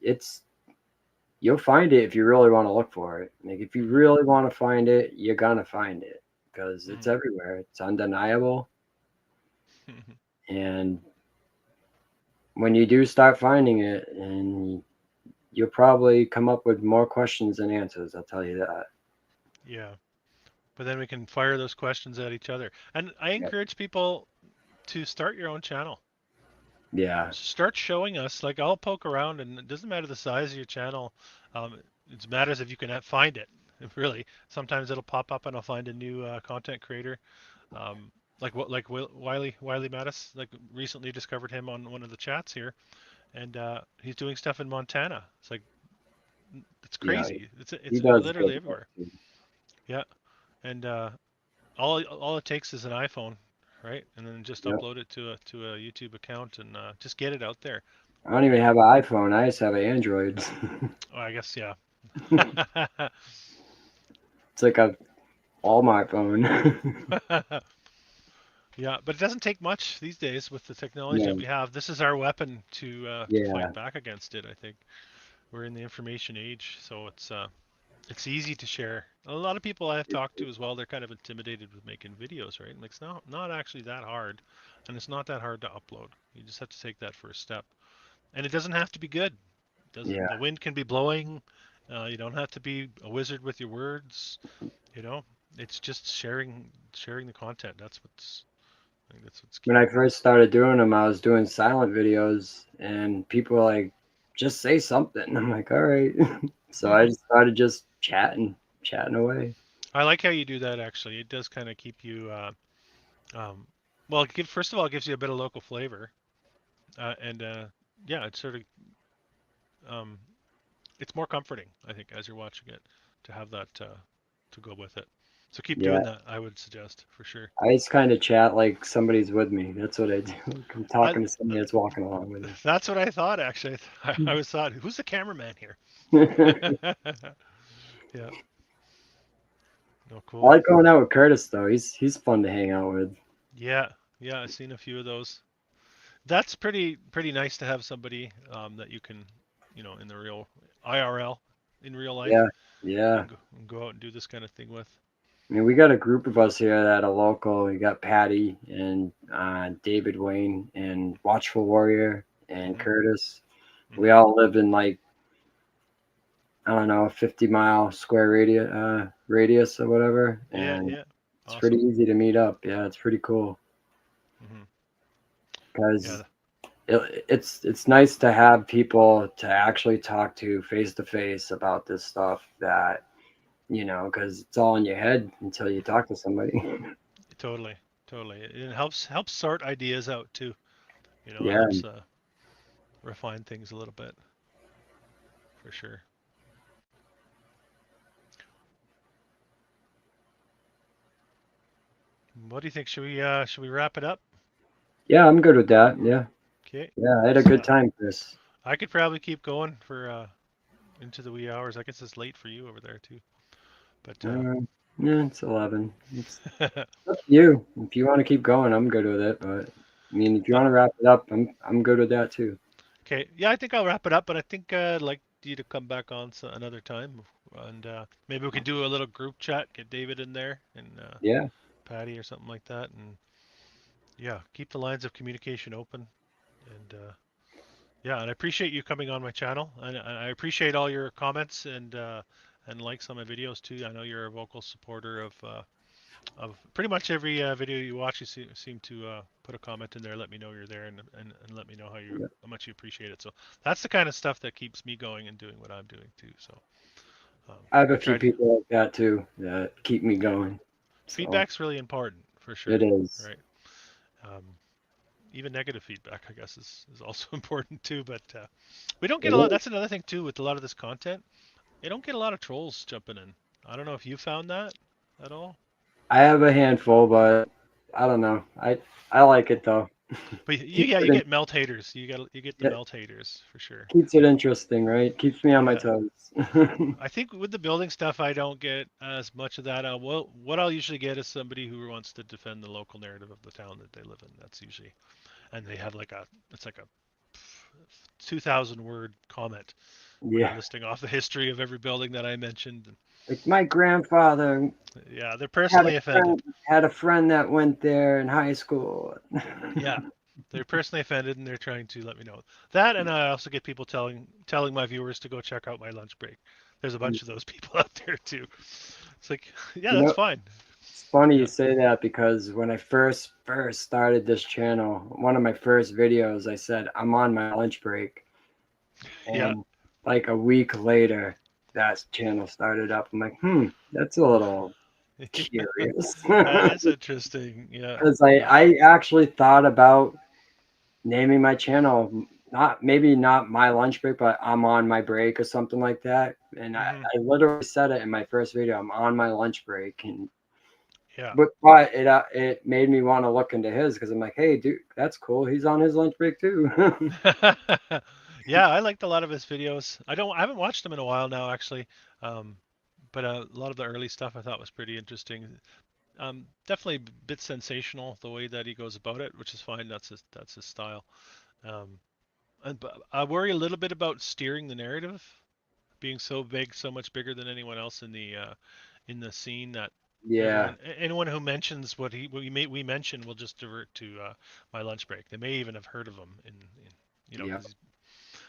it's you'll find it if you really want to look for it. Like if you Hmm. really want to find it, you're gonna find it because it's Hmm. everywhere. It's undeniable. And when you do start finding it, and you'll probably come up with more questions than answers. I'll tell you that. Yeah, but then we can fire those questions at each other. And I Yep. encourage people to start your own channel. Yeah. Start showing us. Like I'll poke around, and it doesn't matter the size of your channel. It matters if you can find it. Really, sometimes it'll pop up, and I'll find a new content creator. Like what, like Wiley Mattis. Like recently discovered him on one of the chats here, and he's doing stuff in Montana. It's Yeah. crazy. He It's does good literally stuff everywhere. too. Yeah, and all it takes is an iPhone, right? And then just Yep. upload it to a YouTube account and just get it out there. I don't even You know, have an iPhone. I just have an Android. oh, I guess yeah. It's like a Walmart phone. Yeah, but it doesn't take much these days with the technology that No. we have. This is our weapon to fight Yeah. back against it. I think we're in the information age, so it's easy to share. A lot of people I've talked to as well, they're kind of intimidated with making videos, right? Like it's not actually that hard, and it's not that hard to upload. You just have to take that first step, and it doesn't have to be good. It doesn't Yeah. the wind can be blowing? You don't have to be a wizard with your words. You know, it's just sharing the content. I think that's what's When key. I first started doing them, I was doing silent videos, and people were like, "Just say something." I'm like, "All right." So I just started just chatting away. I like how you do that actually. It does kind of keep you um, well, first of all, it gives you a bit of local flavor. And yeah, it's sort of um, it's more comforting, I think, as you're watching it to have that to go with it. So keep Yeah, doing that, I would suggest for sure. I just kind of chat like somebody's with me. That's what I do. Like I'm I, talking to somebody that's walking along with that's what I thought actually. I was thought, who's the cameraman here? me. Yeah. No, I cool. like going out with Curtis though. He's fun to hang out with. Yeah, yeah, I've seen a few of those. That's pretty nice to have somebody that you can, in the real IRL, in real life, Yeah, yeah. and go out and do this kind of thing with. I mean, we got a group of us here that are local. We got Patty and David Wayne and Watchful Warrior and Hmm. Curtis. We Hmm. all live in like, I don't know, 50-mile square radius or whatever, Yeah, and yeah, it's pretty awesome. easy to meet up. Yeah, it's pretty cool Hmm. because Yeah, it's nice to have people to actually talk to face about this stuff that because it's all in your head until you talk to somebody. totally, totally. It helps sort ideas out too. It Yeah, helps refine things a little bit for sure. What do you think? Should we wrap it up? yeah, I'm good with that. Yeah, Okay. yeah, I had a So good time, Chris. I could probably keep going for into the wee hours. I guess it's late for you over there too. But Uh, yeah, it's 11. It's up to you. If you want to keep going, I'm good with it. But I mean, if you no, want to wrap it up, I'm good with that too. okay. Yeah, I think I'll wrap it up. But I think I'd like you to come back on another time, and maybe we could do a little group chat. Get David in there and Yeah, Patty or something like that, and yeah, keep the lines of communication open. And yeah, and I appreciate you coming on my channel, and I appreciate all your comments and likes on my videos too. I know you're a vocal supporter of pretty much every video you watch. You seem to put a comment in there, let me know you're there, and let me know how much you appreciate it. So that's the kind of stuff that keeps me going and doing what I'm doing too. So I have a I few tried. people like that too that keep me Yeah, going. So feedback's really important for it sure, is. right? Um, Even negative feedback, I guess, is also important too. But we don't It get a lot. is. That's another thing too with a lot of this content. You don't get a lot of trolls jumping in. I don't know if you found that at all. I have a handful, but I don't know. I like it though. But Keeps yeah, it you in, get melt haters. You get the yeah, melt haters for sure. keeps it interesting, right? Keeps me on my Yeah. toes. I think with the building stuff, I don't get as much of that. Well, what I'll usually get is somebody who wants to defend the local narrative of the town that they live in. That's usually, and they have it's like a 2,000 word comment where they're Yeah, listing off the history of every building that I mentioned. like my grandfather Yeah, they're had a personally offended. friend that went there in high school. Yeah, they're personally offended and they're trying to let me know that. And I also get people telling my viewers to go check out my lunch break. There's a bunch of those people out there too. It's like, yeah, You that's know, fine. it's funny you Yeah, say that because when I first started this channel, one of my first videos, I said I'm on my lunch break, yeah. and like a week later, that channel started up. I'm like, that's a little curious, That is interesting. Yeah, because yeah. I actually thought about naming my channel not my lunch break, but I'm on my break or something like that. And Hmm. I literally said it in my first video. I'm on my lunch break, and Yeah. but it made me want to look into his because I'm like, hey, dude, that's cool. He's on his lunch break too. Yeah, I liked a lot of his videos. I haven't watched them in a while now actually. Um, but a lot of the early stuff I thought was pretty interesting. Definitely a bit sensational the way that he goes about it, which is fine. That's his style. Um, but I worry a little bit about steering the narrative, being so big, so much bigger than anyone else in the scene that Yeah, anyone who mentions we mention will just divert to my lunch break. They may even have heard of him yeah, because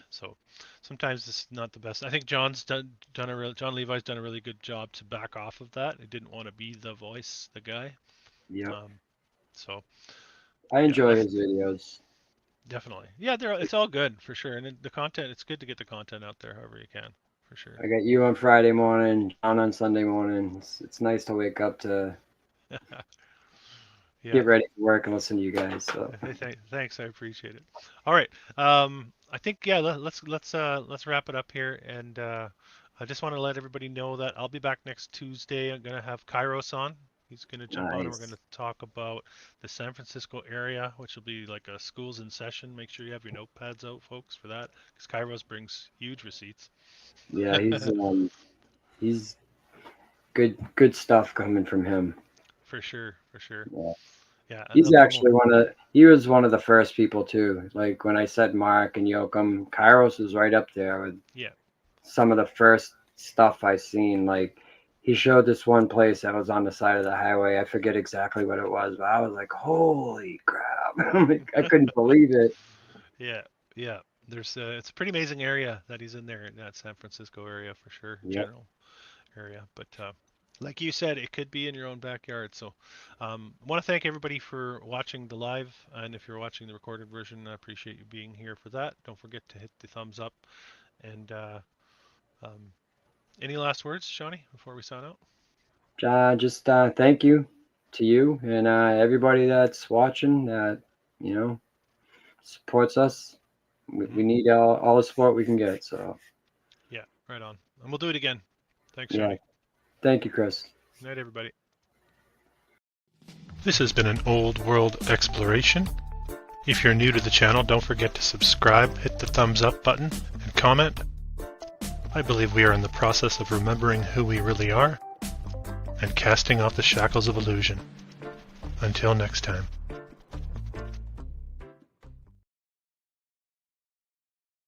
so sometimes this is not the best. I think John Levi's done a really good job to back off of that. He didn't want to be the voice, the guy. yeah. Um, so I yeah, enjoy that's his videos. definitely yeah. It's all good for sure, and the content. It's good to get the content out there however you can for sure. I got you on Friday morning, John on Sunday morning. It's nice to wake up to Yeah. get ready for work and listen to you guys. So Hey, thanks. I appreciate it. All right. I think yeah. Let's wrap it up here, and I just want to let everybody know that I'll be back next Tuesday. I'm gonna have Kairos on. He's gonna jump on, and we're nice. gonna talk about the San Francisco area, which will be like a schools in session. Make sure you have your notepads out, folks, for that, because Kairos brings huge receipts. Yeah, he's good stuff coming from him. For sure, for sure. Yeah. Yeah, He's actually he was one of the first people too. Like when I said Mark and Yoakum, Kairos was right up there with some of the first stuff I seen. Like he showed this one place that was on the side of the highway. I forget exactly what it was, but I was like, holy crap. I couldn't believe it. Yeah. There's it's a pretty amazing area that he's in there in that San Francisco area for sure, Yep. general area. But like you said, it could be in your own backyard. So I want to thank everybody for watching the live, and if you're watching the recorded version, I appreciate you being here for that. Don't forget to hit the thumbs up. And any last words, Shawny, before we sign out? Just thank you to you and everybody that's watching that, supports us. We need all the support we can get. So yeah, right on. And we'll do it again. Thanks, yeah. Shawny. Thank you, Chris. Good night, everybody. This has been an old world exploration. If you're new to the channel, don't forget to subscribe, hit the thumbs up button, and comment. I believe we are in the process of remembering who we really are and casting off the shackles of illusion. Until next time.